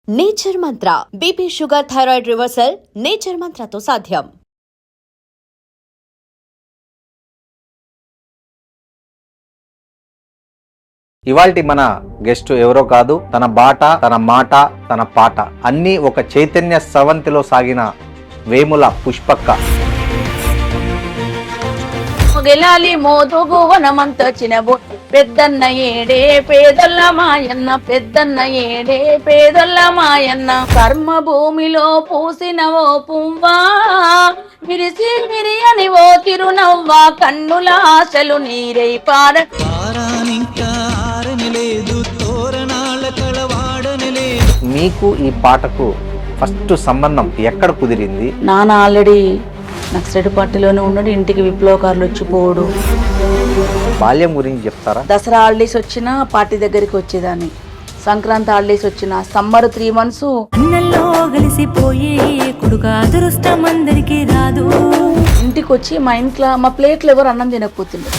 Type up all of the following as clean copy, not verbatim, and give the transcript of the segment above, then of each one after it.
Nature mantra BP sugar thyroid reversal nature మంత్రతో సాధ్యం. ఇవాల్టి మన గెస్ట్ ఎవరో కాదు, తన బాట, తన మాట, తన పాట అన్నీ ఒక చైతన్య స్రవంతిలో సాగిన వేముల పుష్పక్క. గెలాలి మోదుగు వనమంత చినబో పెద్దన్న ఏడే పేదొల్ల మాయన్న, పెద్దన్న ఏడే పేదొల్ల మాయన్న. కర్మ భూమిలో పూసినవో పువ్వా, విరిసి విరియని ఓ తిరునవ్వా, కన్నుల ఆశలు నీరై మీకు ఈ పాటకు ఫస్ట్ సంబంధం ఎక్కడ కుదిరింది? నాన్న ఆల్రెడీ నక్సలైట్ పార్టీలోనే ఉన్నాడు, ఇంటికి విప్లవకారులు వచ్చిపోడు. బాల్యం గురించి చెప్తారా? దసరా హాలిడేస్ వచ్చినా పార్టీ దగ్గరికి వచ్చేదాన్ని, సంక్రాంతి హాలిడేస్ వచ్చిన సమ్మర్ 3 months అన్నల్లో కలిసిపోయే కొడుక అదృష్టం అందరికి రాదు. ఇంటికి వచ్చి మా ఇంట్లో మా ప్లేట్లు ఎవరు అన్నం తినకపోతుండే.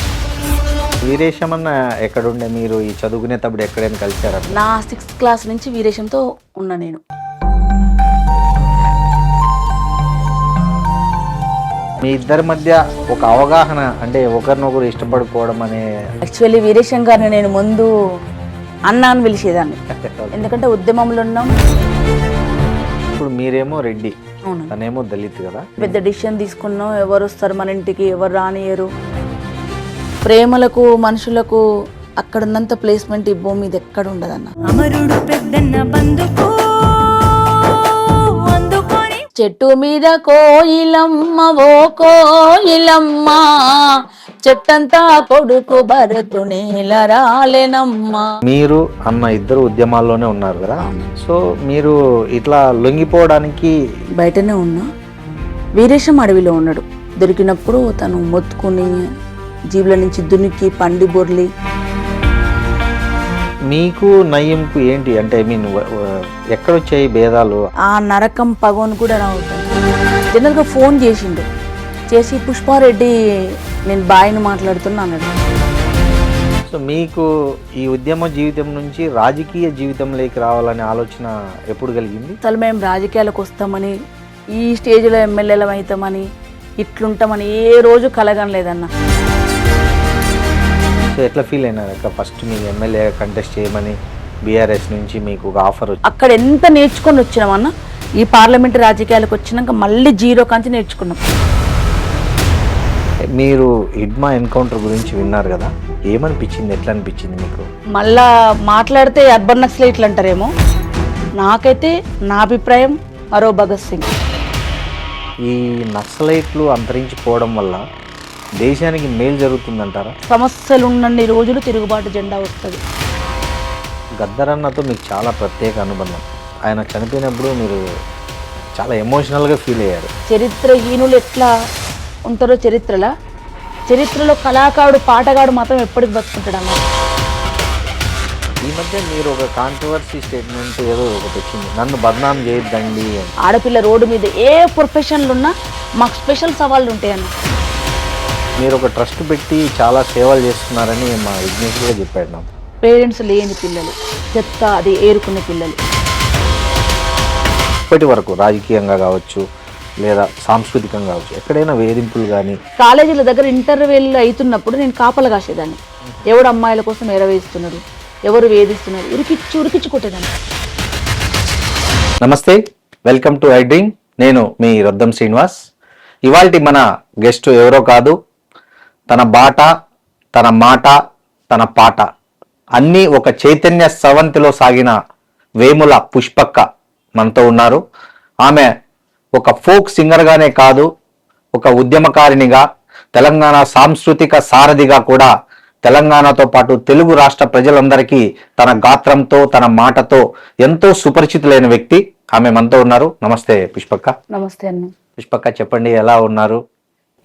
వీరేశమన్న ఎక్కడుండే? మీరు ఈ చదువుకునేటప్పుడు ఎక్కడైనా కలిసారా? నా 6th క్లాస్ నుంచి వీరేశంతో ఉన్నా నేను. మీ ఇద్దరి మధ్య ఒక అవగాహన, అంటే ఒకరినొకరు ఇష్టపడుకోవడం అనే. యాక్చువల్లీ వీరేశం గారిని నేను ముందు అన్న అని పిలిచేదాన్ని, ఎందుకంటే ఉద్యమంలో ఉన్నాం. ఇప్పుడు మీరేమో రెడ్డి, అవును, తనేమో దళిత్ కదా. పెద్ద డిసిషన్ తీసుకున్నాం, ఎవరు వస్తారు మన ఇంటికి, ఎవరు రానియరు. ప్రేమలకు మనుషులకు అక్కడ ఉన్నంత ప్లేస్మెంట్ ఈ భూమి మీద ఎక్కడ ఉండదన్న. అమరుడు పెద్దన్న బందుకు అందుకొని చెట్టు మీద కోయిలమ్మ ఓ కోయిలమ్మ, చెట్టంతా కొడుకు భరతు నేల రాలేనమ్మా. మీరు అన్న ఇద్దరు ఉద్యమాల్లోనే ఉన్నారు కదా, సో మీరు ఇట్లా లొంగిపోవడానికి బయటనే ఉన్నా. వీరేశం అడవిలో ఉన్నాడు, దొరికినప్పుడు తను మొత్తుకుని జీవుల నుంచి దునికి పండి బొర్లి. మీకు నయ్యంకు ఏంటి అంటే మీన్ ఎక్కడొచ్చాయి భేదాలు? ఆ నరకం పగోని కూడా రావుతాను. జనరల్గా ఫోన్ చేసిండు, చేసి పుష్పారెడ్డి నేను బాయ్ని మాట్లాడుతున్నా అన్నాడు. సో మీకు ఈ ఉద్యమ జీవితం నుంచి రాజకీయ జీవితంలోకి రావాలనే ఆలోచన ఎప్పుడు కలిగింది? అసలు మేము రాజకీయాలకు వస్తామని, ఈ స్టేజ్లో ఎమ్మెల్యేలం అవుతామని, ఇట్లుంటామని ఏ రోజు కలగనలేదన్న. సో ఎట్లా ఫీల్ అయినారు అక్క ఫస్ట్ మీ ఎమ్మెల్యే కంటెస్ట్ చేయమని బీఆర్ఎస్ నుంచి మీకు ఒక ఆఫర్ వచ్చి? అక్కడ ఎంత నేర్చుకొని వచ్చినామన్న, ఈ పార్లమెంట్ రాజకీయాలకు వచ్చినాక మళ్ళీ జీరో కాంచి నేర్చుకున్నాం. మీరు హిడ్మా ఎన్కౌంటర్ గురించి విన్నారు కదా, ఏమనిపించింది, ఎట్లా అనిపించింది మీకు? మళ్ళా మాట్లాడితే అర్బన్ నక్సలైట్లు అంటారేమో, నాకైతే నా అభిప్రాయం మరో భగత్ సింగ్. ఈ నక్సలైట్లు అంతరించిపోవడం వల్ల దేశానికి మేలు జరుగుతుందంటారా? సమస్యలు ఉన్నన్ని రోజులు తిరుగుబాటు జెండా వస్తుంది. గద్దరన్నతో మీకు చాలా ప్రత్యేక అనుబంధం. ఆయన చనిపోయినప్పుడు మీరు చాలా ఎమోషనల్గా ఫీల్ అయ్యారు. చరిత్రహీనులు ఎట్లా ఉంటారో చరిత్రలో కళాకారుడు పాటగాడు మాత్రం ఎప్పటికి బతుకుంటాడు అన్న. ఈ మధ్య మీరు ఒక కాంట్రవర్సీ స్టేట్మెంట్ ఏదో ఒకటి వచ్చింది, నన్ను బద్నాం చేయొద్దండి అని. ఆడపిల్ల రోడ్డు మీద ఏ ప్రొఫెషన్లు ఉన్నా మాకు స్పెషల్ సవాళ్ళు ఉంటాయన్న. మీరు ఒక ట్రస్ట్ పెట్టి చాలా సేవలు చేస్తున్నారని మా విజ్ఞేష్ కూడా చెప్పాడు నాకు. పేరెంట్స్ లేని పిల్లలు, చెత్త అది ఏరుకునే పిల్లలు. ఇప్పటి వరకు రాజకీయంగా కావచ్చు లేదా సాంస్కృతికంగా కావచ్చు ఎక్కడైనా వేధింపులు కానీ? కాలేజీల దగ్గర ఇంటర్వ్యూలు అవుతున్నప్పుడు నేను కాపలు కాసేదాన్ని. ఎవడు అమ్మాయిల కోసం ఎరవేస్తున్నాడు, ఎవరు వేధిస్తున్నారు, ఉరికిచ్చి కొట్టేదాన్ని. నమస్తే, వెల్కమ్ టు ఐ డ్రీమ్. నేను మీ రొద్దం శ్రీనివాస్. ఇవాల్టి మన గెస్ట్ ఎవరో కాదు, తన బాట, తన మాట, తన పాట అన్నీ ఒక చైతన్య స్రవంతిలో సాగిన వేముల పుష్పక్క మనతో ఉన్నారు. ఆమె ఒక ఫోక్ సింగర్గానే కాదు, ఒక ఉద్యమకారినిగా, తెలంగాణ సాంస్కృతిక సారథిగా కూడా తెలంగాణతో పాటు తెలుగు రాష్ట్ర ప్రజలందరికీ తన గాత్రంతో, తన మాటతో ఎంతో సుపరిచితులైన వ్యక్తి. ఆమె మనతో ఉన్నారు. నమస్తే పుష్పక్క. నమస్తే అన్న. పుష్పక్క, చెప్పండి, ఎలా ఉన్నారు?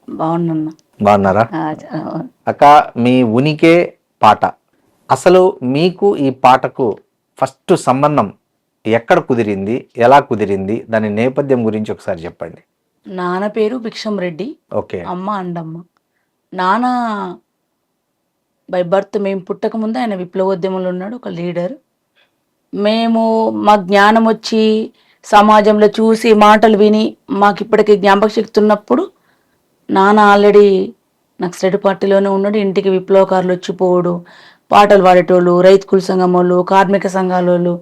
బాగున్నా. బాగున్నారా అక్క? మీ ఉనికే పాట. అసలు మీకు ఈ పాటకు ఫస్ట్ సంబంధం ఎక్కడ కుదిరింది, ఎలా కుదిరింది, దాని నేపథ్యం గురించి ఒకసారి చెప్పండి. నాన్న పేరు భిక్షం రెడ్డి, ఓకే. అమ్మ అండమ్మ. నాన్న బై బర్త్ మేము పుట్టక ముందు ఆయన విప్లవోద్యమంలో ఉన్నాడు, ఒక లీడర్. మేము మా జ్ఞానం వచ్చి సమాజంలో చూసి మాటలు విని మాకు ఇప్పటికీ జ్ఞాపక శక్తి ఉన్నప్పుడు నాన్న ఆల్రెడీ నక్సలైట్ పార్టీలోనే ఉన్నాడు. ఇంటికి విప్లవకారులు వచ్చిపోడు, పాటలు పాడేటోళ్ళు, రైతు కుల సంఘం వాళ్ళు, కార్మిక సంఘాల వాళ్ళు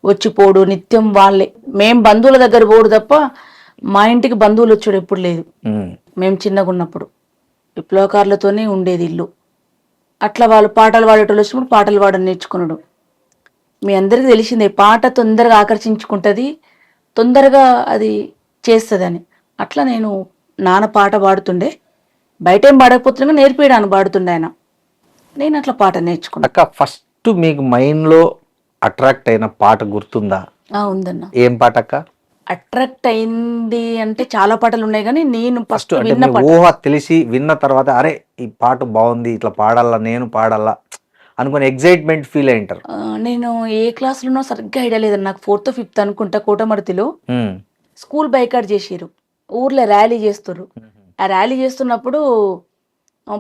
వచ్చిపోడు, నిత్యం వాళ్ళే. మేము బంధువుల దగ్గర పోడు తప్ప మా ఇంటికి బంధువులు వచ్చాడు ఎప్పుడు లేదు. మేము చిన్నగా ఉన్నప్పుడు విప్లవకారులతోనే ఉండేది ఇల్లు. అట్లా వాళ్ళు పాటలు పాడేటోళ్ళు వచ్చినప్పుడు పాటలు పాడని నేర్చుకున్నాడు. మీ అందరికీ తెలిసిందే పాట తొందరగా ఆకర్షించుకుంటుంది, తొందరగా అది చేస్తుందని. అట్లా నేను నాన్న పాట పాడుతుండే, బయట ఏం పాడకపోతున్నా నేర్పించడానికి పాడుతుండే ఆయన. నేను అట్లా పాట నేర్చుకున్నా. అక్క ఫస్ట్ మీకు మైండ్లో అట్రాక్ట్ అయిన పాట గుర్తుందా? ఉందన్న. ఏం పాట అక్క? అట్రాక్ట్ అయింది అంటే చాలా పాటలు ఉన్నాయి, కానీ నేను ఫస్ట్ అంటే విన్న మీ పాట ఊహ తెలిసి విన్న తర్వాత అరే ఈ పాట బాగుంది, ఇట్లా పాడాలా, నేను పాడాలా అనుకుని ఎగ్జైట్మెంట్ ఫీల్ అయి ఉంటారు. నేను ఏ క్లాస్లోనో సరిగ్గా ఐడియా లేదన్న. నాకు 4th 5th అనుకుంటా, కోటమర్తిలో స్కూల్ బైకాట్ చేసిర్రు, ఊర్లో ర్యాలీ చేస్తుర్రు. ఆ ర్యాలీ చేస్తున్నప్పుడు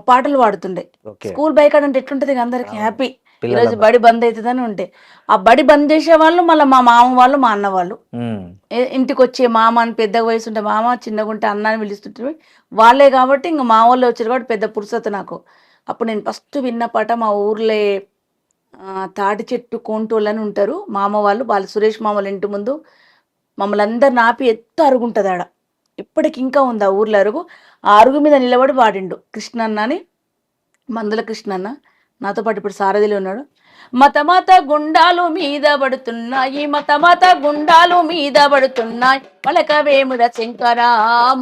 పాటలు పాడుతుండే. స్కూల్ బైకాట్ అంటే ఎట్లుంటది అందరికి హ్యాపీ, ఈరోజు బడి బంద్ అవుతుందని ఉంటే ఆ బడి బంద్ చేసే వాళ్ళు మళ్ళీ మా మామ వాళ్ళు, మా అన్న వాళ్ళు ఇంటికి వచ్చే మామ అని పెద్దగా వయసు ఉంటే మామ, చిన్నగా ఉంటే అన్న అని పిలుస్తుంటే వాళ్ళే. కాబట్టి ఇంకా మా వాళ్ళు వచ్చారు కాబట్టి పెద్ద పురుసత నాకు. అప్పుడు నేను ఫస్ట్ విన్న పాట మా ఊర్లే తాటి చెట్టు కోంటోళ్ళు అని ఉంటారు మామ వాళ్ళు, వాళ్ళు సురేష్ మామల ఇంటి ముందు మమ్మల్ని అందరిని ఆపి ఎత్తు అరుగుంటుంది ఆడ. ఇప్పటికి ఇంకా ఉంది ఆ ఊర్లో అరుగు. ఆ అరుగు మీద నిలబడి పాడిండు కృష్ణన్న అని, మందుల కృష్ణన్న. నాతో పాటు ఇప్పుడు సారథిలో ఉన్నాడు. మత మత గుండాలు మీద పడుతున్నాయి, మత మత గుండాలు మీద పడుతున్నాయి, పలకవేముర శంకరా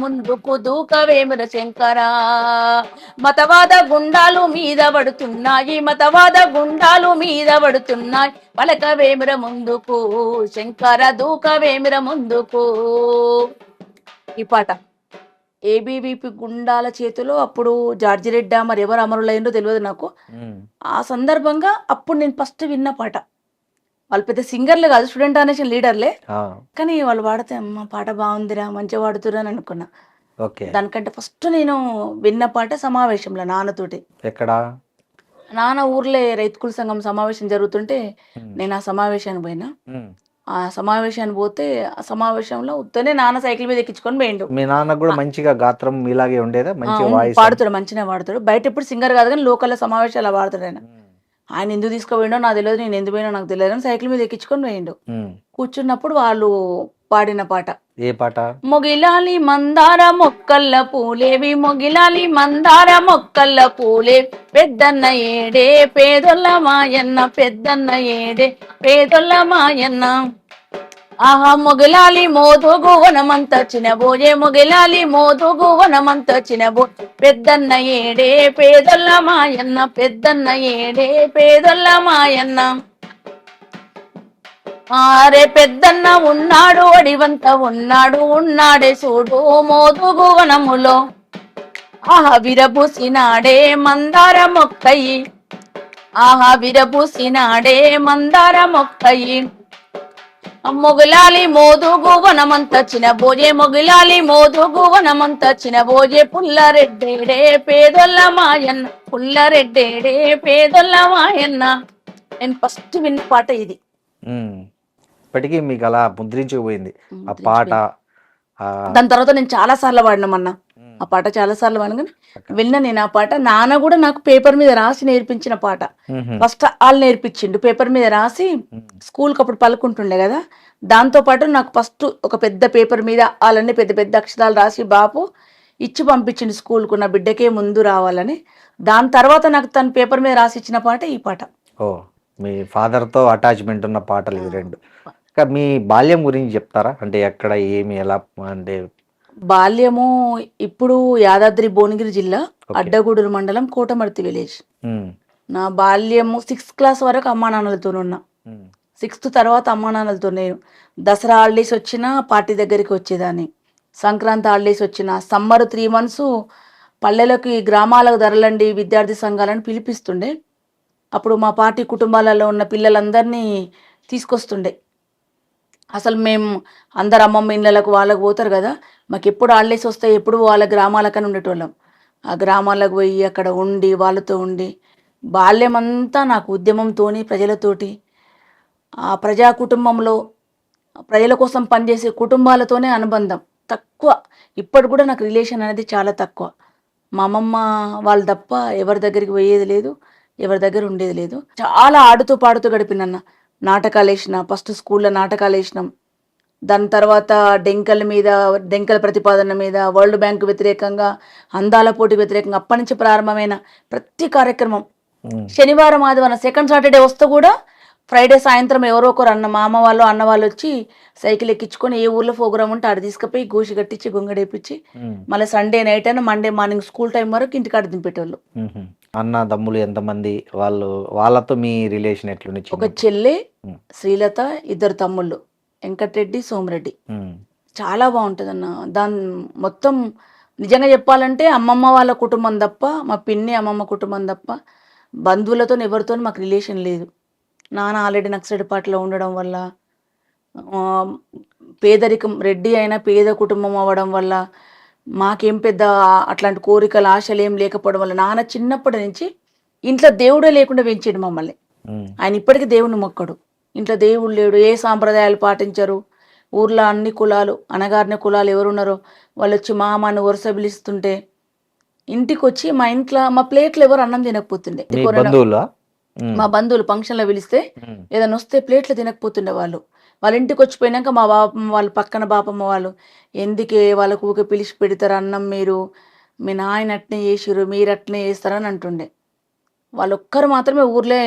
ముందుకు దూకవేముర శంకరా. మతవాద గుండాలు మీద పడుతున్నాయి, మతవాద గుండాలు మీద పడుతున్నాయి, పలకవేముర ముందుకు శంకర దూకవేముర ముందుకు. ఈ పాట ఏబీవీపీ గుండాల చేతిలో అప్పుడు జార్జి రెడ్డా మరి ఎవరు అమరులైందో తెలియదు నాకు. ఆ సందర్భంగా అప్పుడు నేను ఫస్ట్ విన్న పాట. వాళ్ళు పెద్ద సింగర్లే కాదు, స్టూడెంట్ అనేషన్ లీడర్లే, కానీ వాళ్ళు పాడితే అమ్మ పాట బాగుందిరా, మంచిగా పాడుతురా అని అనుకున్నా. దానికంటే ఫస్ట్ నేను విన్న పాట సమావేశంలో నాన్నతోటి. ఎక్కడ? నాన్న ఊర్లే రైతు కుల సంఘం సమావేశం జరుగుతుంటే నేను ఆ సమావేశానికి పోయినా. ఆ సమావేశానికి పోతే ఆ సమావేశంలో ఉత్తనే నాన్న సైకిల్ మీద ఎక్కించుకొని పోయిండు. మీ నాన్న కూడా మంచిగా గాత్రం మీలాగే ఉండేదా? మంచిగా వాయిస్ పాడుతాడు, మంచిగా పాడుతాడు. బయట ఎప్పుడు సింగర్ కాదు కానీ లోకల్ సమావేశాలు పాడుతాడు ఆయన. ఆయన ఎందుకు తీసుకుపోయిండో నాకు తెలియదు, నేను ఎందుకు పోయినా నాకు తెలియదు, కానీ సైకిల్ మీద ఎక్కించుకొని పోయిండు. కూర్చున్నప్పుడు వాళ్ళు పాడిన పాట. ఏ పాట? మొగిలాలి మందార మొక్కల్ల పూలేవి, మొగిలాలి మందార మొక్కల్ల పూలే, పెద్దన్న ఏడే పేదొల్ల మాయన్న, పెద్దన్న ఏడే పేదొల్ల మాయన్న. ఆహా మొగిలాలి మోదుగు వనమంత చినబోయే, మొగిలాలి మోదుగు వనమంత చినబో, పెద్దన్న ఏడే పేదొల్ల మాయన్న, పెద్దన్న ఏడే పేదొల్ల మాయన్న. ఆరే పెద్దన్న ఉన్నాడు అడివంత ఉన్నాడు, ఉన్నాడే చూడు మోదుగు వనములో, ఆహా విరబూసినాడే మందార మొక్కయి, ఆహా విరబూసినాడే మందార మొక్కయి, మొగిలాలి మోదుగు వనమంత చినబోయే, మొగిలాలి మోదుగు వనమంత చినబోయే, పుల్లరెడ్డేడే పేదొల్ల మాయన్న, పుల్లరెడ్డేడే పేదొల్ల మాయన్న. నేను ఫస్ట్ విన్న పాట ఇది. ఇప్పటికీ మీకు అలా ముద్రించుకుపోయింది ఆ పాట. దాని తర్వాత నేను చాలా సార్లు పాడినామన్నా ఆ పాట, చాలా సార్లు పాడిన కానీ విన్నా నేను ఆ పాట. నాన్న కూడా నాకు పేపర్ మీద రాసి నేర్పించిన పాట. ఫస్ట్ వాళ్ళు నేర్పించిండు పేపర్ మీద రాసి, స్కూల్కి అప్పుడు పలుకుంటుండే కదా, దాంతో పాటు నాకు ఫస్ట్ ఒక పెద్ద పేపర్ మీద వాళ్ళని పెద్ద పెద్ద అక్షరాలు రాసి బాపు ఇచ్చి పంపించిండు స్కూల్కు, నా బిడ్డకే ముందు రావాలని. దాని తర్వాత నాకు తన పేపర్ మీద రాసి ఇచ్చిన పాట ఈ పాట. ఓ, మీ ఫాదర్తో అటాచ్మెంట్ ఉన్న పాటలు ఇవి రెండు. మీ బాల్యం గురించి చెప్తారా? అంటే ఎక్కడ, ఏమి, ఎలా? అంటే బాల్యము ఇప్పుడు యాదాద్రి భువనగిరి జిల్లా అడ్డగూడూరు మండలం కోటమర్తి విలేజ్. నా బాల్యము 6th క్లాస్ వరకు అమ్మా నాన్నలతో ఉన్నా. 6th తర్వాత అమ్మా నాన్నలతో. నేను దసరా హాలిడేస్ వచ్చినా పార్టీ దగ్గరికి వచ్చేదాన్ని, సంక్రాంతి హాలిడేస్ వచ్చిన, సమ్మర్ 3 months పల్లెలకి గ్రామాలకు ధరలండి విద్యార్థి సంఘాలను పిలిపిస్తుండే. అప్పుడు మా పార్టీ కుటుంబాలలో ఉన్న పిల్లలందరినీ తీసుకొస్తుండే. అసలు మేము అందరు అమ్మమ్మ ఇళ్ళకు వాళ్ళకు పోతారు కదా, మాకు ఎప్పుడు హాలిడేస్ వస్తాయి ఎప్పుడు వాళ్ళ గ్రామాలకని ఉండేటోళ్ళం. ఆ గ్రామాలకు పోయి అక్కడ ఉండి వాళ్ళతో ఉండి బాల్యమంతా నాకు ఉద్యమంతోని ప్రజలతోటి ఆ ప్రజా కుటుంబంలో ప్రజల కోసం పనిచేసే కుటుంబాలతోనే అనుబంధం తక్కువ. ఇప్పటి కూడా నాకు రిలేషన్ అనేది చాలా తక్కువ. మా అమ్మమ్మ వాళ్ళు తప్ప ఎవరి దగ్గరికి పోయేది లేదు, ఎవరి దగ్గర ఉండేది లేదు. చాలా ఆడుతూ పాడుతూ గడిపినన్న. నాటకాలు వేసిన, ఫస్ట్ స్కూల్లో నాటకాలు వేసినాం. దాని తర్వాత డెంకల ప్రతిపాదన మీద, వరల్డ్ బ్యాంక్ వ్యతిరేకంగా, అందాల పోటీ వ్యతిరేకంగా అప్పటి నుంచి ప్రారంభమైన ప్రతి కార్యక్రమం. శనివారం ఆదివారం సెకండ్ సాటర్డే వస్తే కూడా ఫ్రైడే సాయంత్రం ఎవరో ఒకరు మా అమ్మ వాళ్ళు అన్న వాళ్ళు వచ్చి సైకిల్ ఎక్కించుకొని ఏ ఊర్లో ప్రోగ్రామ్ ఉంటే ఆడ తీసుకుపోయి గోషి కట్టించి గొంగడేపించి మళ్ళీ సండే నైట్ అయినా మండే మార్నింగ్ స్కూల్ టైం వరకు ఇంటికాడ దింపేటోళ్ళు. అన్న తమ్ములు ఎంతమంది? వాళ్ళతో మీ రిలేషన్ ఎట్లుంది? ఒక చెల్లి శ్రీలత, 2 తమ్ముళ్ళు వెంకటరెడ్డి, సోమరెడ్డి. చాలా బాగుంటుంది అన్న. దాని మొత్తం నిజంగా చెప్పాలంటే అమ్మమ్మ వాళ్ళ కుటుంబం తప్ప, మా పిన్ని అమ్మమ్మ కుటుంబం తప్ప బంధువులతో ఎవరితో మాకు రిలేషన్ లేదు. నాన్న ఆల్రెడీ నక్సడిపాట్లో ఉండడం వల్ల, పేదరికం, రెడ్డి అయినా పేద కుటుంబం అవ్వడం వల్ల మాకేం పెద్ద అట్లాంటి కోరికలు ఆశలు ఏం లేకపోవడం వల్ల నాన్న చిన్నప్పటి నుంచి ఇంట్లో దేవుడే లేకుండా పెంచాడు మమ్మల్ని. ఆయన ఇప్పటికీ దేవుని మొక్కడు. ఇంట్లో దేవుడు లేడు, ఏ సాంప్రదాయాలు పాటించరు. ఊర్లో అన్ని కులాలు, అనగారిన కులాలు ఎవరున్నారో వాళ్ళు వచ్చి మామని వరుస పిలుస్తుంటే ఇంటికి వచ్చి మా ఇంట్లో మా ప్లేట్లు ఎవరు అన్నం తినకపోతుండే. మా బంధువులు ఫంక్షన్లో పిలిస్తే ఏదైనా వస్తే ప్లేట్లు తినకపోతుండే వాళ్ళు. వాళ్ళ ఇంటికి వచ్చిపోయినాక మా బాపమ్మ వాళ్ళు, పక్కన బాపమ్మ వాళ్ళు, ఎందుకే వాళ్ళకు ఊకే పిలిచి పెడతారు అన్నం, మీరు మీ నాయన అట్నే చేసిరు, మీరు అట్నే చేస్తారని అంటుండే. వాళ్ళు ఒక్కరు మాత్రమే ఊర్లే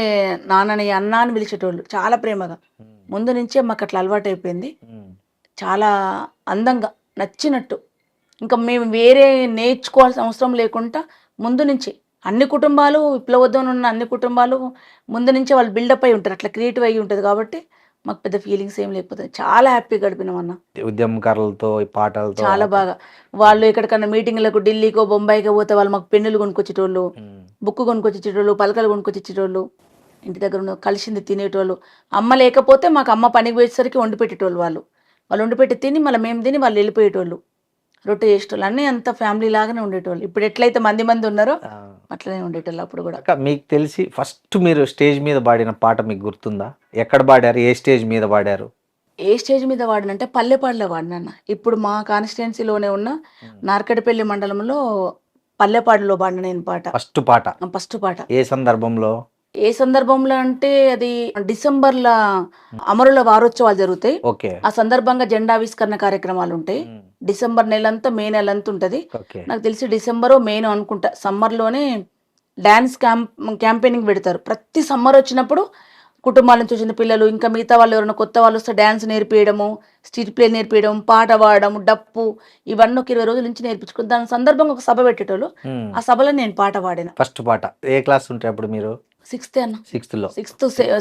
నాన్నని అన్న అని పిలిచేటోళ్ళు, చాలా ప్రేమగా. ముందు నుంచే మాకు అట్లా అలవాటు అయిపోయింది. చాలా అందంగా నచ్చినట్టు. ఇంకా మేము వేరే నేర్చుకోవాల్సిన అవసరం లేకుండా ముందు నుంచి అన్ని కుటుంబాలు, విప్లవోద్యమంలో ఉన్న అన్ని కుటుంబాలు ముందు నుంచే వాళ్ళు బిల్డప్ అయి ఉంటారు, అట్లా క్రియేటివ్ అయ్యి ఉంటుంది. కాబట్టి మాకు పెద్ద ఫీలింగ్స్ ఏం లేకపోతే చాలా హ్యాపీగా గడిపినాం అన్న. ఉద్యమకారులతో, పాటలతో చాలా బాగా. వాళ్ళు ఎక్కడికన్నా మీటింగ్లకు ఢిల్లీకో బొంబాయికో పోతే వాళ్ళు మాకు పెన్నులు కొనుక్కొచ్చేటోళ్ళు, బుక్ కొనుక్కొచ్చేటోళ్ళు, పలకలు కొనుక్కొచ్చేటోళ్ళు, ఇంటి దగ్గర ఉన్న కలిసింది తినేటోళ్ళు. అమ్మ లేకపోతే మాకు అమ్మ పనికి పోయేసరికి వండి పెట్టేటోళ్ళు. వాళ్ళు వండి పెట్టి తిని మళ్ళీ మేము తిని వాళ్ళు వెళ్ళిపోయేటోళ్ళు, రొట్టె చేసేటోళ్ళు. అన్నీ అంత ఫ్యామిలీ లాగానే ఉండేటోళ్ళు. ఇప్పుడు ఎట్లయితే మంది ఉన్నారో అట్లనే ఉండేటోళ్ళు అప్పుడు కూడా. మీకు తెలిసి ఫస్ట్ మీరు స్టేజ్ మీద పాడిన పాట మీకు గుర్తుందా? ఎక్కడ పాడారు? ఏ స్టేజ్ మీద పాడారు? ఏ స్టేజ్ మీద వాడినంటే పల్లెపాడులో వాడినన్న. ఇప్పుడు మా కాన్స్టిట్యున్సీలోనే ఉన్న నార్కడపల్లి మండలంలో పల్లెపాడులో పాడిన నేను పాట. ఫస్ట్ పాట ఏ సందర్భంలో? ఏ సందర్భంలో అంటే అది డిసెంబర్లో అమరుల వారోత్సవాలు జరుగుతాయి. ఆ సందర్భంగా జెండావిష్కరణ కార్యక్రమాలు ఉంటాయి. డిసెంబర్ నెలంతా, మే నెలంతా ఉంటది. నాకు తెలిసి డిసెంబరో మేనో అనుకుంటా. సమ్మర్లోనే డాన్స్ క్యాంపెయినింగ్ పెడతారు. ప్రతి సమ్మర్ వచ్చినప్పుడు కుటుంబాల నుంచి వచ్చిన పిల్లలు, ఇంకా మిగతా వాళ్ళు ఎవరైనా కొత్త వాళ్ళు వస్తే డాన్స్ నేర్పియడము, స్ట్రీట్ ప్లే నేర్పియడం, పాట పాడడం, డప్పు, ఇవన్నీ ఒక 20 రోజుల నుంచి నేర్పించుకుని దాని సందర్భంగా ఒక సభ పెట్టేటోళ్ళు. ఆ సభలో నేను పాట పాడిన. ఫస్ట్ పాట ఏ క్లాస్ ఉంటే అప్పుడు మీరు? 6th అన్న.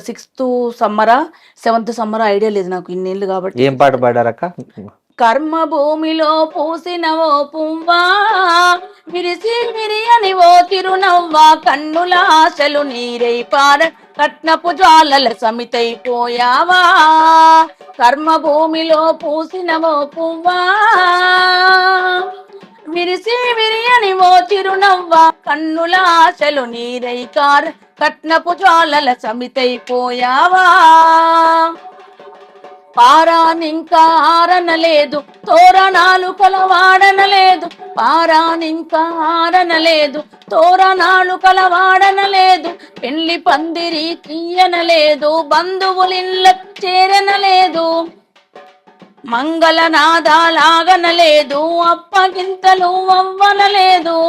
సిక్స్త్ సమ్మరా 7th సమ్మరా ఐడియా లేదు నాకు, ఇన్నేళ్ళు కాబట్టి. ఏం పాట పాడారక్క? కర్మ భూమిలో పూసిన ఓ పువ్వా, విరిసి విరియని ఓ తిరునవ్వా, కన్నుల ఆశలు నీరై పార, కట్నపు జ్వాలల సమితైపోయావా. కర్మ భూమిలో పూసిన ఓ పువ్వా, విరిసి విరియని ఓ చిరునవ్వా, కన్నుల ఆశలు నీరై కార, కట్నపు జ్వాలల సమితైపోయావా. పారానింకా ఆరనలేదు, తోరణాలు కలవాడనలేదు, పారానింకా ఆరనలేదు, తోరణాలు కలవాడనలేదు, పెళ్లి పందిరి తీయనలేదు, బంధువులిళ్ళ చేరనలేదు, మంగళనాదాలాగనలేదు, అప్పగింతలు అవ్వనలేదు,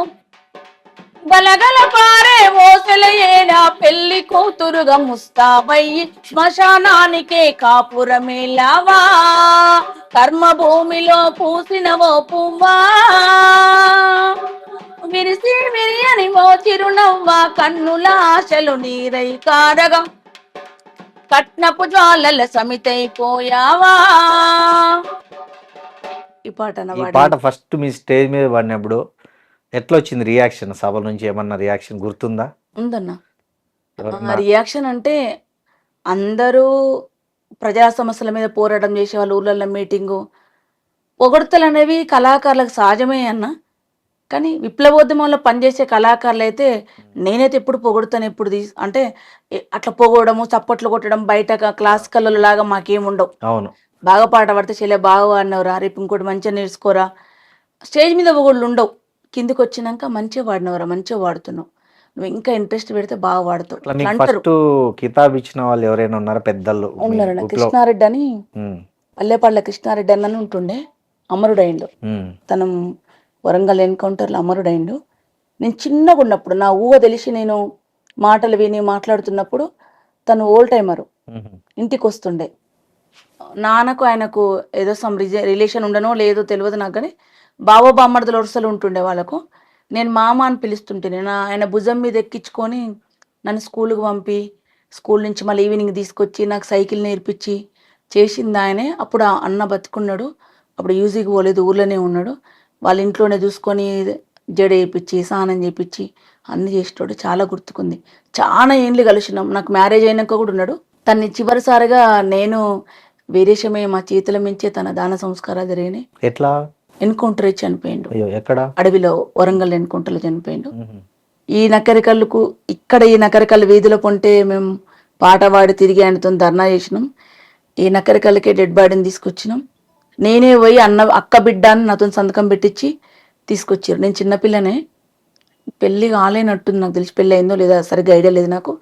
గలగల పారే ఓసెల ఏడా పెళ్లి కూతురుగా ముస్తాబయ్యి శ్మశానానికే కాపురమేలావా. కర్మ భూమిలో పూసిన ఓ పువ్వా, విరిసి విరియని ఓ చిరునవ్వా, కన్నుల ఆశలు నీరై కారగం, కట్నపు జ్వాలల సమితైపోయావా. ఈ పాట ఫస్ట్ మీ స్టేజ్ మీద పాడినప్పుడు ఎట్లా వచ్చింది రియాక్షన్? సభ నుంచి ఏమన్నా రియాక్షన్ గుర్తుందా? ఉందన్న. రియాక్షన్ అంటే అందరూ ప్రజా సమస్యల మీద పోరాటం చేసే వాళ్ళు, ఊళ్ళల్లో మీటింగు, పొగడ్తలు అనేవి కళాకారులకు సహజమే అన్న. కానీ విప్లవోద్యమంలో పనిచేసే కళాకారులు అయితే నేనైతే ఎప్పుడు పొగుడుతాను, ఎప్పుడు అంటే అట్లా పొగడము, చప్పట్లు కొట్టడం బయట క్లాసికల్ లాగా మాకేం ఉండవు. అవును. బాగా పాట పాడితే చెల్లె బాగా పాడినవరా, రేపు ఇంకోటి మంచిగా నేర్చుకోరా, స్టేజ్ మీద పొగళ్ళు ఉండవు. కిందికి వచ్చినాక మంచిగా పాడినవరా, మంచిగా పాడుతున్నావు, నువ్వు ఇంకా ఇంట్రెస్ట్ పెడితే బాగా పాడుతావు అట్లా అట్లా మీకు అంటారు. ఫస్ట్ కితాబ్ ఇచ్చిన వాళ్ళు ఎవరైనా ఉన్నారా పెద్దలు? మీ ఉన్నారన్న ఊర్లో? కృష్ణారెడ్డి అని, ఉమ్, పల్లెపాళ్ళ కృష్ణారెడ్డి అని ఉంటుండే, అమరుడైండు. ఉమ్, తను వరంగల్ ఎన్కౌంటర్లో అమరుడైండు. నేను చిన్నగా ఉన్నప్పుడు నా ఊహ తెలిసి నేను మాటలు విని మాట్లాడుతున్నప్పుడు తను ఓల్డ్ టైమరు, ఉమ్, ఇంటికి వస్తుండే. నాన్నకు ఆయనకు ఏదో సమ్ రిలేషన్ ఉండనో లేదో తెలియదు నాకు, కానీ బావో బామ్మర్దుల వరుసలు ఉంటుండే వాళ్ళకు. నేను మామ అని పిలుస్తుంటే నేను ఆయన భుజం మీద ఎక్కించుకొని నన్ను స్కూల్కి పంపి, స్కూల్ నుంచి మళ్ళీ ఈవినింగ్ తీసుకొచ్చి నాకు సైకిల్ నేర్పించి చేసింది ఆయనే. అప్పుడు ఆ అన్న బతుకున్నాడు, అప్పుడు యూజీకి పోలేదు, ఊర్లోనే ఉన్నాడు. వాళ్ళ ఇంట్లోనే చూసుకొని జడ వేయించి స్నానం చేయించి అన్ని చేసేటోడు. చాలా గుర్తుకుంది. చాలా ఏండ్లు కలిసినాం. నాకు మ్యారేజ్ అయినాక కూడా ఉన్నాడు. తన్ని చివరిసారిగా నేను వీరేశమే మా చేతుల మించే తన దాన సంస్కారాలు జరిగినాయి. ఎట్లా? ఎన్కౌంటర్ ఇచ్చి చనిపోయిండు. అయ్యో, ఎక్కడ? అడవిలో వరంగల్ ఎన్కౌంటర్లో చనిపోయిండు. ఉహు, ఈ నకరికల్లుకు ఇక్కడ ఈ నకరికల్లు వీధిలో పొంటే మేము పాట పాడి తిరిగి ఆయనతో ధర్నా చేసినాం. ఈ నకరికల్లుకే డెడ్ బాడీని తీసుకొచ్చినాం. నేనే పోయి అక్క బిడ్డ అని నాతో సంతకం పెట్టించి తీసుకొచ్చారు. నేను చిన్నపిల్లనే, పెళ్ళి కాలేనట్టుంది నాకు తెలిసి, పెళ్ళి అయిందో లేదా సరిగ్గా ఐడియా లేదు నాకు.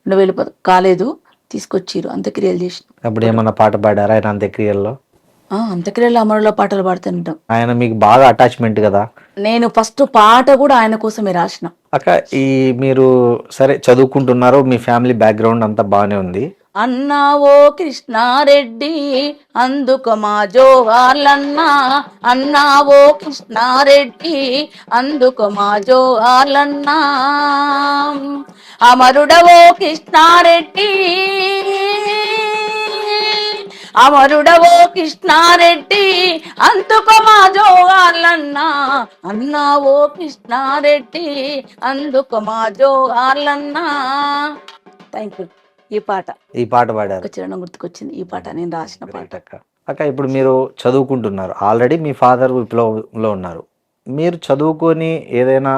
2010 కాలేదు, తీసుకొచ్చిరు, అంత్యక్రియలు చేసినాం. అప్పుడు ఏమన్నా పాట పాడారా ఆయన అంత్యక్రియల్లో? అంత్యక్రియలు అమరులో పాటలు పాడుతుంటాం. ఆయన మీకు బాగా అటాచ్మెంట్ కదా? నేను ఫస్ట్ పాట కూడా ఆయన కోసమే రాసిన. అక్క, ఈ మీరు సరే చదువుకుంటున్నారు, మీ ఫ్యామిలీ బ్యాక్గ్రౌండ్ అంతా బాగానే ఉంది. అన్నా ఓ కృష్ణారెడ్డి అందుకు మా జోహార్లన్నా, అన్నా ఓ కృష్ణారెడ్డి అందుకు మా జోహార్లన్నా, అమరుడవో కృష్ణారెడ్డి, అమరుడవో కృష్ణారెడ్డి అందుకు మా జోహార్లన్నా, అన్నా ఓ కృష్ణారెడ్డి అందుకు మా జోహార్లన్నా. Thank you. ఈ పాట పాడారు. ఒక చరణం గుర్తుకొచ్చింది. ఈ పాట నేను రాసిన పాట. Great అక్క. అక్క, ఇప్పుడు మీరు చదువుకుంటున్నారు, ఆల్రెడీ మీ ఫాదర్ విప్లవంలో ఉన్నారు. మీరు చదువుకొని ఏదైనా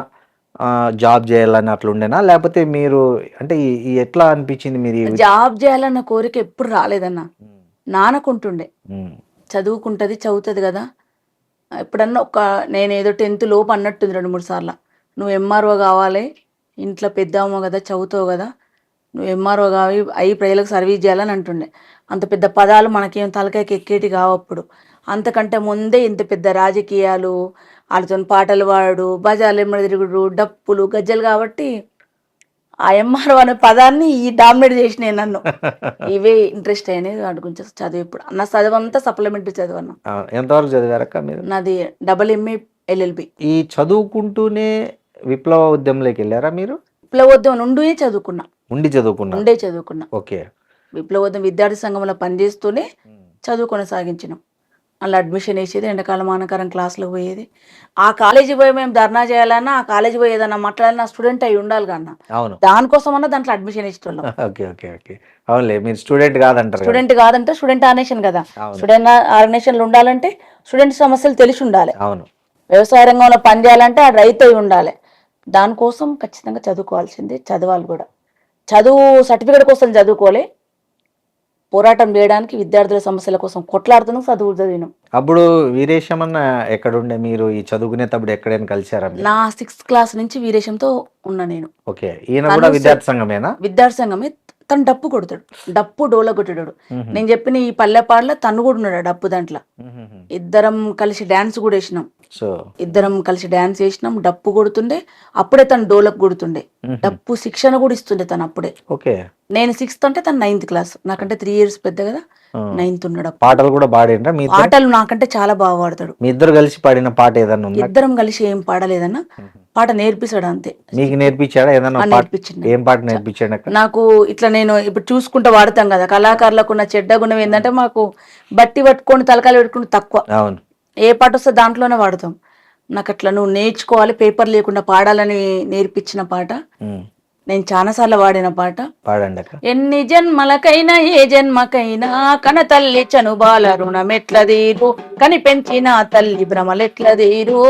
జాబ్ చేయాలని అట్లా ఉండేనా, లేకపోతే మీరు అంటే ఈ ఎట్లా అనిపించింది మీరు జాబ్ చేయాలన్న కోరిక ఎప్పుడు రాలేదన్న. నాన్నకుంటుండే ఉమ్, చదువుకుంటది, చదువుతుంది కదా. ఎప్పుడన్నా నేను ఏదో 10th లోపు అన్నట్టుంది 2-3 సార్లు, నువ్వు ఎంఆర్ఓ కావాలి, ఇంట్లో పెద్దమ్మ కదా, చదువుతావు కదా, నువ్వు ఎంఆర్ఓ కావి అయి ప్రజలకు సర్వీస్ చేయాలని అంటుండే. అంత పెద్ద పదాలు మనకేం తలకాయకి ఎక్కేటి కావప్పుడు. అంతకంటే ముందే ఇంత పెద్ద రాజకీయాలు, వాళ్ళతో పాటలు పాడు, బజార్లు ఎమ్మడి తిరుగుడు, డప్పులు గజ్జలు, కాబట్టి ఆ ఎంఆర్ఓ అనే పదాన్ని ఈ డామినేట్ చేసినాయి నన్ను. ఇవే ఇంట్రెస్ట్ అయినాయి వాటి గురించి చదువు. ఇప్పుడు నా చదువు అంతా సప్లిమెంటరీ చదువు అన్న. ఎంతవరకు చదివారక్క మీరు? నాది AA LLB. ఈ చదువుకుంటూనే విప్లవ ఉద్యమంలోకి వెళ్ళారా మీరు? విప్లవోద్యమం నుండి చదువుకున్నా. ఉండే చదువుకున్నా. ఓకే. విప్లవోద్యమ విద్యార్థి సంఘంలో పనిచేస్తూనే చదువు కొనసాగించినాం. అలా అడ్మిషన్ వేసేది, ఎండాకాలం ఆనకాలం క్లాసులకు పోయేది. ఆ కాలేజీ పోయి మేము ధర్నా చేయాలన్నా, ఆ కాలేజీ పోయి ఏదన్నా మాట్లాడాలన్నా స్టూడెంట్ అయి ఉండాలి కన్నా. అవును. దానికోసం అన్నా దాంట్లో అడ్మిషన్ ఇచ్చేవాళ్ళం. Okay okay okay. అవునులే, మీరు స్టూడెంట్ కాదంటారు. స్టూడెంట్ కాదంటే స్టూడెంట్ ఆర్గనైజేషన్ కదా. అవును. స్టూడెంట్ ఆర్గనైజేషన్లు ఉండాలంటే స్టూడెంట్ సమస్యలు తెలిసి ఉండాలి. అవును. వ్యవసాయ రంగంలో పనిచేయాలంటే ఆ రైతు అయి ఉండాలి. దానికోసం ఖచ్చితంగా చదువుకోవాల్సిందే, చదవాలి కూడా. చదువు సర్టిఫికేట్ కోసం చదువుకోలే, పోరాటం చేయడానికి, విద్యార్థుల సమస్యల కోసం కొట్లాడుతున్నాం, చదువు చదివినాం. అప్పుడు వీరేశమన్న ఎక్కడుండే? మీరు ఈ చదువుకునేటప్పుడు ఎక్కడైనా కలిసారా? నా 6th క్లాస్ నుంచి వీరేశంతో ఉన్నా నేను. ఓకే. ఈయన కూడా విద్యార్థి సంఘమేనా? విద్యార్థి సంఘమే. తను డప్పు కొడతాడు, డప్పు డోల కొట్టాడు. నేను చెప్పిన ఈ పల్లెపాడులో తను కూడా ఉన్నాడు ఆ డప్పు దాంట్లో. ఇద్దరం కలిసి డాన్స్ కూడా వేసినాం. ఇద్దరం కలిసి డాన్స్ వేసినాం, డప్పు కొడుతుండే. అప్పుడే తను డోలకు కొడుతుండే, డప్పు శిక్షణ కూడా ఇస్తుండే తను అప్పుడే. ఓకే. నేను 6th అంటే తను 9th క్లాస్, నాకంటే 3 years పెద్ద కదా. 9th ఉన్నాడు. పాటలు కూడా పాడిండ్రా? మీ పాటలు నాకంటే చాలా బాగా పాడతాడు. మీ ఇద్దరు కలిసి పాడిన పాట ఏదన్నా ఉందా? ఇద్దరం కలిసి ఏం పాడలేదన్న, పాట నేర్పిస్తాడు అంతే. మీకు నేర్పించాడా ఏదన్నా? నేర్పించింది. ఏం పాట నేర్పించాడు అక్క? నాకు ఇట్లా నేను ఇప్పుడు చూసుకుంటూ వాడతాం కదా, కళాకారులకు ఉన్న చెడ్డ గుణం ఏంటంటే మాకు బట్టి పట్టుకొని తలకాయలు పెట్టుకుని తక్కువ. అవును. ఏ పాట వస్తే దాంట్లోనే వాడతాం. నాకు అట్లా నువ్వు నేర్చుకోవాలి, పేపర్ లేకుండా పాడాలని నేర్పించిన పాట. నేను చాలాసార్లు వాడిన పాట. పాడండి అక్క. ఎన్ని జన్మలకైనా ఏ జన్మకైనా కన తల్లి చనుబాల రుణమెట్లదీరు, కని పెంచిన తల్లి భ్రమలెట్లదీరు,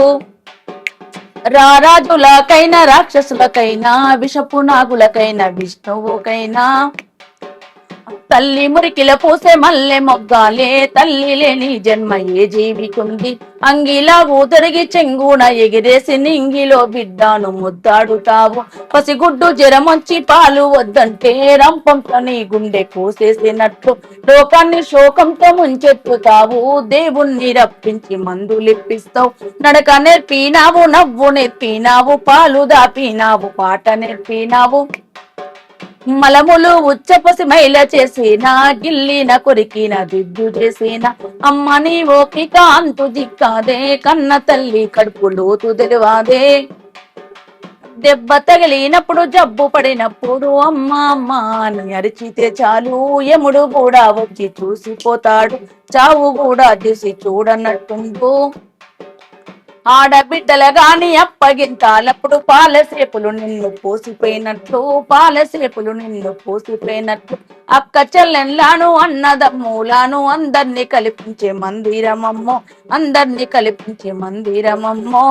రారాజులకైనా రాక్షసులకైనా విషపు నాగులకైనా విష్ణువుకైనా తల్లి మురికిల పూసే మల్లె మొగ్గాలే తల్లి లేని జన్మ ఏ జీవికుంది అంగిలా ఊదరిగి చెంగున ఎగిరేసి నింగిలో బిడ్డాను ముద్దాడుతావు పసిగుడ్డు జ్వరమొచ్చి పాలు వద్దంటే రంపంతో నీ గుండె కోసేసినట్లు లోకాన్ని శోకంతో ముంచెత్తుతావు దేవుణ్ణి రప్పించి మందులిప్పిస్తావు నడక నేర్పినావు నవ్వు నేర్పినావు పాలు దాపినావు పాట నేర్పినావు మలములు ఉచ్చపసి మైల చేసిన గిల్లిన కొరికిన దిద్దు చేసిన అమ్మ నీ ఓపిక అంతు దిక్కాదే కన్న తల్లి కడుపు లోతు తెలివాదే దెబ్బ తగిలినప్పుడు జబ్బు పడినప్పుడు అమ్మ అమ్మ అని అరిచితే చాలు యముడు కూడా వచ్చి చూసిపోతాడు చావు కూడా చూసి చూడనట్టుండు ఆడబిడ్డల గాని అప్పగింతాలప్పుడు పాలసేపులు నిన్ను పోసిపోయినట్లు పాలసేపులు నిన్ను పోసిపోయినట్లు అక్క చెల్లెన్లాను అన్నదమ్ములాను అందరినీ కల్పించే మందిరమమ్మో అందరినీ కల్పించే మందిరమమ్మో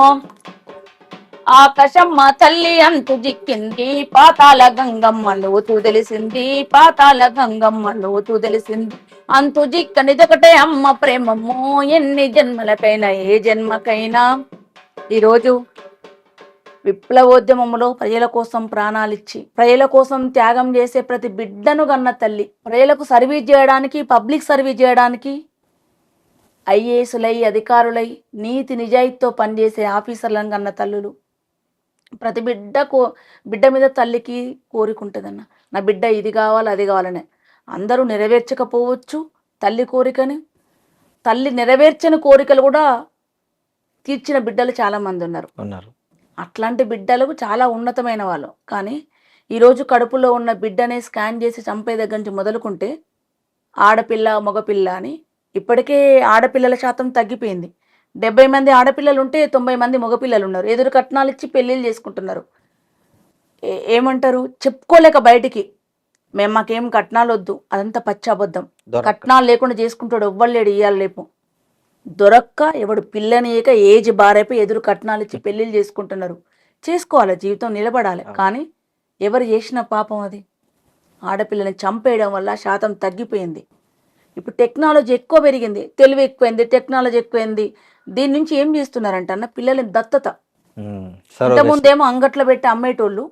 ఆకాశమ్మ తల్లి అంతు జిక్కింది పాతాల గంగమ్మ లోతు తెలిసింది పాతాల గంగమ్మ లోతు తెలిసింది అంతు జిక్కనిదొకటే అమ్మ ప్రేమమ్మో ఎన్ని జన్మలకైనా ఏ జన్మకైనా. ఈరోజు విప్లవోద్యమంలో ప్రజల కోసం ప్రాణాలిచ్చి ప్రజల కోసం త్యాగం చేసే ప్రతి బిడ్డను గన్న తల్లి, ప్రజలకు సర్వీస్ చేయడానికి పబ్లిక్ సర్వీస్ చేయడానికి ఐఏఎస్లై అధికారులై నీతి నిజాయితీతో పనిచేసే ఆఫీసర్లను కన్న తల్లులు, ప్రతి బిడ్డ మీద తల్లికి కోరికుంటుందన్న, నా బిడ్డ ఇది కావాలి అది కావాలని. అందరూ నెరవేర్చకపోవచ్చు తల్లి కోరికని, తల్లి నెరవేర్చని కోరికలు కూడా తీర్చిన బిడ్డలు చాలా మంది ఉన్నారు. అట్లాంటి బిడ్డలకు చాలా ఉన్నతమైన వాళ్ళు. కానీ ఈరోజు కడుపులో ఉన్న బిడ్డనే స్కాన్ చేసి చంపే దగ్గర నుంచి మొదలుకుంటే ఆడపిల్ల మగపిల్ల అని ఇప్పటికే ఆడపిల్లల శాతం తగ్గిపోయింది. 70 మంది ఆడపిల్లలు ఉంటే 90 మంది మగపిల్లలు ఉన్నారు. ఎదురు కట్నాలు ఇచ్చి పెళ్ళిళ్ళు చేసుకుంటున్నారు. ఏమంటారు, చెప్పుకోలేక బయటికి మాకేం కట్నాలు వద్దు, అదంతా పచ్చి అబద్ధం. కట్నాలు లేకుండా చేసుకుంటాడు ఎవ్వలేడు ఇయ్యాలి లేపు. దొరక్క ఎవడు పిల్లనియక ఏజ్ బారైపోయి ఎదురు కట్నాలు ఇచ్చి పెళ్ళిళ్ళు చేసుకుంటున్నారు. చేసుకోవాలి, జీవితం నిలబడాలి. కానీ ఎవరు చేసిన పాపం అది. ఆడపిల్లని చంపేయడం వల్ల శాతం తగ్గిపోయింది. ఇప్పుడు టెక్నాలజీ ఎక్కువ పెరిగింది, తెలివి ఎక్కువైంది, టెక్నాలజీ ఎక్కువైంది. దీని నుంచి ఏం చేస్తున్నారంట అన్న, పిల్లలని దత్తత. ఇంతకుముందేమో అంగట్లో పెట్టి అమ్మేటోళ్ళు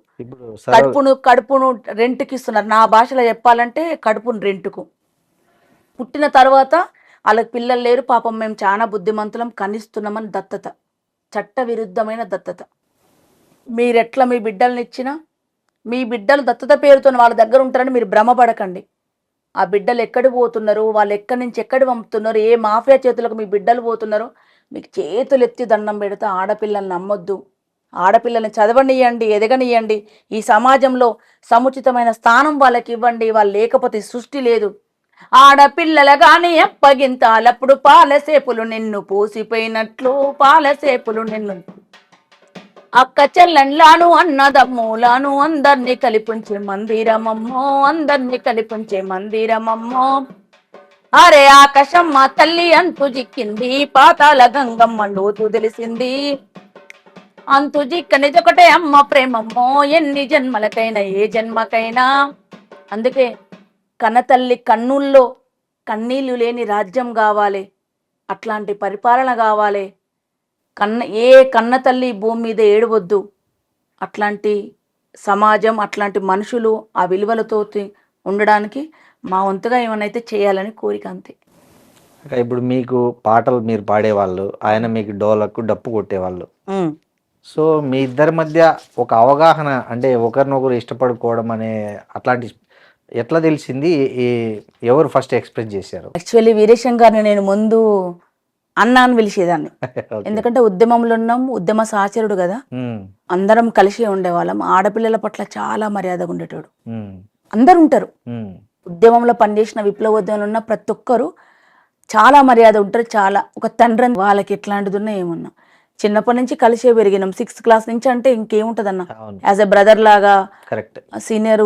కడుపును రెంట్కి ఇస్తున్నారు. నా భాషలో చెప్పాలంటే కడుపును రెంట్కు. పుట్టిన తర్వాత వాళ్ళకి పిల్లలు లేరు, పాపం మేము చాలా బుద్ధిమంతులం కనిస్తున్నామని దత్తత, చట్ట విరుద్ధమైన దత్తత. మీరెట్లా మీ బిడ్డల్ని ఇచ్చినా మీ బిడ్డలు దత్తత పేరుతో వాళ్ళ దగ్గర ఉంటారని మీరు భ్రమపడకండి. ఆ బిడ్డలు ఎక్కడికి పోతున్నారు, వాళ్ళు ఎక్కడి నుంచి ఎక్కడి పంపుతున్నారు, ఏ మాఫియా చేతులకు మీ బిడ్డలు పోతున్నారు, మీకు చేతులు ఎత్తి దండం పెడితే ఆడపిల్లల్ని నమ్మొద్దు. ఆడపిల్లల్ని చదవనియండి, ఎదగనియండి. ఈ సమాజంలో సముచితమైన స్థానం వాళ్ళకి ఇవ్వండి. వాళ్ళు లేకపోతే సృష్టి లేదు. ఆడపిల్లల గాని అప్పగింతాలప్పుడు పాలసేపులు నిన్ను పోసిపోయినట్లు పాలసేపులు నిన్ను అక్క చెల్లెన్లాను అన్నదమ్ములాను అందరినీ కల్పించే మందిరమమ్మో అందరినీ కల్పించే మందిరమమ్మో. అరే ఆకాశమ్మ తల్లి అంతు జిక్కింది పాతాల గంగమ్మ లోతు తెలిసింది అంతు జిక్కనిదొకటే అమ్మ ప్రేమమ్మో ఎన్ని జన్మలకైనా ఏ జన్మకైనా. అందుకే కన్నతల్లి కన్నుల్లో కన్నీళ్లు లేని రాజ్యం కావాలి, అట్లాంటి పరిపాలన కావాలి. ఏ కన్న తల్లి భూమి మీద ఏడవద్దు. అట్లాంటి సమాజం, అట్లాంటి మనుషులు ఆ విలువలతో ఉండడానికి మా వంతుగా ఏమనైతే చేయాలని కోరిక, అంతే. ఇప్పుడు మీకు పాటలు మీరు పాడేవాళ్ళు, ఆయన మీకు డోలకు డప్పు కొట్టేవాళ్ళు. సో మీ ఇద్దరి మధ్య ఒక అవగాహన, అంటే ఒకరినొకరు ఇష్టపడుకోవడం అనే అట్లాంటి ఎట్లా తెలిసింది? ఎవరు ఫస్ట్ ఎక్స్ప్రెస్ చేశారు? యాక్చువల్లీ వీరేశం గారిని నేను ముందు అన్న అని పిలిచేదాన్ని. ఎందుకంటే ఉద్యమంలో ఉన్నాం, ఉద్యమ సహచరుడు కదా, అందరం కలిసి ఉండేవాళ్ళం. ఆడపిల్లల పట్ల చాలా మర్యాదగా ఉండేటోడు. అందరు ఉంటారు, ఉద్యమంలో పనిచేసిన విప్లవోద్యమంలో ఉన్న ప్రతి ఒక్కరు చాలా మర్యాద ఉంటారు. చాలా ఒక తండ్రి వాళ్ళకి ఎట్లాంటిది ఉన్నా ఏమున్నా చిన్నప్పటి నుంచి కలిసే పెరిగినాం. 6th క్లాస్ నుంచి అంటే ఇంకేముంటదన్న, యాజ్ ఎ బ్రదర్ లాగా, సీనియర్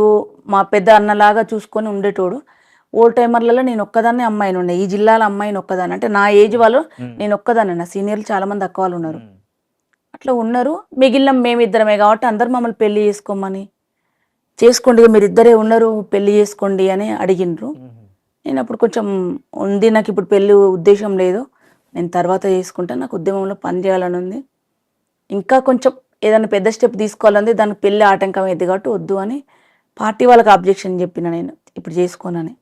మా పెద్ద అన్నలాగా చూసుకొని ఉండేటోడు. ఓల్డ్ టైమర్లలో నేను ఒక్కదాన్ని అమ్మాయిని ఉండే, ఈ జిల్లాలో అమ్మాయిని ఒక్కదాన్ని, అంటే నా ఏజ్ వాళ్ళు నేను ఒక్కదాన్ని. నా సీనియర్లు చాలా మంది అక్క వాళ్ళు ఉన్నారు. అట్లా ఉన్నారు. మిగిలిన మేమిద్దరమే కాబట్టి అందరు మమ్మల్ని పెళ్లి చేసుకోండి, మీరు ఇద్దరే ఉన్నారు, పెళ్లి చేసుకోండి అని అడిగిండ్రు. నేను అప్పుడు కొంచెం ఉంది, నాకు ఇప్పుడు పెళ్లి ఉద్దేశం లేదు, నేను తర్వాత చేసుకుంటా, నాకు ఉద్యమంలో పని చేయాలని ఉంది, ఇంకా కొంచెం ఏదైనా పెద్ద స్టెప్ తీసుకోవాలంది, దానికి పెళ్లి ఆటంకం అయింది కాబట్టి వద్దు అని పార్టీ వాళ్ళకి అబ్జెక్షన్ చెప్పిన, నేను ఇప్పుడు చేసుకోనని.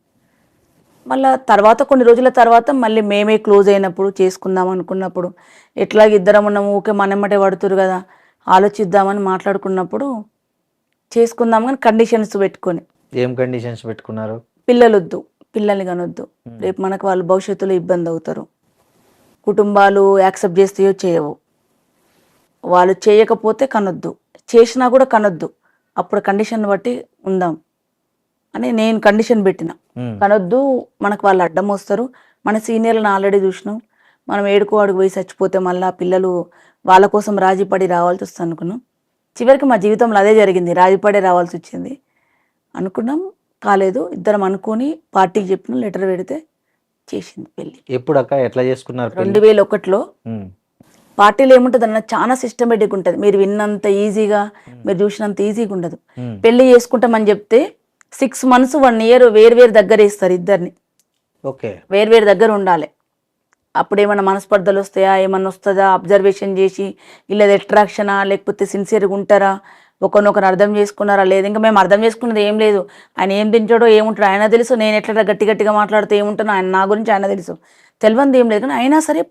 మళ్ళీ తర్వాత కొన్ని రోజుల తర్వాత మళ్ళీ మేమే క్లోజ్ అయినప్పుడు, చేసుకుందాం అనుకున్నప్పుడు, ఎట్లాగ ఇద్దరం ఉన్నాము, ఊకే మనమ్మటే పడుతురు కదా, ఆలోచిద్దామని మాట్లాడుకున్నప్పుడు చేసుకుందాం కానీ కండిషన్స్ పెట్టుకొని. ఏం కండిషన్స్ పెట్టుకున్నారు? పిల్లలొద్దు, పిల్లల్ని కనొద్దు, రేపు మనకు వాళ్ళు భవిష్యత్తులో ఇబ్బంది అవుతారు, కుటుంబాలు యాక్సెప్ట్ చేస్తాయో చేయవు, వాళ్ళు చేయకపోతే కనొద్దు, చేసినా కూడా కనొద్దు, అప్పుడు కండిషన్ బట్టి ఉందాం అని నేను కండిషన్ పెట్టిన. కనొద్దు, మనకు వాళ్ళు అడ్డం వస్తారు, మన సీనియర్లను ఆల్రెడీ చూసినాం, మనం ఏడుకో అడుగు పోయి చచ్చిపోతే మళ్ళీ పిల్లలు వాళ్ళ కోసం రాజీపడి రావాల్సి వస్తుంది అనుకున్నాం. చివరికి మా జీవితంలో అదే జరిగింది, రాజీపడే రావాల్సి వచ్చింది అనుకున్నాం. కాలేదు, ఇద్దరం అనుకొని పార్టీకి చెప్పిన, లెటర్ పెడితే చేసింది పెళ్ళి. ఎప్పుడు అక్క ఎట్లా చేసుకున్నారు? 2001లో. పార్టీలో ఏముంటుంది అన్న, చాలా సిస్టమేటిక్ ఉంటుంది, మీరు విన్నంత ఈజీగా, మీరు చూసినంత ఈజీగా ఉండదు. పెళ్లి చేసుకుంటామని చెప్తే 6 months 1 year వేరు దగ్గర ఇస్తారు ఇద్దరిని. ఓకే, వేరు దగ్గర ఉండాలి. అప్పుడు ఏమన్నా మనస్పర్ధలు వస్తాయా, ఏమన్నా వస్తుందా, అబ్జర్వేషన్ చేసి వీళ్ళది అట్రాక్షనా, లేకపోతే సిన్సియర్గా ఉంటారా, ఒకరినొకరు అర్థం చేసుకున్నారా లేదు. ఇంకా మేము అర్థం చేసుకున్నది ఏం లేదు, ఆయన ఏం తింటాడో ఏముంటాడో ఆయన తెలుసు, నేను ఎట్లా గట్టిగా మాట్లాడితే ఏముంటానో ఆయన, నా గురించి ఆయన తెలుసు, తెలియంది ఏం లేదు. కానీ అయినా సరే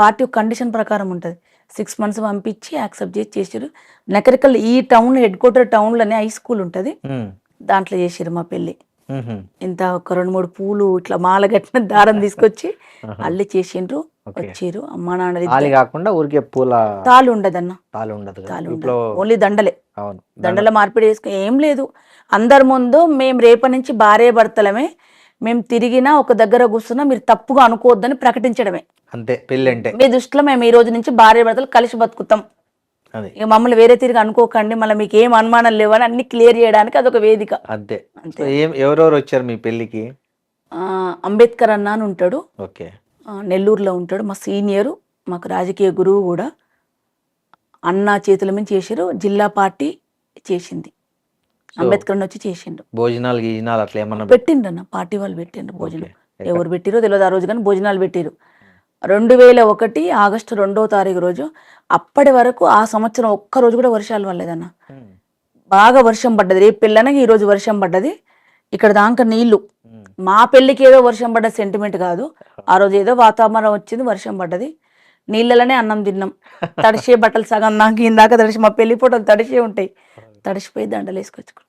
పార్టీ కండిషన్ ప్రకారం ఉంటుంది. 6 months పంపించి యాక్సెప్ట్ చేసారు. నకరికల్ ఈ టౌన్ హెడ్ క్వార్టర్ టౌన్లోనే హై స్కూల్ ఉంటుంది, దాంట్లో చేసారు మా పెళ్ళి. ఇంత ఒక 2-3 పూలు ఇట్లా మాల కట్టిన దారం తీసుకొచ్చి అల్లి చేసిండ్రు, వచ్చిర్రు. అమ్మా నాన్న కాకుండా ఊరికే పూల తాళు ఉండదన్న, తాళు ఉండదు, ఓన్లీ దండలే. దండల మార్పిడి చేసుకుని ఏం లేదు. అందరి ముందు మేము రేపటి నుంచి భార్య భర్తలమే, మేము తిరిగినా ఒక దగ్గర కూర్చున్నా మీరు తప్పుగా అనుకోవద్దని ప్రకటించడమే అంతే పెళ్ళి అంటే. మీ దృష్టిలో మేము ఈ రోజు నుంచి భార్య భర్తలు కలిసి బతుకుతాం, ఇక మమ్మల్ని వేరే తిరిగి అనుకోకండి, మళ్ళీ మీకు ఏం అనుమానం లేవని అన్ని క్లియర్ చేయడానికి అదొక వేదిక. అంతే. ఎవరెవరు వచ్చారు మీ పెళ్లికి? అంబేద్కర్ అన్న అని ఉంటాడు, ఓకే, నెల్లూరులో ఉంటాడు, మా సీనియరు, మాకు రాజకీయ గురువు కూడా. అన్న చేతుల మీద చేసారు, జిల్లా పార్టీ చేసింది, అంబేద్కర్ వచ్చి చేసిండు. భోజనాలు గీజనాలు అట్లా ఏమన్నా పెట్టిండ్రు అన్న, పార్టీ వాళ్ళు పెట్టిండ్రు భోజనం. ఎవరు పెట్టిరో తెలియదు, ఆ రోజు కానీ భోజనాలు పెట్టిరు. 2001 ఆగస్టు 2వ తారీఖు రోజు. అప్పటి వరకు ఆ సంవత్సరం ఒక్క రోజు కూడా వర్షాలు పడలేదన్న, బాగా వర్షం పడ్డది. రేపు పెళ్ళనగా ఈ రోజు వర్షం పడ్డది, ఇక్కడ దాకా నీళ్లు. మా పెళ్ళికి ఏదో వర్షం పడ్డ సెంటిమెంట్ కాదు, ఆ రోజు ఏదో వాతావరణం వచ్చింది, వర్షం పడ్డది, నీళ్ళలోనే అన్నం తిన్నాం. తడిసే బట్టలు సగం దాకా ఇందాక తడిసి, మా పెళ్లి ఫోటోలు తడిసే ఉంటాయి, తడిసిపోయి దండలు వేసుకొచ్చుకున్నాం.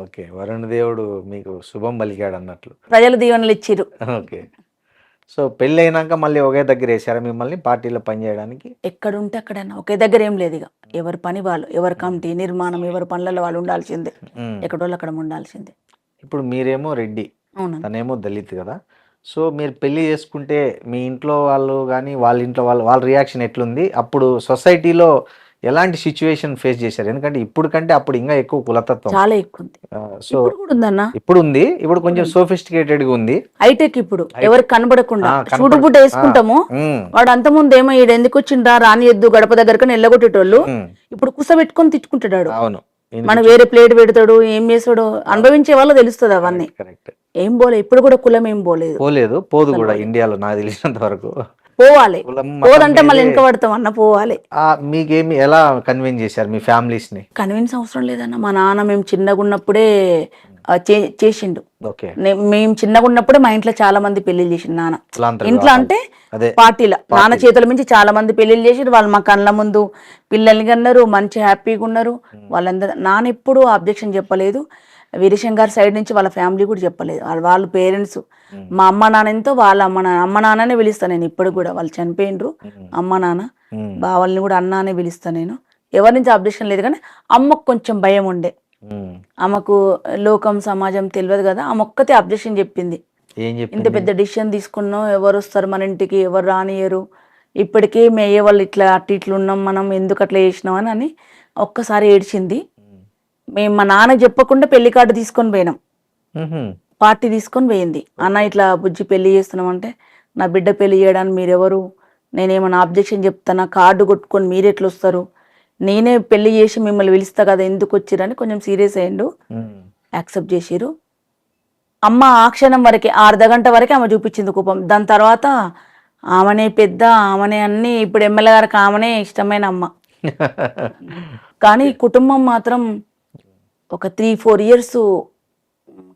ఓకే, వరుణ దేవుడు మీకు శుభం పలికాడు అన్నట్లు, ప్రజలు దీవెనలు ఇచ్చిరు. ఓకే. సో పెళ్ళి అయినాక మళ్ళీ ఒకే దగ్గర వేసారా మిమ్మల్ని పార్టీలో పనిచేయడానికి? ఎక్కడుంటే అక్కడైనా ఒకే దగ్గర ఏం లేదు, ఇక ఎవరి పని వాళ్ళు, ఎవరి కమిటీ నిర్మాణం, ఎవరి పనులలో వాళ్ళు ఉండాల్సిందే, ఎక్కడోళ్ళు అక్కడ ఉండాల్సిందే. ఇప్పుడు మీరేమో రెడ్డి, తనేమో దళిత్ కదా, సో మీరు పెళ్లి చేసుకుంటే మీ ఇంట్లో వాళ్ళు కానీ వాళ్ళ ఇంట్లో వాళ్ళ రియాక్షన్ ఎట్లుంది? అప్పుడు సొసైటీలో ఎలాంటి సిచ్యువేషన్ ఫేస్ చేశారు? ఎందుకంటే ఇప్పుడు కంటే అప్పుడు ఇంకా ఎక్కువ కులతత్వం చాలా ఎక్కువ ఉంది. సో ఇప్పుడు ఉంది, ఇప్పుడు కొంచెం సోఫిస్టికేటెడ్ గా ఉంది, హైటెక్. ఇప్పుడు ఎవరికి కనబడకుండా చూడుబుట్ట వేసుకుంటాము, వాడు అంత ముందు ఏమో ఈడు ఎందుకు వచ్చిండ్రా రాని ఎద్దు గడప దగ్గరకని ఎల్లగొట్టేటోళ్ళు, ఇప్పుడు కుసబెట్టుకొని తిట్టుకుంటాడు. అవును, మన వేరే ప్లేట్ పెడతాడు, ఏం చేస్తాడు, అనుభవించే వాళ్ళు తెలుస్తుంది అవన్నీ. ఏం పోలే, ఇప్పుడు కూడా కులం ఏం పోలేదు, పోదు కూడా ఇండియాలో నాకు తెలిసినంత వరకు. పోవాలి, పోదంటే మళ్ళీ వెనక పడతాం అన్న, పోవాలి. మీకేమి ఎలా కన్విన్స్ చేశారు మీ ఫ్యామిలీస్ ని? కన్విన్స్ అవసరం లేదన్న, మా నాన్న మేము చిన్నగా ఉన్నప్పుడే చేసిండు. మేము చిన్నగా ఉన్నప్పుడే మా ఇంట్లో చాలా మంది పెళ్లిళ్ళు చేసిండు నాన్న. ఇంట్లో అంటే పార్టీలో నాన్న చేతుల నుంచి చాలా మంది పెళ్లిళ్ళు చేసి వాళ్ళు మా కళ్ళ ముందు పిల్లల్ని కన్నారు, మంచి హ్యాపీగా ఉన్నారు వాళ్ళందరూ. నాన్న ఎప్పుడు అబ్జెక్షన్ చెప్పలేదు, వీరేశం గారి సైడ్ నుంచి వాళ్ళ ఫ్యామిలీ కూడా చెప్పలేదు. వాళ్ళ పేరెంట్స్, మా అమ్మ నాన్న ఎంతో వాళ్ళ అమ్మ నాన్ననే పిలుస్తాను నేను ఇప్పుడు కూడా, వాళ్ళు చనిపోయినరు, అమ్మ నాన్న బావల్ని కూడా అన్న అనే పిలుస్తాను నేను. ఎవరి నుంచి అబ్జెక్షన్ లేదు, కానీ అమ్మకు కొంచెం భయం ఉండే, ఆమెకు లోకం సమాజం తెలియదు కదా, ఆమె ఒక్కతే అబ్జెక్షన్ చెప్పింది. ఇంత పెద్ద డిసిషన్ తీసుకున్నాం, ఎవరు వస్తారు మన ఇంటికి, ఎవరు రానియరు, ఇప్పటికీ మేయ వాళ్ళు ఇట్లా ఇట్లు ఉన్నాం, మనం ఎందుకు అట్లా చేసినాం అని ఒక్కసారి ఏడ్చింది. మేము మా నాన్న చెప్పకుండా పెళ్లి కార్డు తీసుకొని పోయినాం, పార్టీ తీసుకొని పోయింది. అన్న ఇట్లా బుజ్జి పెళ్లి చేస్తున్నాం అంటే, నా బిడ్డ పెళ్లి చేయడానికి మీరెవరు, నేనేమన్నా అబ్జెక్షన్ చెప్తానా, కార్డు కొట్టుకొని మీరు ఎట్లా వస్తారు, నేనే పెళ్లి చేసి మిమ్మల్ని పిలుస్తా కదా ఎందుకు వచ్చిరని కొంచెం సీరియస్ అయ్యిండు. యాక్సెప్ట్ చేసిరు. అమ్మ ఆ క్షణం వరకే, అర్ధగంట వరకే ఆమె చూపించింది కోపం. దాని తర్వాత ఆమెనే పెద్ద, ఆమెనే అన్ని. ఇప్పుడు ఎమ్మెల్యే గారికి ఆమెనే ఇష్టమైన అమ్మ. కానీ కుటుంబం మాత్రం ఒక 3-4 ఇయర్స్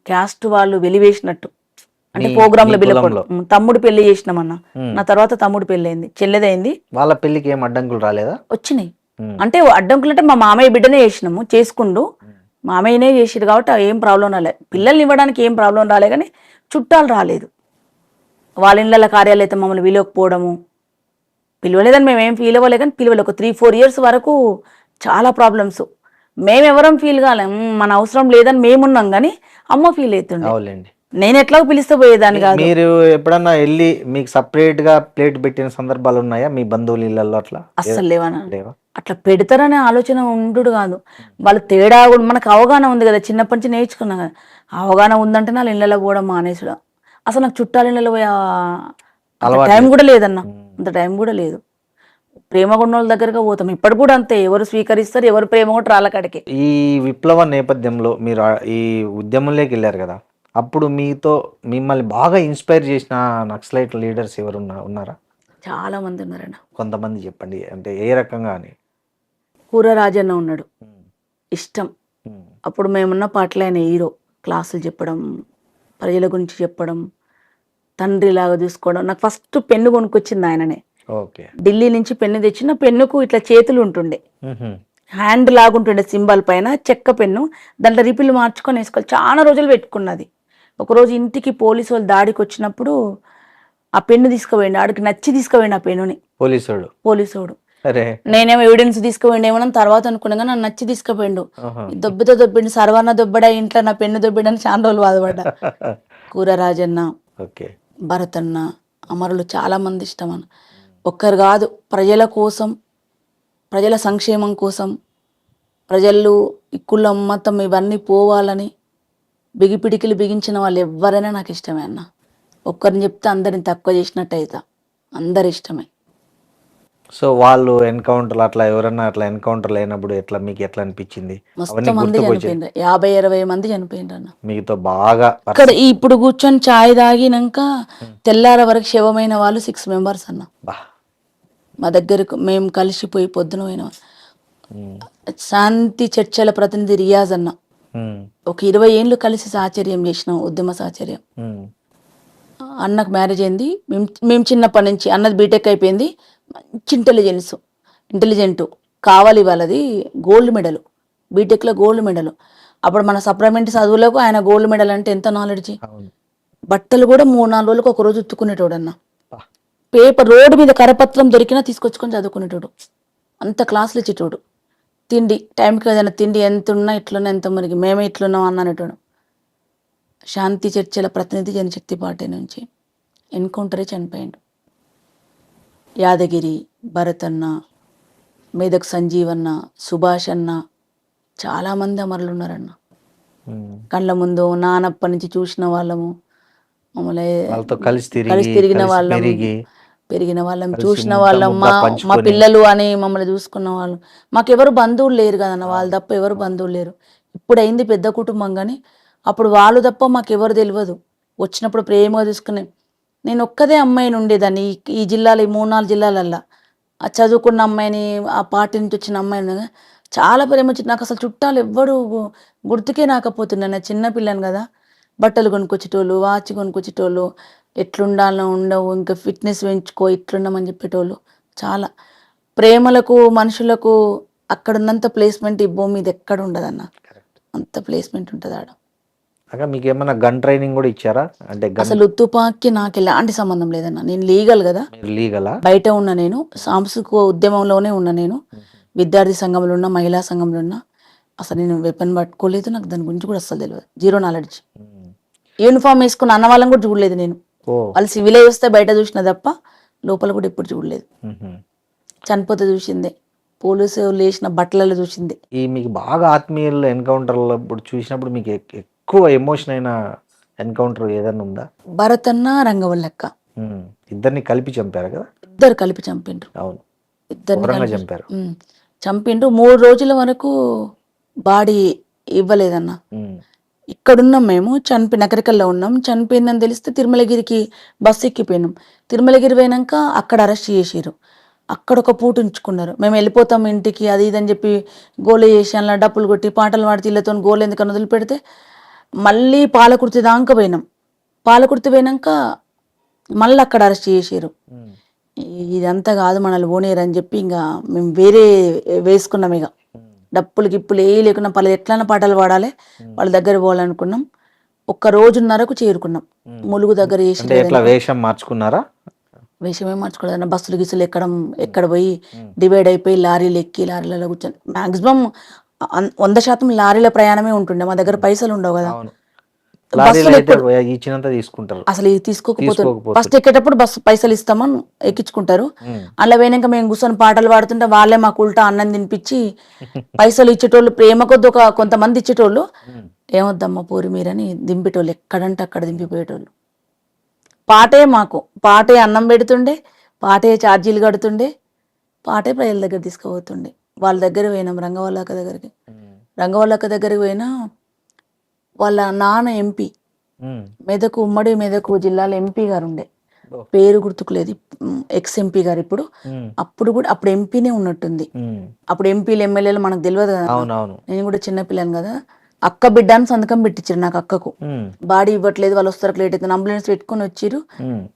క్యాస్ట్ వాళ్ళు వెలివేసినట్టు. అంటే ప్రోగ్రామ్ లో తమ్ముడు పెళ్లి చేసినామన్న, నా తర్వాత తమ్ముడు పెళ్లి అయింది, చెల్లెదైంది. వాళ్ళ పెళ్లికి ఏం అడ్డంకులు రాలేదా? వచ్చినాయి. అంటే అడ్డంకులు అంటే మా మామయ్య బిడ్డనే చేసినాము, చేసుకుండు మామయ్యనే చేసిరు కాబట్టి ఏం ప్రాబ్లం రాలేదు. పిల్లల్ని ఇవ్వడానికి ఏం ప్రాబ్లం రాలే, కానీ చుట్టాలు రాలేదు. వాళ్ళ ఇళ్ళ కార్యాలు అయితే మమ్మల్ని పిలవకపోవడము, పిలవలేదని మేము ఏం ఫీల్ అవ్వలే, కానీ పిలవలే. ఒక 3-4 ఇయర్స్ వరకు చాలా ప్రాబ్లమ్స్. మేమెవరం ఫీల్ కాలేం, మన అవసరం లేదని మేమున్నాం, కానీ అమ్మ ఫీల్ అవుతుండే. అవునండి. నేను ఎట్లా పిలిస్తే పోయేదాన్ని కాదు. మీరు ఎప్పుడన్నా వెళ్ళి మీకు సపరేట్ గా ప్లేట్ పెట్టిన సందర్భాలు ఉన్నాయా మీ బంధువుల ఇళ్ళల్లో? అట్లా అస్సలు లేవా? అట్లా పెడతారనే ఆలోచన ఉండు కాదు. వాళ్ళు తేడా కూడా మనకు అవగాహన ఉంది కదా, చిన్నప్పటి నుంచి నేర్చుకున్నాం కదా. అవగాహన ఉందంటే నా ఇళ్ళలో పోవడం మానేసుడు. అసలు నాకు చుట్టాల ఇళ్ళలో పోయే టైం కూడా లేదన్న, అంత టైం కూడా లేదు. ప్రేమ ఉన్న వాళ్ళ దగ్గరగా పోతాం, ఇప్పటి కూడా అంతే. ఎవరు స్వీకరిస్తారు, ఎవరు ప్రేమ కూడా రాళ్ళకాడికి. ఈ విప్లవ నేపథ్యంలో మీరు ఈ ఉద్యమంలోకి వెళ్ళారు కదా, అప్పుడు మిమ్మల్ని బాగా ఇన్స్పైర్ చేసిన నక్సలైట్ లీడర్స్ ఎవరు ఉన్నారా? చాలా మంది ఉన్నారన్న. కొంతమంది చెప్పండి, అంటే ఏ రకంగా అని. కూర రాజన్న ఉన్నాడు, ఇష్టం. అప్పుడు మేమున్న పాటలు ఆయన హీరో. క్లాసులు చెప్పడం, ప్రజల గురించి చెప్పడం, తండ్రిలాగా చూసుకోవడం. నాకు ఫస్ట్ పెన్ను కొనుక్కొచ్చింది ఆయననే. ఓకే. ఢిల్లీ నుంచి పెన్ను తెచ్చిన, పెన్నుకు ఇట్లా చేతులు ఉంటుండే, హ్యాండ్ లాగుంటుండే సింబల్ పైన చెక్క పెన్ను. దాంట్లో రిపిల్ మార్చుకొని వేసుకోవాలి. చాలా రోజులు పెట్టుకున్నది. ఒకరోజు ఇంటికి పోలీసు వాళ్ళు దాడికి వచ్చినప్పుడు ఆ పెన్ను తీసుకుపోయిండు. ఆడికి నచ్చి తీసుకుపోయిండు ఆ పెన్నుని పోలీసోడు. నేనేమో ఎవిడెన్స్ తీసుకుపోయిండు ఏమన్నా తర్వాత అనుకున్నా, కానీ నన్ను నచ్చి తీసుకుపోయిండు. దొబ్బితో దొబ్బిండు, సర్వన్న దొబ్బడా ఇంట్లో నా పెన్ను దొబ్బిడని చాలా రోజులు బాధపడ్డా. కూర రాజన్న, భరతన్న, అమరులు చాలా మంది ఇష్టం అన్న. ఒక్కరు కాదు, ప్రజల కోసం, ప్రజల సంక్షేమం కోసం, ప్రజలు ఇక్కుళ్ళ మతం ఇవన్నీ పోవాలని బిగిపిడికిలు బిగించిన వాళ్ళు ఎవరైనా నాకు ఇష్టమే అన్న. ఒక్కరిని చెప్తే అందరిని తక్కువ చేసినట్టు అవుతా, అందరు ఇష్టమే. సో వాళ్ళు ఎన్కౌంటర్ అట్లా ఎవరన్నా అట్లా ఎన్కౌంటర్లు అయినప్పుడు ఎట్లా మీకు ఎట్లా అనిపించింది? మస్తు మంది చనిపోయిండ్రు, 50-60 మంది చనిపోయిండ్రు అన్న. మీతో బాగా ఇక్కడ ఇప్పుడు కూర్చొని ఛాయ్ తాగినాక తెల్లార వరకు శవమైన వాళ్ళు 6 మెంబర్స్ అన్న. మా దగ్గరకు మేము కలిసిపోయి పొద్దున పోయిన శాంతి చర్చల ప్రతినిధి రియాజ్ అన్న. ఒక 20 ఏళ్ళు కలిసి సాహచర్యం చేసినాం, ఉద్యమ సాహచర్యం. అన్నకు మ్యారేజ్ అయింది, మేము చిన్నప్పటి నుంచి. అన్నది బీటెక్ అయిపోయింది, మంచి ఇంటెలిజెంట్ కావాలి. వాళ్ళది గోల్డ్ మెడల్, బీటెక్లో గోల్డ్ మెడల్. అప్పుడు మన సప్లిమెంటరీ చదువులకు ఆయన గోల్డ్ మెడల్ అంటే ఎంత నాలెడ్జి. బట్టలు కూడా 3-4 రోజులకు ఒక రోజు ఉత్తుకునేటోడు అన్న. పేపర్ రోడ్డు మీద కరపత్రం దొరికినా తీసుకొచ్చుకొని చదువుకునేటోడు, అంత క్లాసులు ఇచ్చేటోడు. తిండి టైంకి ఏదైనా తిండి ఎంత ఉన్నా ఇట్లున్నా, ఎంత మురిగి మేమే ఇట్లున్నాం అన్నటోడు. శాంతి చర్చల ప్రతినిధి జనశక్తి పార్టీ నుంచి ఎన్కౌంటరే చనిపోయాడు. యాదగిరి, భరతన్న, మేదక్ సంజీవన్న, సుభాష్ అన్న, చాలామంది అమరులు ఉన్నారన్న. కళ్ళ ముందు నానప్ప నుంచి చూసిన వాళ్ళము, మమ్మల్ని కలిసి తిరిగిన వాళ్ళం, పెరిగిన వాళ్ళం, చూసిన వాళ్ళం, మా పిల్లలు అని మమ్మల్ని చూసుకున్న వాళ్ళు. మాకెవరు బంధువులు లేరు కదన్న, వాళ్ళు తప్ప ఎవరు బంధువులు లేరు. ఇప్పుడు అయింది పెద్ద కుటుంబం, కానీ అప్పుడు వాళ్ళు తప్ప మాకెవరు తెలియదు. వచ్చినప్పుడు ప్రేమగా చూసుకునే, నేను ఒక్కదే అమ్మాయిని ఉండేదాన్ని ఈ జిల్లాలో, ఈ 3-4 జిల్లాలల్లో. ఆ చదువుకున్న అమ్మాయిని, ఆ పార్టీ నుంచి వచ్చిన అమ్మాయిని చాలా ప్రేమ వచ్చింది నాకు. అసలు చుట్టాలు ఎవ్వరు గుర్తుకే రాకపోతున్నాను, నేను చిన్నపిల్లని కదా. బట్టలు కొనుక్కొచ్చేటోళ్ళు, వాచ్ కొనుక్కొచ్చేటోళ్ళు, ఎట్లుండాలో ఉండవు, ఇంకా ఫిట్నెస్ పెంచుకో, ఇట్లున్నామని చెప్పేటోళ్ళు. చాలా ప్రేమలకు, మనుషులకు అక్కడ ఉన్నంత ప్లేస్మెంట్ ఈ భూమి మీద ఎక్కడ ఉండదన్న, అంత ప్లేస్మెంట్ ఉంటుంది ఆడ. మీకు ఏమైనా గన్ ట్రైనింగ్ కూడా ఇచ్చారా? అంటే అసలు తుపాకీ నాకు ఎలాంటి సంబంధం లేదన్న. నేను లీగల్ కదా, బయట ఉన్నా, నేను సాంస్కృతిక ఉద్యమంలోనే ఉన్నా, నేను విద్యార్థి సంఘంలో ఉన్నా, మహిళా సంఘంలో ఉన్నా. అసలు నేను వెపన్ పట్టుకోలేదు, నాకు దాని గురించి కూడా అసలు తెలియదు, జీరో నాలెడ్జ్. యూనిఫామ్ వేసుకున్న అన్న వాళ్ళని కూడా చూడలేదు నేను. వాళ్ళు సివిలే వస్తే బయట చూసిన తప్ప లోపల కూడా ఎప్పుడు చూడలేదు. చనిపోతే చూసిందే, పోలీసు వేసిన బట్టలలో చూసింది. ఈ మీకు బాగా ఆత్మీయులు ఎన్కౌంటర్లో చూసినప్పుడు మీకు ఎక్కువ ఎమోషన్ అయిన ఎన్కౌంటర్ ఏదైనా ఉందా? భరతన్న, రంగవల్లక్క ఇద్దరిని కలిపి చంపారు కదా? ఇద్దరు కలిపి చంపిండ్రు. అవును, ఇద్దరిని ఘోరంగా కలిపి చంపారు. చంపిండ్రు. 3 రోజుల వరకు బాడీ ఇవ్వలేదన్న. ఉమ్, ఇక్కడున్నాం మేము, నకరికల్లో ఉన్నాం. చనిపోయిందని తెలిస్తే తిరుమలగిరికి బస్సు ఎక్కిపోయినాం. తిరుమలగిరి పోయినాక అక్కడ అరెస్ట్ చేసిర్రు. అక్కడ ఒక పూట ఉంచుకున్నారు. మేము వెళ్ళిపోతాం ఇంటికి అది ఇది అని చెప్పి గోల చేసి అలా డప్పులు కొట్టి పాటలు పాడితే ఇళ్ళతో గోలు ఎందుకని వదిలిపెడితే మళ్ళీ పాలకుర్తి దాకా పోయినాం. పాలకుర్తి పోయినాక మళ్ళీ అక్కడ అరెస్ట్ చేసిర్రు. ఉమ్, ఇదంతా కాదు మనల్ని ఓనేరు అని చెప్పి ఇంకా మేము వేరే వేసుకున్నాం. ఇక డప్పులు గిప్పులు ఏ లేకున్నా పలు ఎట్లన్నా పాటలు పాడాలి, వాళ్ళ దగ్గర పోవాలనుకున్నాం. 1 రోజున్నరకు చేరుకున్నాం. ములుగు దగ్గర అంటే ఎట్లా వేషం మార్చుకున్నారా? వేషమే మార్చుకోలేదన్న. బస్సులు గిసులు ఎక్కడ పోయి డివైడ్ అయిపోయి లారీలు ఎక్కి లారీలలో కూర్చొని మాక్సిమం 100% లారీల ప్రయాణమే ఉంటుండే. మా దగ్గర పైసలు ఉండవు కదా. అవును, లారీలో అయితే ఇచ్చినంత తీసుకుంటారు. అసలు ఇది తీసుకోకపోతే ఫస్ట్ ఎక్కేటప్పుడు బస్సు పైసలు ఇస్తామని ఎక్కించుకుంటారు. అలా పోయినాక మేము కూర్చొని పాటలు పాడుతుంటే వాళ్ళే మాకు ఉల్టా అన్నం తినిపించి పైసలు ఇచ్చేటోళ్ళు, ప్రేమ కొద్ది కొంతమంది ఇచ్చేటోళ్ళు, ఏమొద్దమ్మా పూరి మీరని దింపేటోళ్ళు, ఎక్కడంటే అక్కడ దింపిపోయేటోళ్ళు. పాటే అన్నం పెడుతుండే, పాటే ఛార్జీలు కడుతుండే, పాటే ప్రజల దగ్గర తీసుకుపోతుండే. వాళ్ళ దగ్గర పోయినాం రంగవల్లక్క దగ్గరికి. రంగవల్లక్క దగ్గరికి పోయినా వాళ్ళ నాన్న ఎంపీ, ఉమ్మడి మెదకు జిల్లాలో ఎంపీ గారు ఉండే, పేరు గుర్తుకులేదు, ఎక్స్ ఎంపీ గారు ఇప్పుడు. అప్పుడు ఎంపీనే ఉన్నట్టుంది. అప్పుడు ఎంపీలు ఎమ్మెల్యేలు మనకు తెలియదు కదా. నేను కూడా చిన్నపిల్లని కదా. అక్క బిడ్డ అని సంతకం పెట్టించారు నాకు. అక్కకు బాడీ ఇవ్వట్లేదు, వాళ్ళు వస్తారు లేట్ అయితే అంబులెన్స్ పెట్టుకొని వచ్చిర్రు,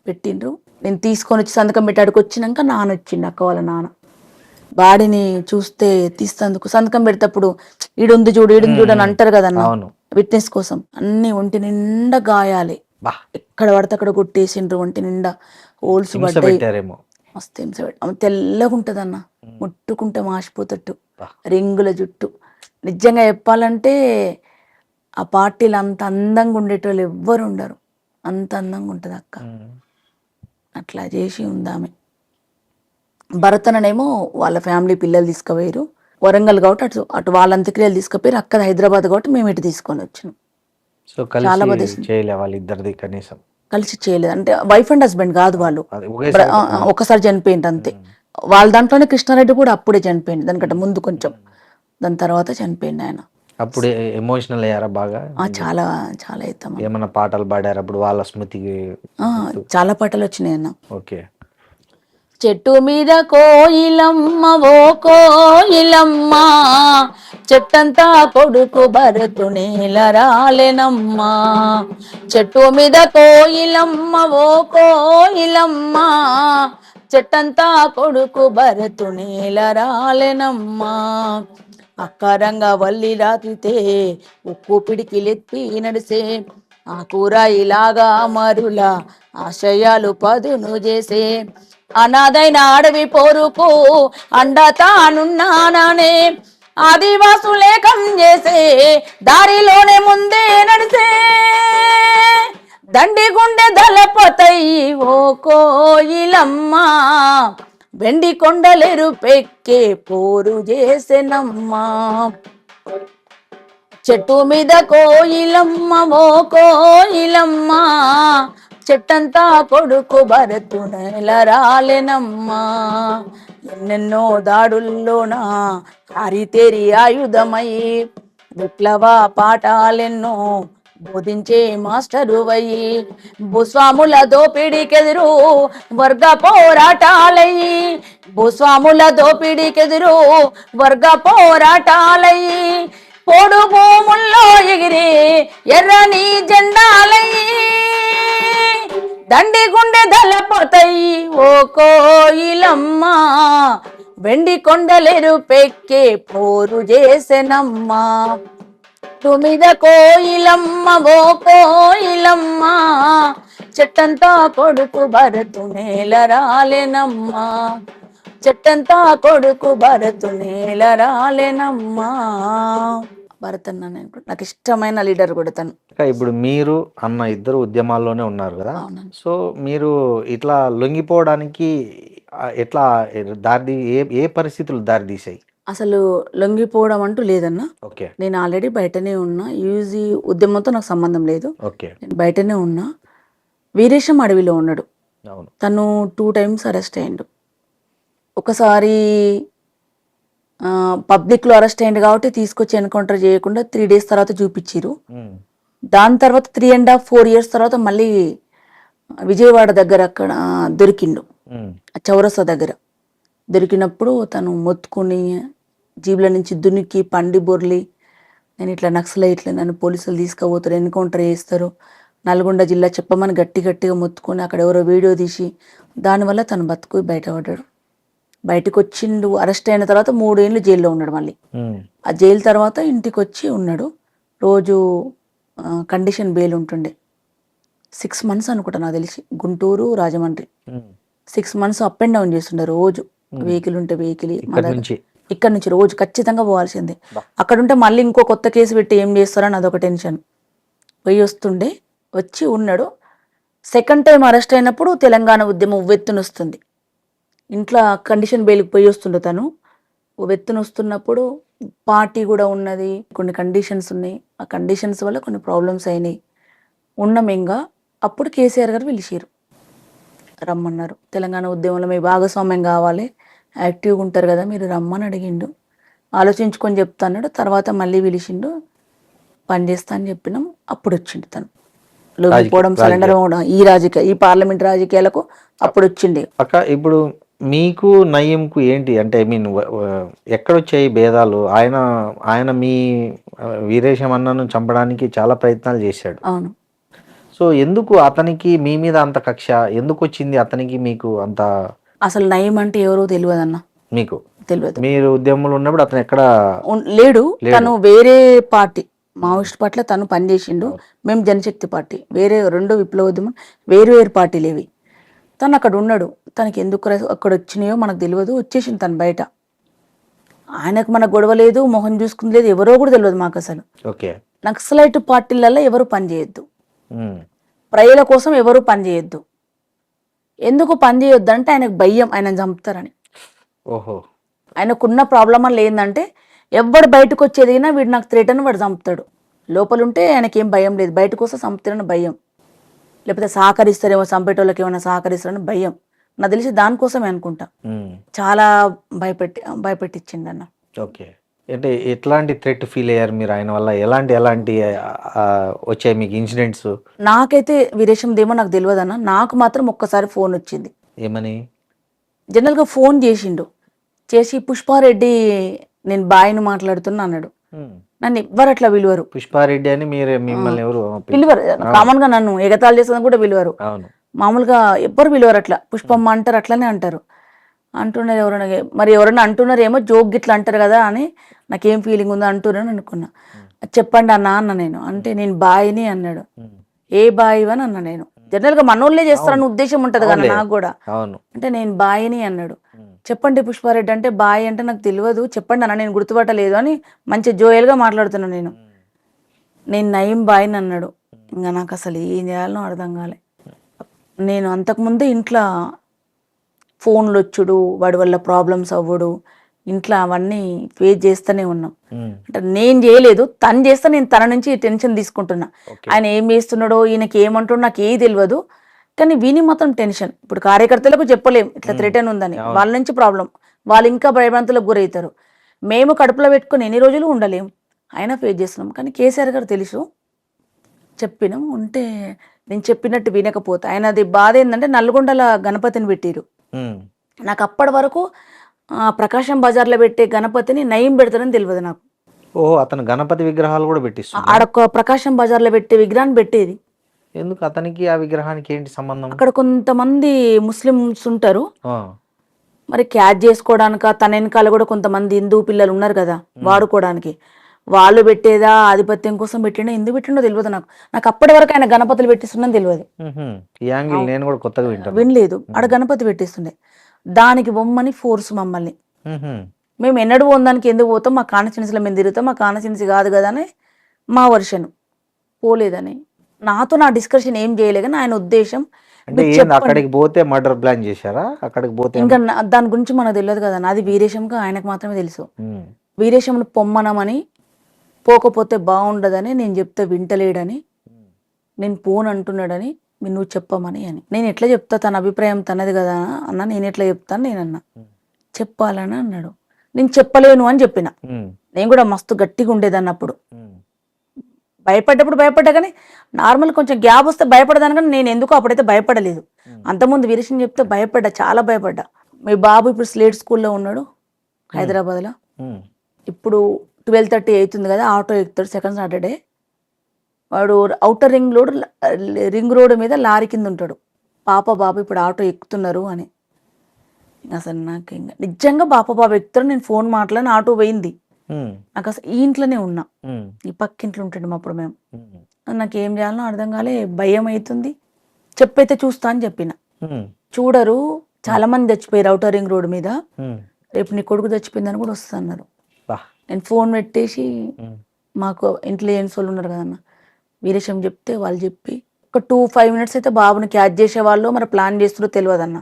పెట్టిండ్రు. నేను తీసుకొని వచ్చి సంతకం పెట్టాడికి వచ్చినాక నాన్న వచ్చిండు, అక్క వాళ్ళ నాన్న. బాడీని చూస్తే తీస్తందుకు సంతకం పెడతప్పుడు ఈడుంది చూడు అని అంటారు కదన్న, విట్నెస్ కోసం. అన్ని ఒంటి నిండా గాయాలి, ఎక్కడ పడితే అక్కడ కొట్టేసిండ్రు, ఒంటి నిండా హోల్స్ పడ్డాయి. మస్తు హింస ఆమె తెల్లగా ఉంటదన్న, ముట్టుకుంటే మాసిపోతట్టు, రింగుల జుట్టు. నిజంగా చెప్పాలంటే ఆ పార్టీలు అంత అందంగా ఉండేటోళ్ళు ఎవ్వరు ఉండరు, అంత అందంగా ఉంటుంది అక్క. అట్లా చేసి ఉందామె. భరతననేమో వాళ్ళ ఫ్యామిలీ పిల్లలు తీసుకుపోయారు వరంగల్ కాబట్టి అటు వాళ్ళ అంత్యక్రియలు తీసుకుపోయారు. అక్కడ హైదరాబాద్ కాబట్టి మేము ఇటు తీసుకొని వచ్చినాం. చాలా కలిసి చేయలేదు అంటే వైఫ్ అండ్ హస్బెండ్ కాదు వాళ్ళు, ఒకసారి చనిపోయింది అంతే. వాళ్ళ దాంట్లోనే కృష్ణారెడ్డి కూడా అప్పుడే చనిపోయింది, దానికంటే ముందు కొంచెం, దాని తర్వాత చనిపోయింది ఆయన. అప్పుడు ఎమోషనల్ అయ్యారా బాగా? చాలా చాలా అవుతాం. ఏమన్నా పాటలు పాడారు అప్పుడు వాళ్ళ స్మృతికి? చాలా పాటలు వచ్చినాయి అన్న. ఓకే. చెట్టు మీద కోయిలమ్మ ఓ కోయిలమ్మ, చెట్టంతా కొడుకు భరతు నేల రాలెనమ్మా. చెట్టు మీద కోయిలమ్మ ఓ కోయిలమ్మ, చెట్టంతా కొడుకు భరతు నేల రాలెనమ్మా. అక్కరంగా వల్లి రాత్రితే ఉక్కు పిడికిలెత్తి నడిసే, ఆ కూర ఇలాగా మరుల ఆశయాలు పదును చేసే. అనాథైన అడవి పోరుకు అండతానున్నాననే, ఆదివాసులేకం చేసే దారిలోనే ముందే నడిసే. దండి గుండె దళపతయి ఓ కోయిలమ్మ, వెండి కొండలేరు పెక్కే పోరు చేసెనమ్మా. చెట్టు మీద కోయిలమ్మ ఓ కోయిలమ్మ, చెట్టంతా కొడుకు భరతు నేల రాలెనమ్మా. ఎన్నెన్నో దాడుల్లోనా హరితేరి ఆయుధమై, విప్లవ పాఠాలెన్నో బోధించే మాస్టరు వయ్యి, భూస్వాముల దోపిడీకెదురు వర్గ పోరాటాలయ్యి, భూస్వాముల దోపిడీకెదురు వర్గ పోరాటాలయ్యి, పోడు భూముల్లో ఎగిరి ఎర్రని జెండాలయ్యి. దండి గుండె దళపతయి ఓ కోయిలమ్మ, వెండి కొండలేరు పెక్కే పోరు చేసెనమ్మా. మీద కోయిలమ్మ ఓ కోయిలమ్మ, చెట్టంతా కొడుకు భరతు నేల రాలెనమ్మా. చెట్టంతా కొడుకు భరతు నేల రాలెనమ్మా. భరత్ అన్న నాకు ఇష్టమైన లీడర్ కూడా తను. ఇప్పుడు మీరు అన్న ఇద్దరు ఉద్యమాల్లోనే ఉన్నారు కదా, సో మీరు ఇట్లా లొంగిపోవడానికి ఎట్లా దారి ఏ పరిస్థితులు దారి తీసాయి? అసలు లొంగిపోవడం అంటూ లేదన్నా. ఓకే. నేను ఆల్రెడీ బయటనే ఉన్నా, యూజీ ఉద్యమంతో నాకు సంబంధం లేదు. ఓకే. నేను బయటనే ఉన్నా. వీరేశం అడవిలో ఉన్నాడు, అవును. తను 2 టైమ్స్ అరెస్ట్ అయ్యిండు. ఒకసారి పబ్లిక్లో అరెస్ట్ అయ్యిండు కాబట్టి తీసుకొచ్చి ఎన్కౌంటర్ చేయకుండా 3 డేస్ తర్వాత చూపించిరు. ఉమ్, దాని తర్వాత 3.5 4 ఇయర్స్ తర్వాత మళ్ళీ విజయవాడ దగ్గర అక్కడ దొరికిండు, ఉమ్, చౌరస్తా దగ్గర దొరికినప్పుడు తను మొత్తుకుని జీబుల నుంచి దునికి పండి బొర్లి, నేను ఇట్లా నక్సలైట్లు నన్ను పోలీసులు తీసుకుపోతారు, ఎన్కౌంటర్ చేస్తారు, నల్గొండ జిల్లా చెప్పమని గట్టిగా మొత్తుకొని అక్కడ ఎవరో వీడియో తీసి దానివల్ల తను బతుకు బయటపడ్డాడు. బయటకు వచ్చిండు. అరెస్ట్ అయిన తర్వాత 3 ఏళ్ళు జైల్లో ఉన్నాడు. మళ్ళీ ఉమ్, ఆ జైలు తర్వాత ఇంటికి వచ్చి ఉన్నాడు. రోజు కండిషన్ బెయిల్ ఉంటుండే. 6 months అనుకుంటా నాకు తెలిసి, గుంటూరు రాజమండ్రి ఉమ్. 6 months అప్ అండ్ డౌన్ చేస్తుండే. రోజు వెహికల్ ఉంటే వెహికల్, ఇక్కడ నుంచి ఇక్కడ నుంచి రోజు ఖచ్చితంగా పోవాల్సిందే. అక్కడ ఉంటే మళ్ళీ ఇంకో కొత్త కేసు పెట్టి ఏం చేస్తారని అదొక టెన్షన్. పోయి వస్తుండే, వచ్చి ఉన్నాడు. సెకండ్ టైం అరెస్ట్ అయినప్పుడు తెలంగాణ ఉద్యమం ఉవ్వెత్తున వస్తుంది. ఇంట్లో కండిషన్ బెయిల్కి పోయి వస్తుండే తను. ఉవ్వెత్తున వస్తున్నప్పుడు పార్టీ కూడా ఉన్నది, కొన్ని కండిషన్స్ ఉన్నాయి. ఆ కండిషన్స్ వల్ల కొన్ని ప్రాబ్లమ్స్ అయినాయి. ఉన్నాం ఇంకా. అప్పుడు కేసీఆర్ గారు పిలిచారు, రమ్మన్నారు. తెలంగాణ ఉద్యమంలో మీ భాగస్వామ్యం కావాలి, యాక్టివ్గా ఉంటారు కదా మీరు, రమ్మని అడిగిండు. ఆలోచించుకొని చెప్తా అన్నాడు. తర్వాత మళ్ళీ పిలిచిండు, పని చేస్తా అని చెప్పినాం. అప్పుడు వచ్చిండు తను. లొంగిపోవడం, సరెండర్ అవ్వడం, ఈ పార్లమెంట్ రాజకీయాలకు అప్పుడు వచ్చిండే. అక్క ఇప్పుడు మీకు నయీంకు ఏంటి అంటే ఐ మీన్ ఎక్కడొచ్చాయి భేదాలు? ఆయన మీ వీరేశం అన్నను చంపడానికి చాలా ప్రయత్నాలు చేశాడు. అవును. సో ఎందుకు అతనికి మీ మీద అంత కక్ష ఎందుకు వచ్చింది? అతనికి మీకు అంత అసలు నయం అంటే ఎవరో తెలియదు అన్న, మీకు తెలియదు. మీరు ఉద్యమంలో ఉన్నప్పుడు అతను ఎక్కడ లేడు. తను వేరే పార్టీ, మావోయిస్ట్ పార్టీలో తను పనిచేసిండు. మేము జనశక్తి పార్టీ, వేరే 2 విప్లవోద్యమం వేరు పార్టీలు ఇవి. తను అక్కడ ఉన్నాడు. తనకి ఎందుకు అక్కడ వచ్చినాయో మనకు తెలియదు. వచ్చేసింది తను బయట. ఆయనకు మన గొడవ లేదు, మొహం చూసుకుంది లేదు, ఎవరో కూడా తెలియదు మాకు అసలు. ఓకే. నక్సలైట్ పార్టీలలో ఎవరు పని చేయొద్దు, ఉమ్, ప్రజల కోసం ఎవరు పని చేయొద్దు. ఎందుకు పని చేయొద్దు అంటే ఆయనకు భయం, ఆయన చంపుతారని. ఓహో. ఆయనకున్న ప్రాబ్లం వల్ల ఏంటంటే ఎవడు బయటకు వచ్చేదిగినా వీడు నాకు థ్రెట్ అని వాడు చంపుతాడు. లోపలుంటే ఆయనకేం భయం లేదు, బయటకు వస్తే చంపుతారని భయం, లేకపోతే సహకరిస్తారేమో, చంపేటోళ్ళకి ఏమైనా సహకరిస్తారని భయం. నాకు తెలిసి దానికోసమే అనుకుంటా. ఉమ్, చాలా భయపెట్టించిండు అన్న. ఓకే. అంటే ఎట్లాంటి థ్రెట్ ఫీల్ అయ్యారు మీరు ఆయన వల్ల? ఎలాంటి వచ్చాయి మీకు ఇన్సిడెంట్స్? నాకైతే వీరేశందేమో నాకు తెలియదు అన్న. నాకు మాత్రం ఒక్కసారి ఫోన్ వచ్చింది. ఏమని? జనరల్గా ఫోన్ చేసి పుష్పారెడ్డి నేను బాయ్ని మాట్లాడుతున్నా అన్నాడు. ఉమ్. నన్ను ఎవ్వరు అట్లా పిలువరు. పుష్పారెడ్డి అని మిమ్మల్ని ఎవరు పిలువరు. కామన్ గా నన్ను ఎగతాళి చేసేది కూడా పిలువరు. అవును. మామూలుగా ఎవ్వరు పిలువరు. అట్లా పుష్పమ్మ అంటారు, అట్లనే అంటారు. అంటున్నారు ఎవరైనా, మరి ఎవరైనా అంటున్నారు ఏమో జోక్ గిట్లా అంటారు కదా అని నాకేం ఫీలింగ్ ఉందో అంటున్నాను అనుకున్నా. చెప్పండి అన్న అన్న నేను అంటే, నేను బాయ్ని అన్నాడు. ఏ బాయ్ అని అన్నా నేను. జనరల్ గా మనోళ్ళే చేస్తారని ఉద్దేశం ఉంటది కదా నాకు కూడా. అవును. అంటే నేను బాయ్ని అన్నాడు. చెప్పండి పుష్పారెడ్డి అంటే, బాయ్ అంటే నాకు తెలియదు చెప్పండి అన్న, నేను గుర్తుపట్టలేదు అని మంచి జోయల్గా మాట్లాడుతున్నాను నేను. నేను నయీం బాయ్ని అన్నాడు. ఇంకా నాకు అసలు ఏం చేయాలనో అర్థం కాలే. నేను అంతకుముందే ఇంట్లో ఫోన్లు వచ్చుడు, వాడి వల్ల ప్రాబ్లమ్స్ అవ్వడు, ఇంట్లో అవన్నీ ఫేస్ చేస్తూనే ఉన్నాం. అంటే నేను చేయలేదు, తను చేస్తే నేను తన నుంచి టెన్షన్ తీసుకుంటున్నా. ఆయన ఏం చేస్తున్నాడో, ఈయనకి ఏమంటాడో నాకు ఏది తెలియదు, కానీ విని మాత్రం టెన్షన్. ఇప్పుడు కార్యకర్తలకు చెప్పలేం ఇట్లా థ్రెటన్ ఉందని, వాళ్ళ నుంచి ప్రాబ్లం, వాళ్ళు ఇంకా భయభ్రాంతులకు గురవుతారు. మేము కడుపులో పెట్టుకుని ఎన్ని రోజులు ఉండలేం, అయినా ఫేస్ చేస్తున్నాం. కానీ కేసీఆర్ గారు తెలుసు, చెప్పినాం. ఉంటే నేను చెప్పినట్టు వినకపోతే ఆయనది బాధ ఏంటంటే నల్గొండల గణపతిని పెట్టిరు. నాకు అప్పటి వరకు ప్రకాశం బజార్లో పెట్టే గణపతిని నయీం పెడతారని తెలియదు నాకు. ఓహో, అతను గణపతి విగ్రహాలు కూడా పెట్టిస్తాడు. ఆడొక్క ప్రకాశం బజార్లో పెట్టే విగ్రహాన్ని పెట్టేది. ఎందుకు అతనికి ఆ విగ్రహానికి ఏంటి సంబంధం? అక్కడ కొంతమంది ముస్లిమ్స్ ఉంటారు, మరి క్యాచ్ చేసుకోవడానిక, తన వెనకాల కూడా కొంతమంది హిందూ పిల్లలు ఉన్నారు కదా వాడుకోవడానికి, వాళ్ళు పెట్టేదా ఆధిపత్యం కోసం పెట్టిండో ఎందుకు పెట్టిండో తెలియదు నాకు. నాకు అప్పటి వరకు ఆయన గణపతులు పెట్టిస్తుందని తెలియదు. ఈ యాంగిల్ నేను కూడా కొత్తగా వినలేదు. ఆడ గణపతి పెట్టిస్తుండే, దానికి బొమ్మని ఫోర్స్ మమ్మల్ని. మేము ఎన్నడూ పోదానికి ఎందుకు పోతాం, మా కాన్స్టిట్యున్సీలో మేము తిరుగుతాం, మా కాన్స్టిట్యున్సీ కాదు కదా అని మా వర్షన్. పోలేదని నాతో నా డిస్కషన్ ఏం చేయలే, కానీ ఆయన ఉద్దేశం అక్కడికి పోతే మర్డర్ ప్లాన్ చేశారా? అక్కడికి పోతే ఇంకా దాని గురించి మనకు తెలియదు కదా. నాది వీరేశంగా ఆయనకు మాత్రమే తెలుసు. వీరేశంను పొమ్మనమని, పోకపోతే బాగుండదని నేను చెప్తే వింటలేడని, నేను పోను అంటున్నాడని మీరు నువ్వు చెప్పమని అని. నేను ఎట్లా చెప్తా, తన అభిప్రాయం తనది కదా అన్న, నేను ఎట్లా చెప్తాను నేనన్నా. చెప్పాలని అన్నాడు. నేను చెప్పలేను అని చెప్పిన. నేను కూడా మస్తు గట్టిగా ఉండేదాన్ని అప్పుడు. భయపడ్డా కానీ నార్మల్ కొంచెం గ్యాప్ వస్తే భయపడదాను, కానీ నేను ఎందుకో అప్పుడైతే భయపడలేదు. అంతకుముందు వీరేశం చెప్తే భయపడ్డా, చాలా భయపడ్డా. మీ బాబు ఇప్పుడు స్లేట్ స్కూల్లో ఉన్నాడు హైదరాబాద్లో. ఇప్పుడు 12:30 అవుతుంది కదా, ఆటో ఎక్కుతాడు సెకండ్ సాటర్డే. వాడు ఔటర్ రింగ్ రోడ్ మీద లారీ కింద ఉంటాడు. బాబు ఇప్పుడు ఆటో ఎక్కుతున్నారు అని. అసలు నాకు ఇంకా నిజంగా బాబు ఎక్కుతారు. నేను ఫోన్ మాట్లాడిన ఆటో పోయింది. నాకు అసలు ఈ ఇంట్లోనే ఉన్నా, ఈ పక్కింట్లో ఉంటాడు అప్పుడు మేము. నాకేం చేయాలో అర్థం కాలే, భయం అవుతుంది. చెప్పైతే చూస్తా అని చెప్పిన. చూడరు, చాలా మంది చచ్చిపోయారు ఔటర్ రింగ్ రోడ్ మీద. రేపు నీ కొడుకు చచ్చిపోయిందని కూడా వస్తున్నారు. నేను ఫోన్ పెట్టేసి, మాకు ఇంటెలిజెన్స్ వాళ్ళు ఉన్నారు కదన్న, వీరేశం చెప్తే వాళ్ళు చెప్పి ఒక 2-5 minutes అయితే బాబుని క్యాచ్ చేసే వాళ్ళు, మరి ప్లాన్ చేస్తారో తెలియదు అన్న.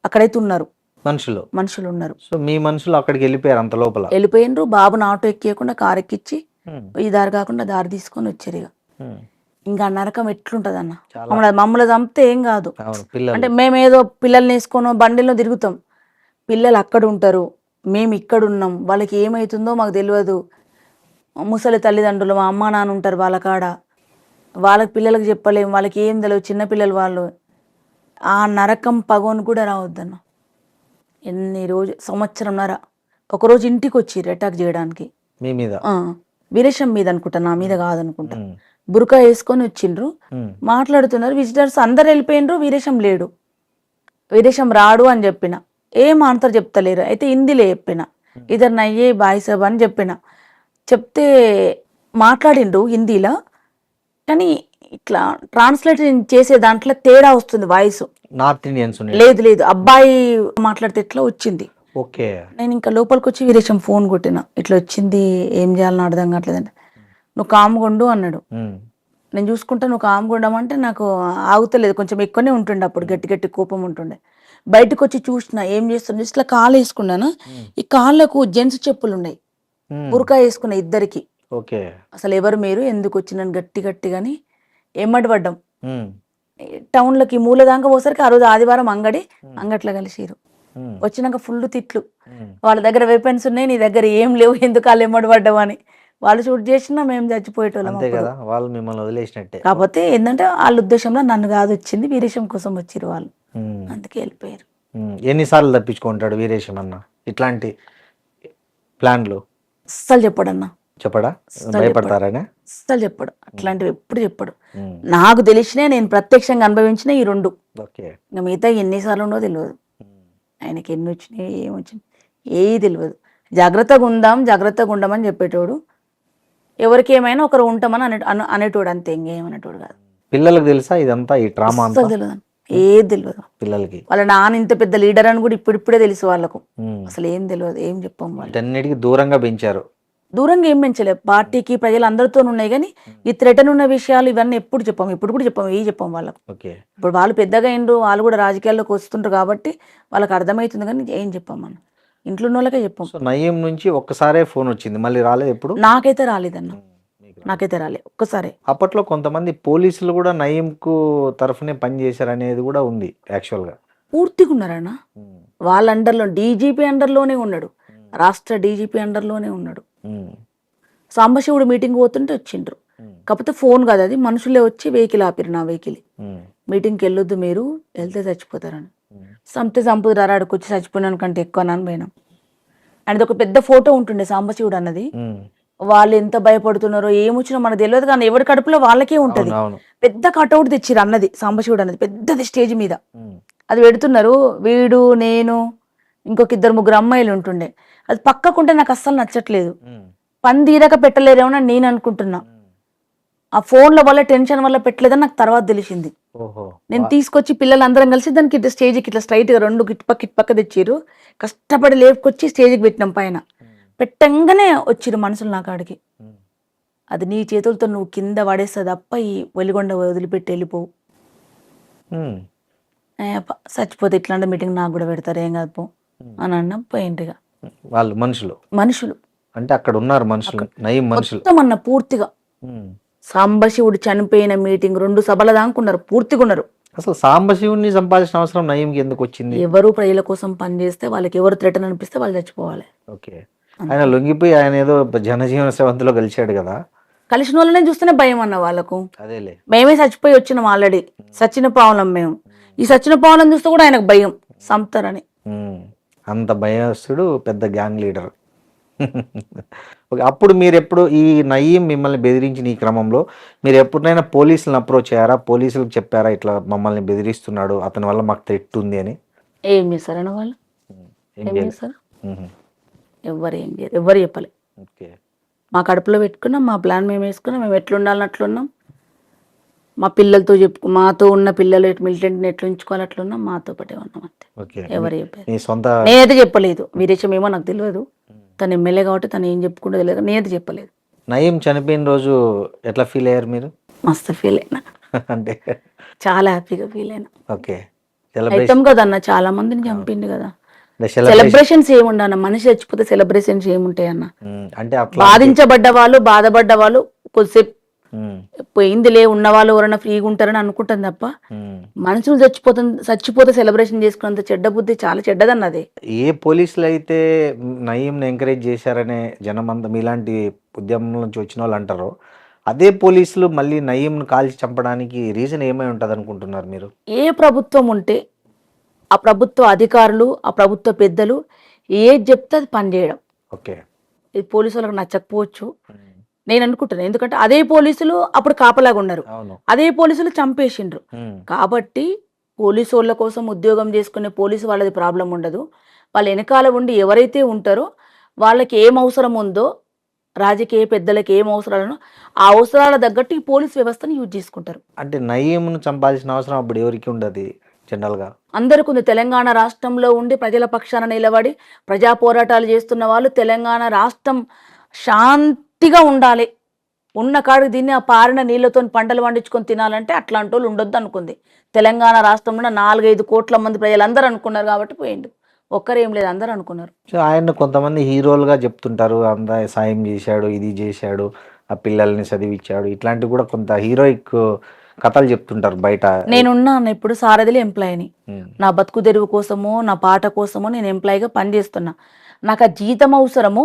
అక్కడైతే ఉన్నారు మనుషులు ఉన్నారు. సో మీ మనుషులు అక్కడికి వెళ్ళిపోయారు, అంత లోపల వెళ్ళిపోయినరు. బాబుని ఆటో ఎక్కియకుండా కారు ఎక్కిచ్చి ఈ దారి కాకుండా దారి తీసుకొని వచ్చారు. ఇక ఇంకా నరకం ఎట్లుంటది అన్న. మమ్మల్ని చంపితే ఏం కాదు, అంటే మేమేదో పిల్లల్ని వేసుకొని బండిలో తిరుగుతాం. పిల్లలు అక్కడ ఉంటారు, మేము ఇక్కడ ఉన్నాం. వాళ్ళకి ఏమవుతుందో మాకు తెలియదు. ముసలి తల్లిదండ్రులు, మా అమ్మ నాన్న ఉంటారు వాళ్ళ కాడ. వాళ్ళకి పిల్లలకు చెప్పలేము, వాళ్ళకి ఏం తెలియదు, చిన్నపిల్లలు వాళ్ళు. ఆ నరకం పగోని కూడా రావద్దన్న. ఎన్ని రోజు, 1.5 సంవత్సరంన్నర. ఒకరోజు ఇంటికి వచ్చిర్రు అటాక్ చేయడానికి. మీ మీద? వీరేశం మీద అనుకుంటా, నా మీద కాదనుకుంటా. బురకా వేసుకొని వచ్చిండ్రు, మాట్లాడుతున్నారు. విజిటర్స్ అందరు వెళ్ళిపోయినరు, వీరేశం లేడు. వీరేశం రాడు అని చెప్పిన. ఏం ఆన్సర్ చెప్తలేరు. అయితే హిందీలో చెప్పిన, ఇద్దరు నయ్యే బాయ్ సాబ్ అని చెప్పిన. చెప్తే మాట్లాడిండ్రు హిందీలో, కానీ ఇట్లా ట్రాన్స్లేట్ చేసే దాంట్లో తేడా వస్తుంది వాయిస్. నార్త్ ఇండియన్స్ లేదు, అబ్బాయి మాట్లాడితే ఎట్లా వచ్చింది. ఓకే. నేను ఇంకా లోపలికి వచ్చి వీరేశం ఫోన్ కొట్టిన, ఇట్లా వచ్చింది, ఏం చేయాలని అర్థం కావట్లేదంటే. నువ్వు కామ్గుండు అన్నాడు. నేను చూసుకుంటా, నువ్వు కామ్గుండమంటే నాకు ఆగుతలేదు, కొంచెం ఎక్కువనే ఉంటుండే అప్పుడు, గట్టి కోపం ఉంటుండే. బయటకు వచ్చి చూసిన ఏం చేస్తున్నా, ఇట్లా కాలు వేసుకున్నాను. ఈ కాళ్ళకు జెంట్స్ చెప్పులు ఉన్నాయి, బురకా వేసుకున్నా ఇద్దరికి. అసలు ఎవరు మీరు, ఎందుకు వచ్చినాను గట్టిగాని ఏమడి పడ్డాం. టౌన్లోకి మూల దాకా పోసరికి ఆ రోజు ఆదివారం అంగట్లో కలిసిరు. వచ్చినాక ఫుల్ తిట్లు. వాళ్ళ దగ్గర వెపన్స్ ఉన్నాయి, నీ దగ్గర ఏం లేవు, ఎందుకు వాళ్ళు ఎమ్మడి పడ్డావు అని. వాళ్ళు షూట్ చేసినా మేము చచ్చిపోయేటోళ్ళం. కాకపోతే ఏంటంటే వాళ్ళ ఉద్దేశంలో నన్ను కాదు వచ్చింది, వీరేశం కోసం వచ్చిరు వాళ్ళు, అందుకే వెళ్ళిపోయారు. ఎన్నిసార్లు తప్పించుకుంటాడు వీరేశం అన్న ఇట్లాంటి ప్లాన్లు? అస్సలు చెప్పడన్నా. చెప్పడా? భయపడతారనే అస్సలు చెప్పడు, అట్లాంటివి ఎప్పుడు చెప్పడు. నాకు తెలిసినా, నేను ప్రత్యక్షంగా అనుభవించిన ఈ 2. ఇంకా మిగతా ఎన్నిసార్లు ఉండో తెలియదు. ఆయనకి ఎన్ని వచ్చినాయి, ఏమొచ్చినాయి ఏది తెలియదు. జాగ్రత్తగా ఉండమని చెప్పేటోడు. ఎవరికి ఏమైనా ఒకరు ఉంటామని అనేటోడు, అంతే, ఇంకేమనేటోడు కాదు. పిల్లలకు తెలుసా ఇదంతా, ఈ ట్రామా అంతా? తెలియదు, ఏది తెలియదు పిల్లలకి. వాళ్ళ నాన్న ఇంత పెద్ద లీడర్ అని కూడా ఇప్పుడిప్పుడే తెలుసు వాళ్ళకు. అసలు ఏం తెలియదు, ఏం చెప్పాం. అన్నిటికీ దూరంగా పెంచారు. దూరంగా ఏం పెంచలేదు, పార్టీకి ప్రజలందరితో ఉన్నాయి. కానీ ఈ థ్రెటన్ ఉన్న విషయాలు ఇవన్నీ ఎప్పుడు చెప్పాము, ఇప్పుడు కూడా చెప్పాము వాళ్ళకు. ఇప్పుడు వాళ్ళు పెద్దగా అయిండ్రు, వాళ్ళు కూడా రాజకీయాల్లోకి వస్తుంటారు కాబట్టి వాళ్ళకి అర్థమవుతుంది, కానీ ఏం చెప్పాం మనం, ఇంట్లో ఉన్న వాళ్ళకే చెప్పాం. నయ్యం నుంచి ఒక్కసారే ఫోన్ వచ్చింది, మళ్ళీ రాలేదు ఎప్పుడు? నాకైతే రాలేదన్న, నాకైతే రాలేదు ఒక్కసారి. అప్పట్లో కొంతమంది పోలీసులు కూడా నయ్యంకు తరఫునే పని చేశారు అనేది కూడా ఉంది. యాక్చువల్ గా పూర్తిగా ఉన్నారన్న. వాళ్ళ అండర్లో డీజీపీ అండర్లోనే ఉన్నాడు, రాష్ట్ర డీజీపీ అండర్లోనే ఉన్నాడు. సాంబశివుడు మీటింగ్ పోతుంటే వచ్చిండ్రు. కాకపోతే ఫోన్ కాదు, అది మనుషులే వచ్చి వెహికల్ ఆపిరు, నా వెహికల్. మీటింగ్కి వెళ్ళొద్దు, మీరు వెళ్తే చచ్చిపోతారని. చంపుతారు, ఆడికి వచ్చి చచ్చిపోయినాను కంటే ఎక్కువ అని పోయినాం. అండ్ ఒక పెద్ద ఫోటో ఉంటుండే సాంబశివుడు అన్నది. వాళ్ళు ఎంత భయపడుతున్నారో ఏమొచ్చినా మనకు తెలియదు, కానీ ఎవరి కడుపులో వాళ్ళకే ఉంటది. పెద్ద కటౌట్ తెచ్చిరు అన్నది, సాంబశివుడు అన్నది పెద్దది, స్టేజ్ మీద అది పెడుతున్నారు. వీడు, నేను, ఇంకొక 2-3 అమ్మాయిలు ఉంటుండే. అది పక్కకుంటే నాకు అస్సలు నచ్చట్లేదు. పని తీరక పెట్టలేరేమో నేను అనుకుంటున్నా. ఆ ఫోన్ల వల్ల, టెన్షన్ వల్ల పెట్టలేదని నాకు తర్వాత తెలిసింది. నేను తీసుకొచ్చి పిల్లలందరం కలిసి దానికి ఇట్లా స్టేజ్కి ఇట్లా స్ట్రైట్ గా 2 ఇటుపక్క తెచ్చిరు. కష్టపడి లేపుకొచ్చి స్టేజ్కి పెట్టినాం. పైన పెట్టంగానే వచ్చిరు మనుషులు నా కాడికి. అది నీ చేతులతో నువ్వు కింద పడేస్తా తప్ప ఈ వెలిగొండ వదిలిపెట్టి వెళ్ళిపోవు, చచ్చిపోతే ఇట్లాంటి మీటింగ్ నాకు కూడా పెడతారు, ఏం కాదు పో అని అన్నా. పోయింటిగా వాళ్ళు మనుషులు అంటే అక్కడ ఉన్నారు మనుషులు, నయం మనుషులు అన్న పూర్తిగా సాంబశివుడు చనిపోయిన మీటింగ్ 2 సభల దాకున్నారు, పూర్తిగా ఉన్నారు. అసలు సాంబశివుని సంపాదించిన అవసరం నయీంకి ఎందుకు వచ్చింది? ఎవరు ప్రజల కోసం పనిచేస్తే వాళ్ళకి ఎవరు థ్రెట్ అనిపిస్తే వాళ్ళు చచ్చిపోవాలి. ఓకే, ఆయన లొంగిపోయి ఆయన ఏదో జనజీవన స్రవంతిలో కలిశాడు కదా. కలిసిన వాళ్ళనే చూస్తేనే భయం అన్న వాళ్ళకు. అదేలే, మేమే చచ్చిపోయి వచ్చినాం ఆల్రెడీ, సచిన పావులం మేము. ఈ సచిన పావులం చూస్తే కూడా ఆయనకు భయం, సంపుతారని. అంత భయస్తుడు, పెద్ద గ్యాంగ్ లీడర్. ఓకే, అప్పుడు మీరు ఎప్పుడు ఈ నయీం మిమ్మల్ని బెదిరించిన ఈ క్రమంలో మీరు ఎప్పుడైనా పోలీసులను అప్రోచ్ అయ్యారా? పోలీసులకు చెప్పారా ఇట్లా మమ్మల్ని బెదిరిస్తున్నాడు, అతని వల్ల మాకు థ్రెట్ ఉంది అని? ఏం చేశారన్న వాళ్ళు? ఏం ఏం చేయలేదు. చేశారు? మ్మ్. ఎవ్వరు ఏం చేయరు, ఎవ్వరు చెప్పలే. ఓకే, మా కడుపులో పెట్టుకున్నాం, మా ప్లాన్ మేము వేసుకున్నాం, మేము ఎట్లుండాలని అట్లున్నాం. మా పిల్లలతో మాతో ఉన్న పిల్లలు మిలిటెంట్ని ఎట్లా ఉంచుకోవాలి అట్లున్నాం, మాతో పాటే ఉన్నాం అంతే. ఓకే. ఎవరు చెప్పారు? మీ సొంత నేనైతే చెప్పలేదు. వీరేశం ఏమో నాకు తెలియదు, తను ఎమ్మెల్యే కాబట్టి తను ఏం చెప్పుకుంటూ తెలియదు, నేనైతే చెప్పలేదు. నయీం చనిపోయిన రోజు ఎట్లా ఫీల్ అయ్యారు మీరు? మస్తు ఫీల్ అయినా, అంటే చాలా హ్యాపీగా ఫీల్ అయినా. ఓకే, అవుతాం కదన్న, చాలా మందిని చంపిండు కదా. సెలబ్రేషన్ సెలబ్రేషన్స్ ఏముండన్న, మనిషి చచ్చిపోతే సెలబ్రేషన్స్ ఏముంటాయి అన్న? అంటే అట్లా బాధించబడ్డ వాళ్ళు, బాధపడ్డ వాళ్ళు కొద్దిసేపు మ్మ్. పోయిందిలే, ఉన్న వాళ్ళు ఎవరైనా ఫ్రీగా ఉంటారని అనుకుంటాం తప్ప మ్మ్. మనుషులు చచ్చిపోతే సెలబ్రేషన్ చేసుకున్నంత చెడ్డ బుద్ధి చాలా చెడ్డదన్నది. ఏ పోలీసులు అయితే నయీంని ఎంకరేజ్ చేశారనే జనం అంతా మీలాంటి ఉద్యమం నుంచి వచ్చిన వాళ్ళు అంటారో, అదే పోలీసులు మళ్ళీ నయీంను కాల్చి చంపడానికి రీజన్ ఏమై ఉంటుంది అనుకుంటున్నారు మీరు? ఏ ప్రభుత్వం ఉంటే ఆ ప్రభుత్వ అధికారులు, ఆ ప్రభుత్వ పెద్దలు ఏది చెప్తే అది పనిచేయడం. ఓకే, ఇది పోలీసు వాళ్ళకి నచ్చకపోవచ్చు నేను అనుకుంటున్నాను, ఎందుకంటే అదే పోలీసులు అప్పుడు కాపలాగా ఉన్నారు, అవును. అదే పోలీసులు చంపేసిండ్రు. మ్మ్. కాబట్టి పోలీసు వాళ్ళ కోసం ఉద్యోగం చేసుకునే పోలీసు వాళ్ళది ప్రాబ్లం ఉండదు. వాళ్ళ వెనకాల ఉండి ఎవరైతే ఉంటారో వాళ్ళకి ఏం అవసరం ఉందో, రాజకీయ పెద్దలకి ఏం అవసరాలనో ఆ అవసరాల తగ్గట్టు ఈ పోలీస్ వ్యవస్థను యూజ్ చేసుకుంటారు. అంటే నయీంను చంపాల్సిన అవసరం అప్పుడు ఎవరికి ఉండదు జనరల్గా? అందరికీ ఉంది. తెలంగాణ రాష్ట్రంలో ఉండి ప్రజల పక్షాన నిలబడి ప్రజా పోరాటాలు చేస్తున్న వాళ్ళు, తెలంగాణ రాష్ట్రం శాంతిగా ఉండాలి, ఉన్న కాడికి దీన్ని ఆ పారిన నీళ్ళతో పంటలు పండించుకొని తినాలంటే అట్లాంటి వాళ్ళు ఉండొద్దు అనుకుంది. తెలంగాణ రాష్ట్రంలో 4-5 కోట్ల మంది ప్రజలందరూ అనుకున్నారు కాబట్టి పోయిండు. ఒక్కరేం లేదు, అందరూ అనుకున్నారు. సో ఆయన కొంతమంది హీరోలుగా చెప్తుంటారు, అంత సాయం చేశాడు, ఇది చేశాడు, ఆ పిల్లల్ని చదివించాడు, ఇట్లాంటివి కూడా కొంత హీరోయిక్ కథలు చెప్తుంటారు బయట. నేనున్నాను ఇప్పుడు సారథిలో ఎంప్లాయీని. మ్మ్. నా బతుకు తెరువు కోసమో నా పాట కోసమో నేను ఎంప్లాయీగా పనిచేస్తున్నా. నాకు ఆ జీతం అవసరము,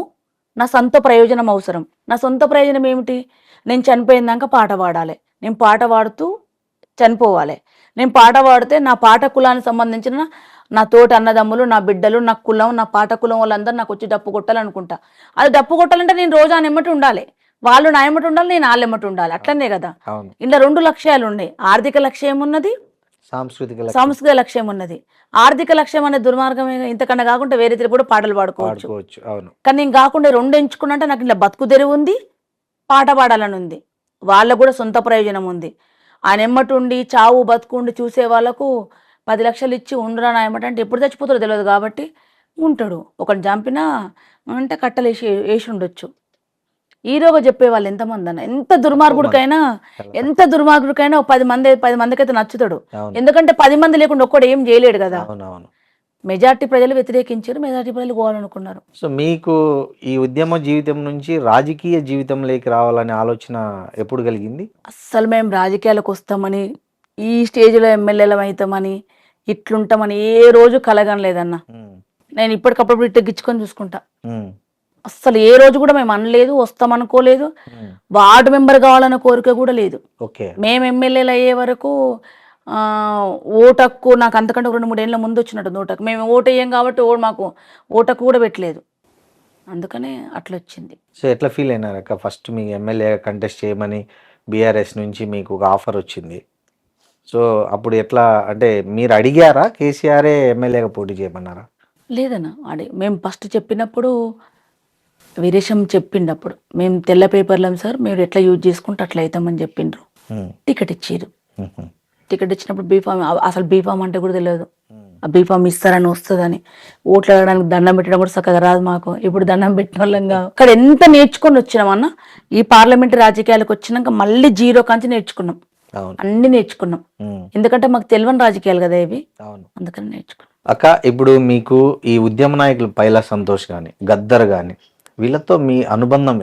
నా సొంత ప్రయోజనం అవసరం. నా సొంత ప్రయోజనం ఏమిటి? నేను చనిపోయిందాక పాట పాడాలి, నేను పాట పాడుతూ చనిపోవాలి. నేను పాట పాడితే నా పాట కులానికి సంబంధించిన నా తోటి అన్నదమ్ములు, నా బిడ్డలు, నా కులం, నా పాట కులం వాళ్ళందరూ నాకు వచ్చి డప్పు కొట్టాలనుకుంటా. అది డప్పు కొట్టాలంటే నేను రోజు ఆయన ఎమ్మటి ఉండాలి, వాళ్ళు నా ఎమ్మటి ఉండాలి, నేను వాళ్ళ ఎమ్మటి ఉండాలి. అట్లనే కదా. అవును. ఇలా 2 లక్ష్యాలు ఉన్నాయి. ఆర్థిక లక్ష్యం ఉన్నది, సాంస్కృతిక లక్ష్యం ఉన్నది. ఆర్థిక లక్ష్యం అనే దుర్మార్గమే, ఇంతకన్నా కాకుండా వేరే తిరిగి కూడా పాటలు పాడుకోవచ్చు. అవును. కానీ నేను కాకుండా 2 ఎంచుకున్నట్టే నాకు ఇలా బతుకు తెరువు ఉంది, పాట పాడాలని ఉంది. వాళ్ళకు కూడా సొంత ప్రయోజనం ఉంది. ఆయన ఎమ్మటి ఉండి చావు బతుకుండి చూసే వాళ్ళకు 10 లక్షలు ఇచ్చి ఉండరా నాయమట అంటే ఎప్పుడు చచ్చిపోతారో తెలియదు కాబట్టి ఉంటాడు. ఒకటి చంపినా అంటే కట్టలేసి వేసి ఉండొచ్చు. హీరోగా చెప్పేవాళ్ళు ఎంతమంది అన్న, ఎంత దుర్మార్గుడికైనా ఒక 10 మందికి అయితే నచ్చుతాడు. అవును. ఎందుకంటే 10 మంది లేకుండా ఒక్కడు ఏం చేయలేడు కదా. అవునవును. మెజార్టీ ప్రజలు వ్యతిరేకించారు, మెజార్టీ ప్రజలు పోవాలనుకున్నారు. సో మీకు ఈ ఉద్యమ జీవితం నుంచి రాజకీయ జీవితంలోకి రావాలనే ఆలోచన ఎప్పుడు కలిగింది? అస్సలు మేము రాజకీయాలకు వస్తామని, ఈ స్టేజ్లో ఎమ్మెల్యేలం అవుతామని, ఇట్లుంటామని ఏ రోజు కలగనలేదన్న. మ్మ్. నేను ఇప్పటికప్పుడు ఇట్టగిచ్చుకొని చూసుకుంటా. మ్మ్. అస్సలు ఏ రోజు కూడా మేము అనలేదు, వస్తామనుకోలేదు. మ్మ్. వార్డు మెంబర్ కావాలన్న కోరిక కూడా లేదు. ఓకే. మేము ఎమ్మెల్యేలు అయ్యే వరకు ఓటక్కు నాకు అంతకంటే 2-3 ఏళ్ళ ముందు వచ్చినట్టు ఓటకు. మేము ఓటు వేయం కాబట్టి మాకు ఓటకు కూడా పెట్టలేదు. అందుకనే అట్లా వచ్చింది. సో ఎట్లా ఫీల్ అయినారు అక్క? ఫస్ట్ మీ ఎమ్మెల్యే కంటెస్ట్ చేయమని బీఆర్ఎస్ నుంచి మీకు ఒక ఆఫర్ వచ్చింది. సో అప్పుడు ఎట్లా, అంటే మీరు అడిగారా కేసీఆరే ఎమ్మెల్యేగా పోటీ చేయమన్నారా? లేదన్న, మేము ఫస్ట్ చెప్పినప్పుడు వీరేశం చెప్పిండప్పుడు మేము తెల్ల పేపర్లం సార్, మీరు ఎట్లా యూజ్ చేసుకుంటే అట్లా అవుతామని చెప్పిండ్రు. టికెట్ ఇచ్చిర్రు. టికెట్ ఇచ్చినప్పుడు బీఫామ్, అసలు బీఫామ్ అంటే కూడా తెలియదు. ఆ బీఫామ్ ఇస్తారని వస్తుందని, ఓట్లు అడగడానికి దండం పెట్టడం కూడా చక్కగా రాదు మాకు. ఇప్పుడు దండం పెట్టిన వాళ్ళంగా అక్కడ ఎంత నేర్చుకొని వచ్చినామన్న. ఈ పార్లమెంట్ రాజకీయాలకు వచ్చినాక మళ్ళీ 0 కాంచి నేర్చుకున్నాం, అన్ని నేర్చుకున్నాం. ఎందుకంటే మాకు తెలియని రాజకీయాలు కదా ఇవి, అందుకని నేర్చుకున్నాం. అక్క ఇప్పుడు మీకు ఈ ఉద్యమ నాయకులు పైలా సంతోష్ కానీ, గద్దర్ కానీ, వీళ్ళతో మీ అనుబంధం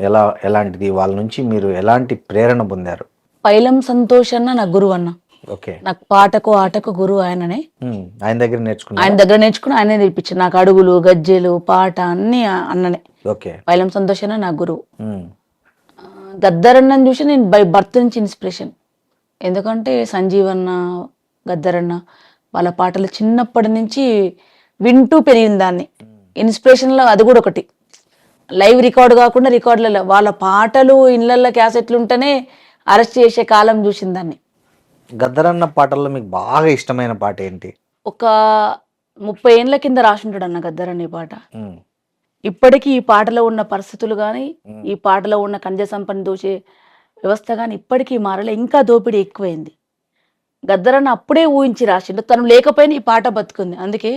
ఎలాంటిది? వాళ్ళ నుంచి మీరు ఎలాంటి ప్రేరణ పొందారు? పైలం సంతోష్ అన్న నా గురువు అన్న. ఓకే. నాకు పాటకు ఆటకు గురువు ఆయననే. ఆయన దగ్గర నేర్చుకున్నా? ఆయన దగ్గర నేర్చుకుని ఆయనే నేర్పించారు నాకు. అడుగులు, గజ్జెలు, పాట అన్ని అన్ననే. ఓకే. పైలం సంతోష్ అన్న నా గురువు. గద్దరన్నని చూసి నేను బై బర్త్ నుంచి ఇన్స్పిరేషన్. ఎందుకంటే సంజీవన్న, గద్దరన్న వాళ్ళ పాటలు చిన్నప్పటి నుంచి వింటూ పెరిగింది దాన్ని. ఇన్స్పిరేషన్లో అది కూడా ఒకటి. లైవ్ రికార్డు కాకుండా రికార్డులలో వాళ్ళ పాటలు ఇళ్ళల్లో క్యాసెట్లు ఉంటేనే అరెస్ట్ చేసే కాలం చూసింది దాన్ని. గద్దరన్న పాటల్లో మీకు బాగా ఇష్టమైన పాట ఏంటి? ఒక 30 ఏళ్ళ కింద రాసింటాడు అన్న గద్దరన్న ఈ పాట. ఇప్పటికీ ఈ పాటలో ఉన్న పరిస్థితులు కానీ, ఈ పాటలో ఉన్న ఖనిజ సంపద దోచే వ్యవస్థ కానీ ఇప్పటికీ మారలే. ఇంకా దోపిడీ ఎక్కువైంది. గద్దరన్న అప్పుడే ఊహించి రాసిండు. తను లేకపోయినా ఈ పాట బతుకుంది. అందుకే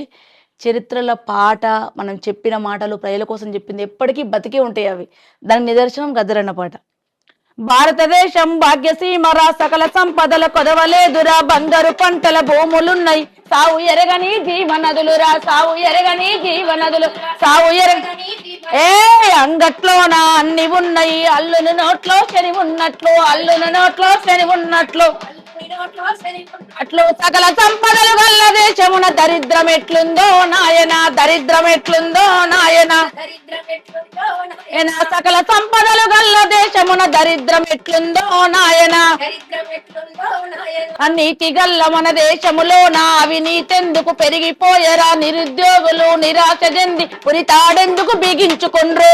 చరిత్రల పాట, మనం చెప్పిన మాటలు, ప్రజల కోసం చెప్పింది ఎప్పటికీ బతికే ఉంటాయి అవి. దానికి నిదర్శనం గద్దరన్న పాట. భారతదేశం భాగ్యసీమరా, సకల సంపదల కొదవలేదురా, బంగారు పంటల భూములున్నాయి, సావు ఎరగని జీవనదులురా, సావు ఎరగని జీవనదులు, సావు ఎరగని అంగట్లోన అన్ని ఉన్నాయి, అల్లుని నోట్లో శని ఉన్నట్లు, అల్లుని నోట్లో శని ఉన్నట్లు, అట్లు సకల సంపదలు గల్ల దేశమున దరిద్రం ఎట్లుందో నాయన, దరిద్రం ఎట్లుందో నాయన, సకల సంపదలు గల్ల దేశమున దరిద్రం ఎట్లుందో నాయన, నీతి గల్ల మన దేశములోన అవినీతెందుకు పెరిగిపోయరా, నిరుద్యోగులు నిరాశ చెంది ఉరితాడెందుకు బిగించుకుండ్రు,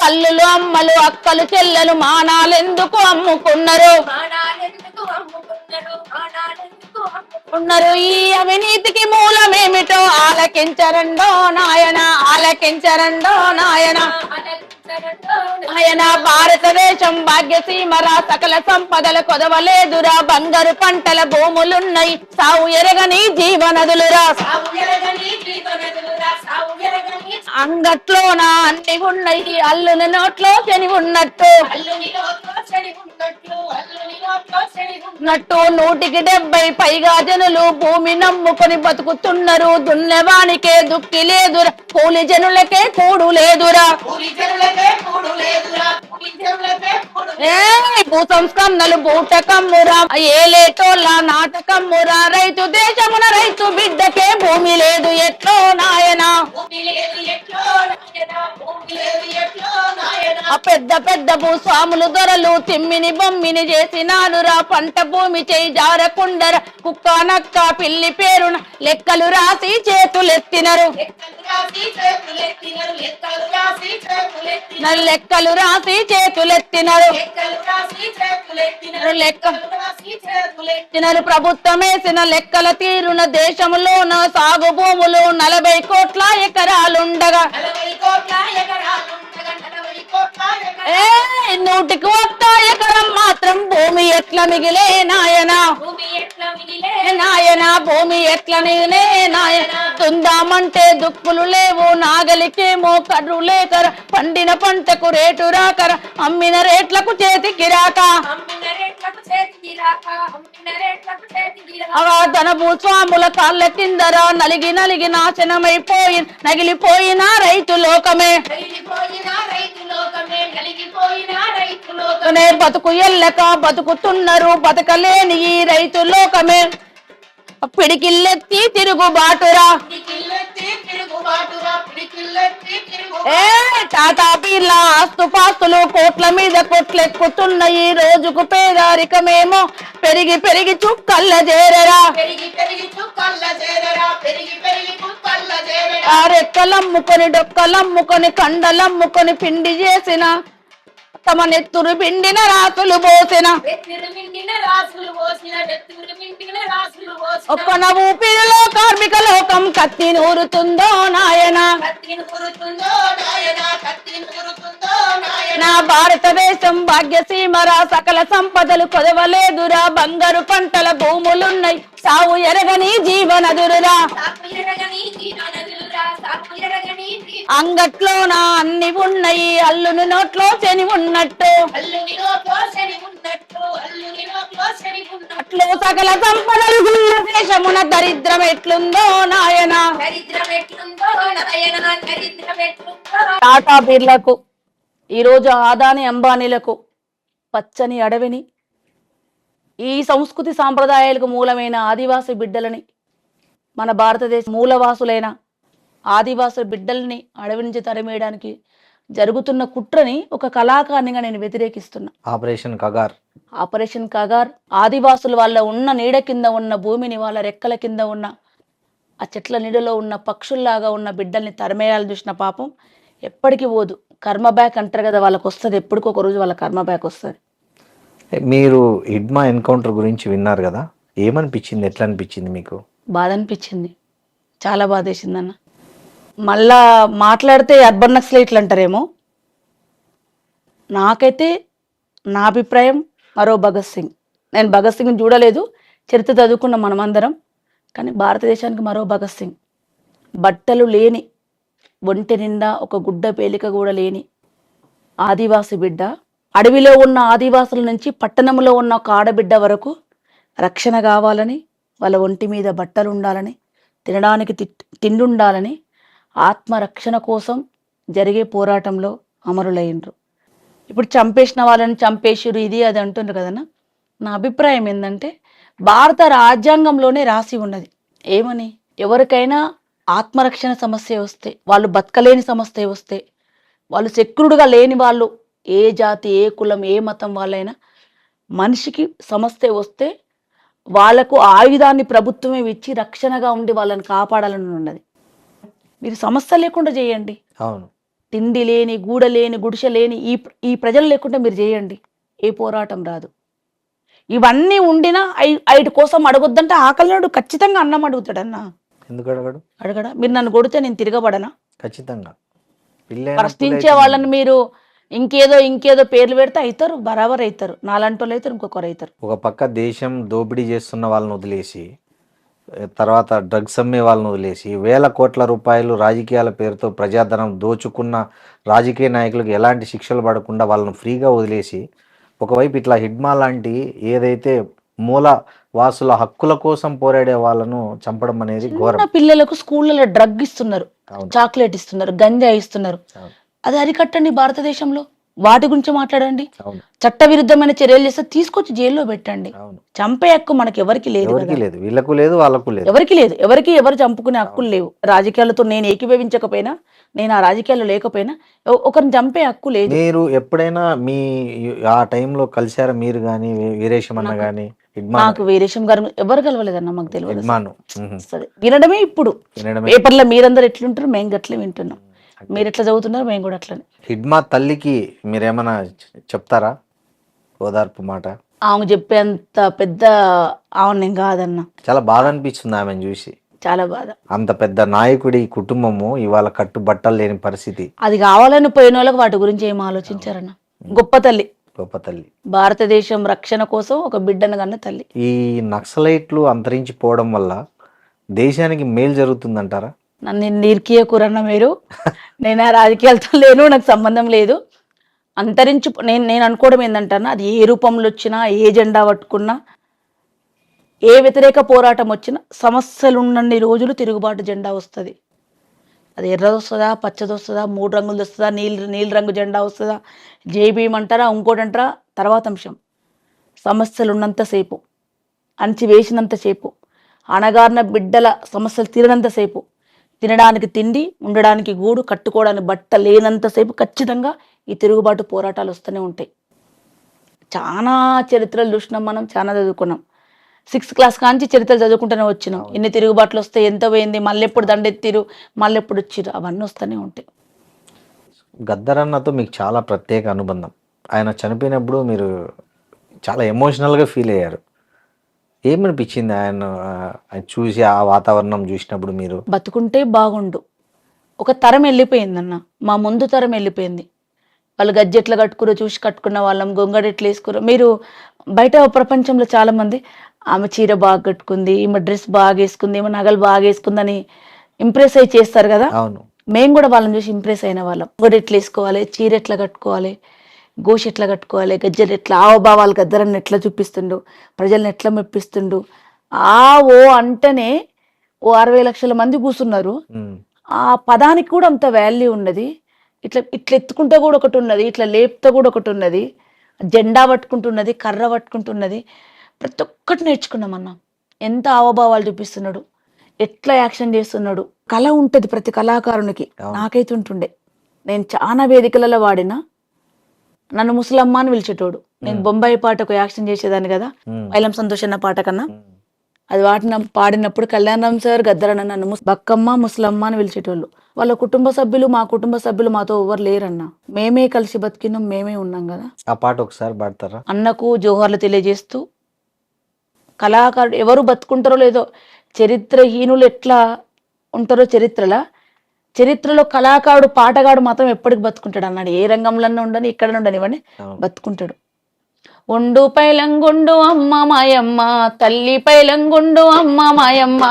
తల్లులు అమ్మలు అక్కలు చెల్లెలు మానాలెందుకు అమ్ముకున్నారు, ఈ అవినీతికి మూలమేమిటో ఆలకించరండో నాయన, ఆలకించరండో నాయన, ఆయన భారతదేశం భాగ్యసీమరా, సకల సంపదల కొదవలేదురా, బంగారు పంటల భూములున్నాయి, సావు ఎరగని జీవనదులురా, అంగట్లోన అన్ని ఉన్నాయి, అల్లుని నోట్లో శని ఉన్నట్టు, 170 పైగా జనులు భూమి నమ్ముకొని బతుకుతున్నారు, దున్నెవానికే దుక్కి లేదురా, కూలి జనులకే కూడు లేదురా, భూ సంస్కరణలు బూటకమ్మురా, ఏలేటోళ్ళ నాటకమ్మురా, రైతు దేశమున రైతు బిడ్డకే భూమి లేదు ఎట్లో నాయన, పెద్ద పెద్ద భూస్వాములు దొరలు తిమ్మిని బొమ్మిని చేసినానురా, పంట భూమి చేయి జారకుండర, కుక్క నక్క పిల్లి పేరున లెక్కలు రాసి చేతులెత్తినరు, లెక్కలు రాసి చేతులెత్తినరు, లెక్కలు ప్రభుత్వం వేసిన లెక్కల తీరున దేశంలోన సాగు భూములు 40 కోట్ల ఎకరాలుండగా, 100 ఎకరం మాత్రం భూమి ఎట్లా మిగిలే నాయన, నాయన భూమి ఎట్లా మిగిలే నాయన, తుందామంటే దుక్కులు లేవు, నాగలికేమో కర్రు లేకర, పండిన పంటకు రేటు రాకర, అమ్మిన రేట్లకు చేతికి రాక, తన భూస్వాముల కాళ్ళ కిందరా నలిగి నలిగి నాశనమైపోయి నగిలిపోయిన రైతు లోకమే, బతుకు ఎల్లక బతుకుతున్నారు, బతకలేని ఈ రైతు లోకమే, పిడికిల్లెత్తి తిరుగుబాటురా, టాటా బిర్లా ఆస్తుపాస్తులు కోట్ల మీద కొట్లెక్కుతున్నాయి, రోజుకు పేదరికమేమో పెరిగి పెరిగి చుక్కల్ల చేరరా, రెక్కలమ్ముకొని డొక్కలమ్ముకొని కండలమ్ముకొని పిండి చేసిన, తమ నెత్తురు పిండిన రాసులు పోసిన, ఒక్కన ఊపిరిలో కార్మిక లోకం కత్తి నూరుతుందో నాయన, నా భారతదేశం భాగ్యసీమరా, సకల సంపదలు కొదవలేదురా, బంగారు పంటల భూములున్నాయి, సావు ఎరగని జీవనదురురా, అంగట్లో నా అన్ని ఉన్నాయి అల్లుని నోట్లో శని ఉన్నట్టు అట్లు సకల సంపదలు గుల్ల దేశమున దరిద్రం ఎట్లుందో నాయన టాటా బిర్లకు ఈరోజు ఆదాని అంబానీలకు పచ్చని అడవిని ఈ సంస్కృతి సాంప్రదాయాలకు మూలమైన ఆదివాసి బిడ్డలని మన భారతదేశ మూలవాసులైన ఆదివాసుల బిడ్డల్ని అడవి నుంచి తరిమేయడానికి జరుగుతున్న కుట్రని ఒక కళాకారునిగా నేను వ్యతిరేకిస్తున్నా. ఆపరేషన్ కగార్ ఆదివాసుల వాళ్ళ ఉన్న నీడ కింద ఉన్న భూమిని వాళ్ళ రెక్కల కింద ఉన్న ఆ చెట్ల నీడలో ఉన్న పక్షుల్లాగా ఉన్న బిడ్డల్ని తరిమేయాలని చూసిన పాపం ఎప్పటికీ పోదు. కర్మ బ్యాక్ అంటారు కదా, వాళ్ళకి వస్తుంది, ఎప్పటికో ఒక రోజు వాళ్ళ కర్మ బ్యాక్ వస్తుంది. మీరు హిడ్మా ఎన్కౌంటర్ గురించి విన్నారు కదా, ఏమనిపించింది, ఎట్లా అనిపించింది మీకు? బాధ అనిపించింది, చాలా బాధ వేసింది అన్న. మళ్ళా మాట్లాడితే అర్బన్ నక్సలైట్లు అంటారేమో, నాకైతే నా అభిప్రాయం మరో భగత్ సింగ్. నేను భగత్ సింగ్ చూడలేదు, చరిత్ర చదువుకున్న మనమందరం, కానీ భారతదేశానికి మరో భగత్ సింగ్. బట్టలు లేని, ఒంటి నిండా ఒక గుడ్డ పేలిక కూడా లేని ఆదివాసి బిడ్డ, అడవిలో ఉన్న ఆదివాసుల నుంచి పట్టణంలో ఉన్న ఒక ఆడబిడ్డ వరకు రక్షణ కావాలని, వాళ్ళ ఒంటి మీద బట్టలు ఉండాలని, తినడానికి తిండి ఉండాలని, ఆత్మరక్షణ కోసం జరిగే పోరాటంలో అమరులైనరు. ఇప్పుడు చంపేసిన వాళ్ళని చంపేసిరు ఇది అది అంటున్నారు కదన్నా. నా అభిప్రాయం ఏంటంటే భారత రాజ్యాంగంలోనే రాసి ఉన్నది ఏమని, ఎవరికైనా ఆత్మరక్షణ సమస్య వస్తే, వాళ్ళు బతకలేని సమస్య వస్తే, వాళ్ళు సెక్యూర్డ్గా లేని వాళ్ళు, ఏ జాతి ఏ కులం ఏ మతం వాళ్ళైనా మనిషికి సమస్య వస్తే వాళ్ళకు ఆయుధాన్ని ప్రభుత్వమే ఇచ్చి రక్షణగా ఉండి వాళ్ళని కాపాడాలని ఉన్నది. మీరు సమస్య లేకుండా చేయండి. అవును, తిండి లేని, గూడ లేని, గుడిసె లేని ఈ ప్రజలు లేకుండా మీరు చేయండి, ఏ పోరాటం రాదు. ఇవన్నీ ఉండినా ఐదు కోసం అడగొద్దంటే ఆకలినాడు ఖచ్చితంగా అన్నం అడుగుతాడన్నా. ఎందుకు అడగడా? మీరు నన్ను కొడితే నేను తిరగబడనా? ఖచ్చితంగా. ప్రశ్నించే వాళ్ళని మీరు ఇంకేదో పేర్లు పెడితే అవుతారు, బరాబర్ అవుతారు, నాలంటి వాళ్ళు అవుతారు, ఇంకొకరు అవుతారు. ఒక పక్క దేశం దోపిడీ చేస్తున్న వాళ్ళని వదిలేసి, తర్వాత డ్రగ్స్ అమ్మే వాళ్ళని వదిలేసి, వేల కోట్ల రూపాయలు రాజకీయాల పేరుతో ప్రజాధనం దోచుకున్న రాజకీయ నాయకులకు ఎలాంటి శిక్షలు పడకుండా వాళ్ళని ఫ్రీగా వదిలేసి, ఒకవైపు ఇట్లా హిడ్మా లాంటి ఏదైతే మూల వాసుల హక్కుల కోసం పోరాడే వాళ్ళను చంపడం అనేది ఘోరం. పిల్లలకు స్కూళ్ళలో డ్రగ్ ఇస్తున్నారు, చాక్లెట్ ఇస్తున్నారు, గంజా ఇస్తున్నారు. అది అరికట్టండి భారతదేశంలో, వాటి గురించి మాట్లాడండి. చట్టవిరుద్ధమైన చర్యలు చేస్తే తీసుకొచ్చి జైల్లో పెట్టండి. చంపే హక్కు మనకి ఎవరికి లేదు, వీళ్ళకు లేదు, వాళ్ళకు లేదు, ఎవరికి లేదు. ఎవరు చంపుకునే హక్కులు లేవు. రాజకీయాలతో నేను ఏకీభవించకపోయినా, నేను ఆ రాజకీయాల్లో లేకపోయినా ఒకరిని చంపే హక్కు లేదు. మీరు ఎప్పుడైనా మీ ఆ టైంలో కలిసారా మీరు కానీ, వీరేశం అన్న కానీ? నాకు వీరేశం గారు ఎవరు కలవలేదన్న, మాకు తెలియదు. వినడమే ఇప్పుడు పేపర్లో మీరందరూ ఎట్లుంటారు, మేము గట్లే వింటున్నాం. మీరు ఎట్లా చదువుతున్నారు, మేము కూడా అట్లనే. హిడ్మా తల్లికి మీరేమన్నా చెప్తారా ఓదార్పు మాట? ఆమె చెప్పేంత పెద్ద ఆమె నేను కాదన్న. చాలా బాధ అనిపిస్తుంది ఆమెను చూసి, చాలా బాధ. అంత పెద్ద నాయకుడి కుటుంబము ఇవాళ కట్టుబట్టలు లేని పరిస్థితి. అది కావాలని పోయిన వాళ్ళకి వాటి గురించి ఏం ఆలోచించారన్న. గొప్ప తల్లి, భారతదేశం రక్షణ కోసం ఒక బిడ్డను కన్న తల్లి. ఈ నక్సలైట్లు అంతరించిపోవడం వల్ల దేశానికి మేలు జరుగుతుందంటారా? నన్ను నిర్కీయకూరన్న మీరు. నేను ఆ రాజకీయాలతో లేను, నాకు సంబంధం లేదు. నేను అనుకోవడం ఏంటంటన్నా, అది ఏ రూపంలో వచ్చినా, ఏ జెండా పట్టుకున్నా, ఏ వ్యతిరేక పోరాటం వచ్చినా, సమస్యలు ఉన్నన్ని రోజులు తిరుగుబాటు జెండా వస్తుంది. అది ఎర్రది వస్తుందా, పచ్చది వస్తుందా, 3 రంగులు వస్తుందా, నీలి రంగు జెండా వస్తుందా, జేబీఎం అంటారా, ఇంకోటి అంటారా, తర్వాత అంశం. సమస్యలు ఉన్నంతసేపు, అణచివేసినంతసేపు, అణగారిన బిడ్డల సమస్యలు తీరినంతసేపు, తినడానికి తిండి, ఉండడానికి గూడు, కట్టుకోవడానికి బట్ట లేనంతసేపు ఖచ్చితంగా ఈ తిరుగుబాటు పోరాటాలు వస్తూనే ఉంటాయి. చాలా చరిత్రలు చూసినాం మనం, చాలా చదువుకున్నాం. 6th క్లాస్ కాంచి చరిత్రలు చదువుకుంటూనే వచ్చినాం. ఎన్ని తిరుగుబాట్లు వస్తే, ఎంత పోయింది, మళ్ళీ ఎప్పుడు దండెత్తిరు, మళ్ళీ ఎప్పుడు వచ్చిరు, అవన్నీ వస్తూనే ఉంటాయి. గద్దరన్నతో మీకు చాలా ప్రత్యేక అనుబంధం. ఆయన చనిపోయినప్పుడు మీరు చాలా ఎమోషనల్గా ఫీల్ అయ్యారు. ఏమనిపించింది ఆయన చూసి, ఆ వాతావరణం చూసినప్పుడు? మీరు బతుకుంటే బాగుండు. ఒక తరం వెళ్ళిపోయిందన్న, మా ముందు తరం వెళ్ళిపోయింది. వాళ్ళు గజ్జెట్లు కట్టుకురో చూసి కట్టుకున్న వాళ్ళం, గొంగడెట్లు వేసుకురో. మీరు బయట ప్రపంచంలో చాలామంది ఆమె చీర బాగా కట్టుకుంది, ఈమె డ్రెస్ బాగా వేసుకుంది, ఈమె నగలు బాగా వేసుకుందని ఇంప్రెస్ అయి చేస్తారు కదా. అవును, మేము కూడా వాళ్ళని చూసి ఇంప్రెస్ అయిన వాళ్ళం. ఒకటి ఎట్లా వేసుకోవాలి, చీర ఎట్లా కట్టుకోవాలి, గోష్ ఎట్లా కట్టుకోవాలి, గజ్జలు ఎట్లా, ఆవభావాలు గద్దరని ఎట్లా చూపిస్తుండు, ప్రజల్ని ఎట్లా మెప్పిస్తుండు. ఓ అంటేనే ఓ 60 లక్షల మంది కూర్చున్నారు. ఆ పదానికి కూడా అంత వాల్యూ ఉన్నది. ఇట్లా ఇట్లా ఎత్తుకుంటే కూడా ఒకటి ఉన్నది, ఇట్లా లేపుతా కూడా ఒకటి ఉన్నది, జెండా పట్టుకుంటున్నది, కర్ర పట్టుకుంటున్నది. ప్రతి ఒక్కటి నేర్చుకున్నామన్నా. ఎంత హావభావాలు చూపిస్తున్నాడు, ఎట్లా యాక్షన్ చేస్తున్నాడు. కళ ఉంటుంది ప్రతి కళాకారునికి. నాకైతే ఉంటుండే. నేను చాలా వేదికలలో వాడిన. నన్ను ముసలమ్మ అని పిలిచేటోడు. నేను బొంబాయి పాటకు యాక్షన్ చేసేదాన్ని కదా, ఐలం సంతోషన్న పాట కన్నా. అది పాడినప్పుడు కళ్యాణం సార్ గద్దరన్న నన్ను బక్కమ్మ ముసలమ్మ అని పిలిచేటోళ్ళు. వాళ్ళ కుటుంబ సభ్యులు, మా కుటుంబ సభ్యులు మాతో ఎవరు లేరన్న. మేమే కలిసి బతికినాం, మేమే ఉన్నాం కదా. ఆ పాట ఒకసారి పాడతారా? అన్నకు జోహార్లు తెలియజేస్తూ, కళాకారుడు ఎవరు బతుకుంటారో లేదో, చరిత్రహీనులు ఎట్లా ఉంటారో చరిత్రలో కళాకారుడు, పాటగాడు మాత్రం ఎప్పటికి బతుకుంటాడు అన్నాడు. ఏ రంగంలో ఉండని, ఇక్కడ ఉండనివ్వండి, బతుకుంటాడు. ఒండు పైలంగుండు అమ్మ మాయమ్మ, తల్లి పైలంగుండు అమ్మ మాయమ్మ,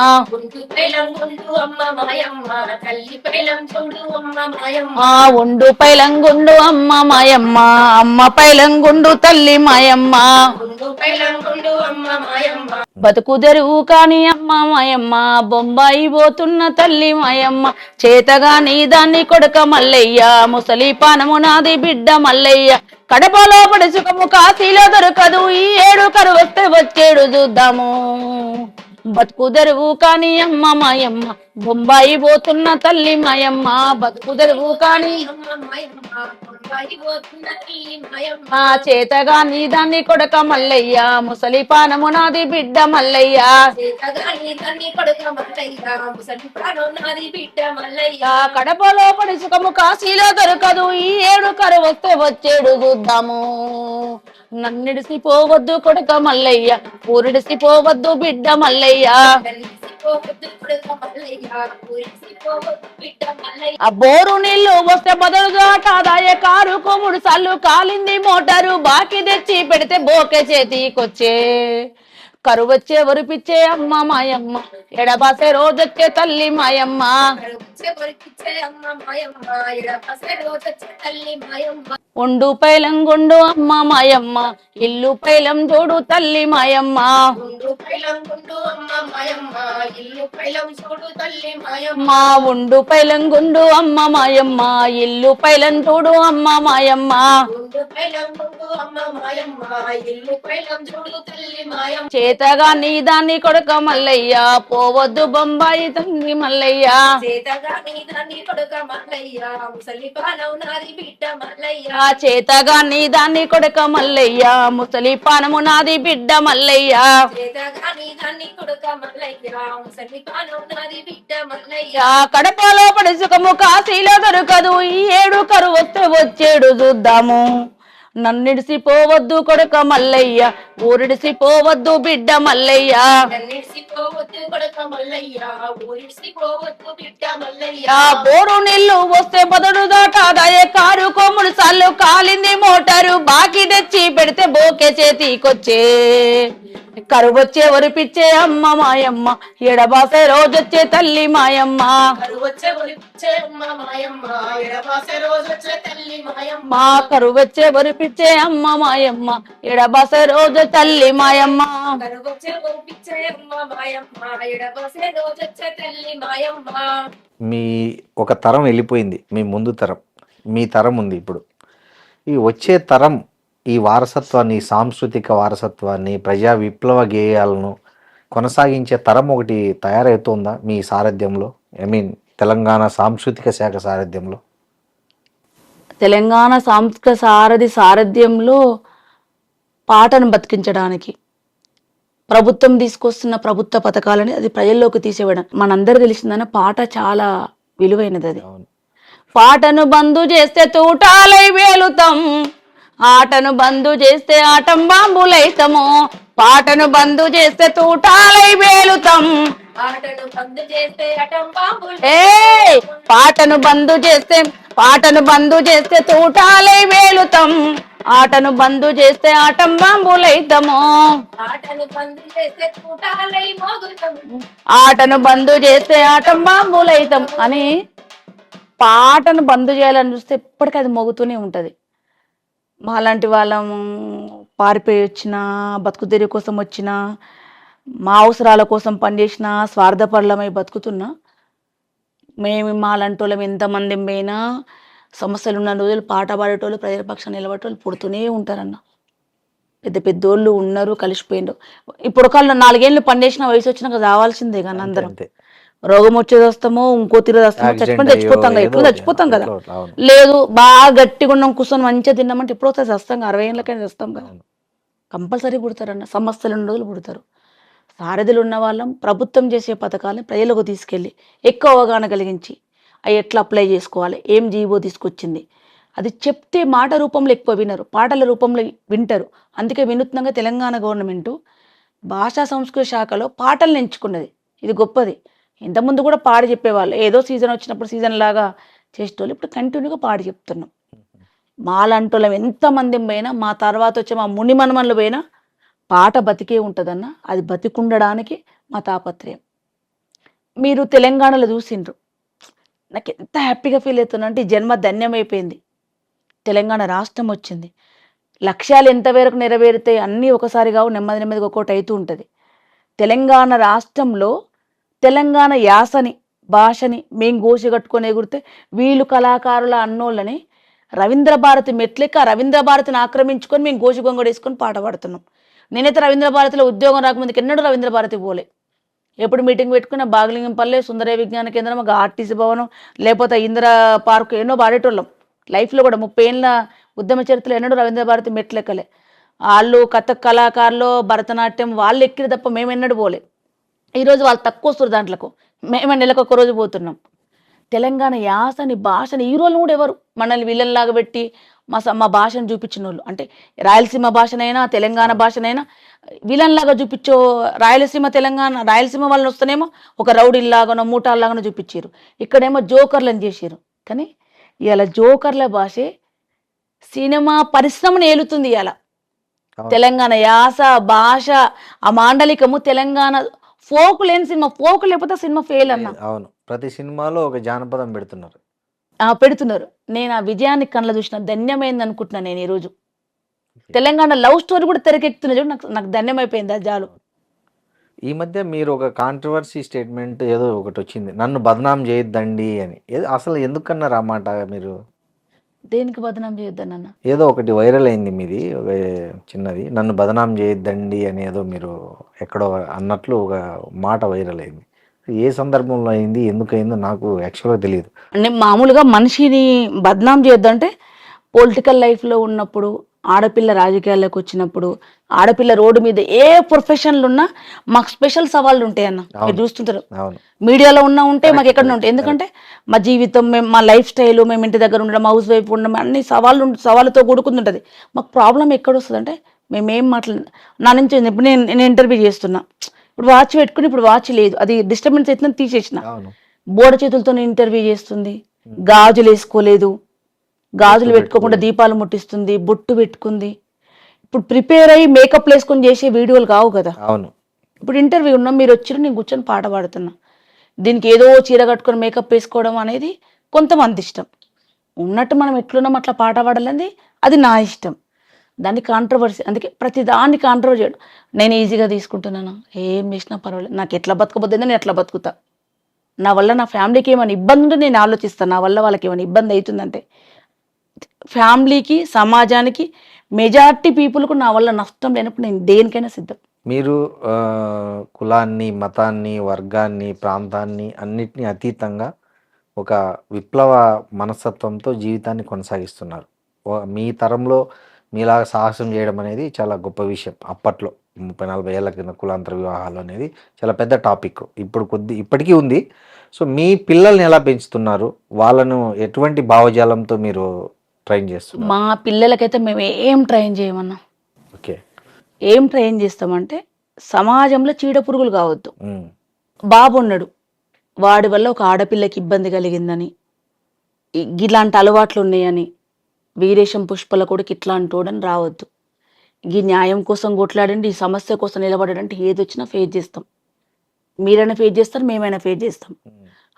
ఒండు పైలంగుండు అమ్మ మాయమ్మ, అమ్మ పైలంగుండు తల్లి మాయమ్మ, బతుకు తెరువు కాని అమ్మ మాయమ్మ, బొంబాయి పోతున్న తల్లి మాయమ్మ, చేతగా నీ దాన్ని కొడుక మల్లయ్య, ముసలి పానము నాది బిడ్డ మల్లయ్య, కడపలో పడి సుఖము కాశీలో దొరకదు, ఈ ఏడు కరువు వస్తే వచ్చేడు చూద్దాము, బతుకు తెరువు కాని అమ్మ మాయమ్మ, బొంబాయి పోతున్న తల్లి మాయమ్మ, బతుకు తెరువు కాని మా చేతగా నీ దాన్ని కొడక మల్లయ్య, ముసలి పానము నాది బిడ్డ మల్లయ్య, కడపలో పడి సుఖము కాశీలో దొరకదు, ఈ ఏడు కరువు వస్తే వచ్చేడు చూద్దాము, నన్నిడిసిపోవద్దు కొడక మల్లయ్య, ఊరిడిసిపోవద్దు బిడ్డ మల్లయ్య, ఆ బోరు నీళ్లు వస్తే బదులుగా కాదాయ, కారుకు 3 సార్లు కాలింది మోటారు, బాకి తెచ్చి పెడితే బోకే చేతికొచ్చే, కరువు వచ్చే వరిపిచ్చే అమ్మ మాయమ్మ, ఎడబాసే రోజొచ్చే తల్లి మాయమ్మ, ఒండు పైలంగుండు అమ్మ మాయమ్మ, ఇల్లు పైలం చూడు తల్లి మాయమ్మ, మా ఒండు పైలంగుండు అమ్మ మాయమ్మ, ఇల్లు పైలం చూడు అమ్మ మాయమ్మ, చేతగా నీ దాన్ని కొడుక మల్లయ్య, పోవద్దు బొంబాయి తండ్రి మల్లయ్య, చేతగా నీ దాన్ని కొడుక మల్లయ్య, ముసలి పానము నాది బిడ్డ మల్లయ్య, కడపలో పడి సుఖము కాశీలో దొరకదు, ఈ ఏడు కరువు వస్తే వచ్చేడు చూద్దాము, నన్నిడిసిపోవద్దు కొడుక మల్లయ్య, ఊరిడిసిపోవద్దు బిడ్డ మల్లయ్య, బోరు నీళ్లు వస్తే బదుడు దాటాదాయే, కారుకు 3 సార్లు కాలింది మోటారు, బాకి తెచ్చి పెడితే బోకే చేతికొచ్చే, కరువు వచ్చే వరిపిచ్చే అమ్మ మాయమ్మ, ఎడబాసే రోజొచ్చే తల్లి మాయమ్మ, మా కరువు వచ్చే వరిపిచ్చే అమ్మ మాయమ్మ, ఎడబాసే రోజు తల్లి మాయమ్మ, మీ ఒక తరం వెళ్ళిపోయింది, మీ ముందు తరం, మీ తరం ఉంది ఇప్పుడు. ఈ వచ్చే తరం ఈ వారసత్వాన్ని, సాంస్కృతిక వారసత్వాన్ని, ప్రజా విప్లవ గేయాలను కొనసాగించే తరం ఒకటి తయారవుతుందా మీ సారథ్యంలో? తెలంగాణ సాంస్కృతిక శాఖ సారథ్యంలో? తెలంగాణ సాంస్కృతిక సారథ్యంలో పాటను బతికించడానికి ప్రభుత్వం తీసుకొస్తున్న ప్రభుత్వ పథకాలని అది ప్రజల్లోకి తీసేయడం. మనందరూ తెలిసిందన్న పాట చాలా విలువైనది. అది పాటను బంధు చేస్తే తూటాలై వేలుతాం, ఆటను బంధు చేస్తే ఆటం బాంబులైతము, పాటను బంధు చేస్తే తూటాలై వేలుతాం, పాటను బంధు చేస్తే తూటాలై వేలుతాం, ఆటను బంధు చేస్తే ఆటం బాంబులైతము, ఆటను బంధు చేస్తే ఆటం బాంబులైతం అని పాటను బంద్ చేయాలని చూస్తే ఎప్పటికీ అది మోగుతూనే ఉంటుంది. మాలాంటి వాళ్ళం పారిపోయి వచ్చినా, బతుకు తెరువు కోసం వచ్చినా, మా అవసరాల కోసం పనిచేసిన, స్వార్థపరులమై బతుకుతున్నా, మేము మాలాంటి వాళ్ళం ఎంతమంది పోయినా సమస్యలు ఉన్న రోజులు పాట పాడేటోళ్ళు, ప్రజల పక్షాన నిలబడేటోళ్ళు పుడుతూనే ఉంటారన్న. పెద్ద పెద్దోళ్ళు ఉన్నారు, కలిసిపోయిండ్రు. ఇప్పుడు ఒకళ్ళు 4 ఏళ్ళు పనిచేసిన వయసు వచ్చినాక రావాల్సిందే కానీ అందరం అంతే. రోగం వచ్చేది వస్తామో, ఇంకో తిరిగి వస్తామో, Accident చచ్చిపోయి చచ్చిపోతాం కదా, అయ్యో, ఎప్పుడు ఏదో చచ్చిపోతాం కదా. ఎట్లా అవును. లేదు బాగా గట్టిగా ఉన్నాం, కూర్చొని మంచిగా తిన్నామంటే ఎప్పుడు వస్తుంది వస్తాం కదా, 60 ఏళ్ళకైనా వస్తాం కదా. అవును. కంపల్సరీ పుడతారన్న, సమస్యలు ఉన్న రోజులు పుడతారు. సారథులు ఉన్న వాళ్ళం ప్రభుత్వం చేసే పథకాలను ప్రజలకు తీసుకెళ్ళి ఎక్కువ అవగాహన కలిగించి అవి ఎట్లా అప్లై చేసుకోవాలి, ఏం జీవో తీసుకొచ్చింది అది చెప్తే మాట రూపంలో ఎక్కువ వినరు, పాటల రూపంలో వింటారు. అందుకే వినూత్నంగా తెలంగాణ గవర్నమెంటు భాషా సంస్కృతి శాఖలో పాటలను ఎంచుకున్నది. ఇది గొప్పది. ఇంతకుముందు కూడా పాడి చెప్పేవాళ్ళు, ఏదో సీజన్ వచ్చినప్పుడు సీజన్ లాగా చేసేటోళ్ళు. ఇప్పుడు కంటిన్యూగా పాడి చెప్తున్నాం. మాలంటోళ్ళం ఎంతమంది పోయినా, మా తర్వాత వచ్చే మా ముని మనమన్లు పోయినా పాట బతికే ఉంటుందన్న. అది బతికుండడానికి మా తాపత్రయం. మీరు తెలంగాణలో చూసిండ్రు, నాకు ఎంత హ్యాపీగా ఫీల్ అవుతున్నా అంటే ఈ జన్మ ధన్యమైపోయింది. తెలంగాణ రాష్ట్రం వచ్చింది. లక్ష్యాలు ఎంతవరకు నెరవేరుతాయి అన్నీ ఒకసారి కావు, నెమ్మది నెమ్మదిగా ఒక్కోటి అవుతూ ఉంటుంది. తెలంగాణ రాష్ట్రంలో తెలంగాణ యాసని, భాషని మేము గోసి కట్టుకొని ఎగురితే వీళ్ళు కళాకారుల అన్నోళ్ళని రవీంద్ర భారతి మెట్లెక్క రవీంద్ర భారతిని ఆక్రమించుకొని మేము గోసి గొంగడు వేసుకొని పాట పాడుతున్నాం. నేనైతే రవీంద్ర భారతిలో ఉద్యోగం రాకముందుకు ఎన్నడూ రవీంద్ర భారతి పోలే. ఎప్పుడు మీటింగ్ పెట్టుకున్న బాగలింగంపల్లె, సుందరయ్య విజ్ఞాన కేంద్రం, ఒక ఆర్టీసీ భవనం, లేకపోతే ఇందిరా పార్కు ఎన్నో పాడేటోళ్ళం. లైఫ్లో కూడా 30 ఏళ్ళ ఉద్యమ చరిత్రలో ఎన్నడూ రవీంద్ర భారతి మెట్లెక్కలే. వాళ్ళు కథక్ కళాకారులు, భరతనాట్యం వాళ్ళు ఎక్కిరి తప్ప మేము ఎన్నడూ పోలే. ఈరోజు వాళ్ళు తక్కువ వస్తారు దాంట్లకు, మేము నెలకు ఒక రోజు పోతున్నాం. తెలంగాణ యాసని, భాషని ఈ రోజు కూడా ఎవరు మనల్ని విలన్లాగా పెట్టి మా భాషను చూపించిన వాళ్ళు, అంటే రాయలసీమ భాషనైనా తెలంగాణ భాషనైనా విలన్లాగా చూపించో, రాయలసీమ తెలంగాణ రాయలసీమ వాళ్ళని వస్తేనేమో ఒక రౌడీల్లాగానో మూటాల్లాగానో చూపించారు, ఇక్కడేమో జోకర్లను చేసారు. కానీ ఇవాళ జోకర్ల భాషే సినిమా పరిశ్రమను ఏలుతుంది. ఇవాళ తెలంగాణ యాస, భాష, ఆ మాండలికము, తెలంగాణ ఫోక్ లేని సినిమా, ఫోక్ లేకపోతే సినిమా ఫెయిల్ అన్న. అవును, ప్రతి సినిమాలో ఒక జానపదం పెడుతున్నారు. పెడుతున్నారు. నేను ఆ విజయాన్ని కళ్ళ చూసిన ధన్యమైంది అనుకుంటున్నాను. నేను ఈరోజు తెలంగాణ లవ్ స్టోరీ కూడా తెరకెక్కుతున్నా చూడు, నాకు ధన్యమైపోయింది అది చాలు. ఈ మధ్య మీరు ఒక కాంట్రవర్సీ స్టేట్మెంట్ ఏదో ఒకటి వచ్చింది, నన్ను బదనాం చేయొద్దండి అని. అసలు ఎందుకన్నారు ఆ మాట మీరు? దేనికి బదనాం చేయొద్దన్న? ఏదో ఒకటి వైరల్ అయింది మీది, ఒక చిన్నది, నన్ను బదనాం చేయొద్దండి అని ఏదో మీరు ఎక్కడో అన్నట్లు ఒక మాట వైరల్ అయింది. ఏ సందర్భంలో అయింది, ఎందుకు అయిందో నాకు యాక్చువల్గా తెలియదు. అంటే మామూలుగా మనిషిని బదనాం చేయొద్దంటే పొలిటికల్ లైఫ్లో ఉన్నప్పుడు, ఆడపిల్ల రాజకీయాల్లోకి వచ్చినప్పుడు, ఆడపిల్ల రోడ్డు మీద ఏ ప్రొఫెషన్లు ఉన్నా మాకు స్పెషల్ సవాళ్ళు ఉంటాయి అన్న. మీరు చూస్తుంటారు, అవును, మీడియాలో ఉన్నా ఉంటే మాకు ఎక్కడ ఉంటాయి. ఎందుకంటే మా జీవితం, మేము మా లైఫ్ స్టైల్, మేము ఇంటి దగ్గర ఉండడం, హౌస్ వైఫ్ ఉండడం, అన్ని సవాళ్ళతో కూడుకుంటుంటుంది. మాకు ప్రాబ్లం ఎక్కడ వస్తుంది అంటే మేమేం నా నుంచి ఇప్పుడు నేను ఇంటర్వ్యూ చేస్తున్నా, ఇప్పుడు వాచ్ పెట్టుకుని ఇప్పుడు వాచ్ లేదు, అది డిస్టర్బెన్స్ అవుతుందని తీసేసిన. బోడ చేతులతో ఇంటర్వ్యూ చేస్తుంది, గాజులు వేసుకోలేదు, గాజులు పెట్టుకోకుండా దీపాలు ముట్టిస్తుంది, బొట్టు పెట్టుకుంది. ఇప్పుడు ప్రిపేర్ అయ్యి మేకప్ వేసుకొని చేసే వీడియోలు కావు కదా. అవును, ఇప్పుడు ఇంటర్వ్యూ ఉన్నాం, మీరు వచ్చిన నేను కూర్చొని పాట పాడుతున్నా. దీనికి ఏదో చీర కట్టుకొని మేకప్ వేసుకోవడం అనేది కొంతమంది ఇష్టం. ఉన్నట్టు మనం ఎట్లున్నాం అట్లా పాట పాడాలని అది నా ఇష్టం. దాన్ని కాంట్రవర్సీ, అందుకే ప్రతి దాన్ని కాంట్రవర్సీ చేయడం నేను ఈజీగా తీసుకుంటున్నాను. ఏం చేసినా పర్వాలేదు, నాకు ఎట్లా బతకబోద్దు నేను ఎట్లా బతుకుతా, నా వల్ల నా ఫ్యామిలీకి ఏమైనా ఇబ్బంది ఉంటే నేను ఆలోచిస్తాను, నా వల్ల వాళ్ళకి ఏమైనా ఇబ్బంది అవుతుందంటే. ఫ్యామిలీకి, సమాజానికి, మెజారిటీ పీపుల్కు నా వల్ల నష్టం లేనప్పుడు నేను దేనికైనా సిద్ధం. మీరు కులాన్ని, మతాన్ని, వర్గాన్ని, ప్రాంతాన్ని అన్నిటినీ అతీతంగా ఒక విప్లవ మనస్తత్వంతో జీవితాన్ని కొనసాగిస్తున్నారు. మీ తరంలో మీలాగా సాహసం చేయడం అనేది చాలా గొప్ప విషయం. అప్పట్లో 30-40 ఏళ్ల కింద కులాంతర వివాహాలు అనేది చాలా పెద్ద టాపిక్. ఇప్పటికీ ఉంది. సో మీ పిల్లల్ని ఎలా పెంచుతున్నారు, వాళ్ళను ఎటువంటి భావజాలంతో మీరు ట్రైన్ చేస్తున్నారు? మా పిల్లలకైతే మేము ఏం ట్రైన్ చేయమన్నా. ఓకే, ఏం ట్రైన్ చేస్తామంటే సమాజంలో చీడ పురుగులు కావద్దు. బాబు ఉన్నాడు, వాడి వల్ల ఒక ఆడపిల్లకి ఇబ్బంది కలిగిందని, ఇలాంటి అలవాట్లు ఉన్నాయని, వీరేశం పుష్పల కొడుకు ఇట్లా అంటోడని రావద్దు. ఈ న్యాయం కోసం కొట్లాడండి, ఈ సమస్య కోసం నిలబడంటే ఏది వచ్చినా ఫేస్ చేస్తాం. మీరైనా ఫేస్ చేస్తారు, మేమైనా ఫేస్ చేస్తాం.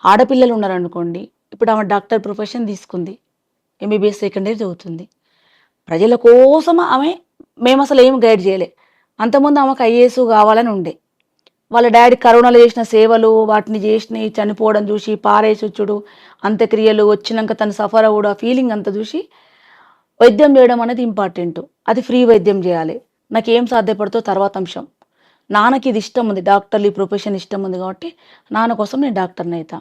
ఆడపిల్లలు ఉన్నారనుకోండి, ఇప్పుడు ఆమె డాక్టర్ ప్రొఫెషన్ తీసుకుంది, ఎంబీబీఎస్ సెకండ్ ఇయర్ చదువుతుంది. ప్రజల కోసం ఆమె, మేము అసలు ఏం గైడ్ చేయలే. అంతకుముందు ఆమెకు ఐఏఎస్ కావాలని ఉండే. వాళ్ళ డాడీ కరోనాలో చేసిన సేవలు, వాటిని చేసిన చనిపోవడం చూసి, పారేసొచ్చుడు, అంత్యక్రియలు వచ్చినాక తను సఫర్ అవ్వడు, ఆ ఫీలింగ్ అంతా చూసి వైద్యం చేయడం అనేది ఇంపార్టెంట్. అది ఫ్రీ వైద్యం చేయాలి. నాకు ఏం సాధ్యపడుతో తర్వాత అంశం. నాన్నకి ఇది ఇష్టం ఉంది, డాక్టర్లీ ప్రొఫెషన్ ఇష్టం ఉంది కాబట్టి నాన్న కోసం నేను డాక్టర్ని అవుతా.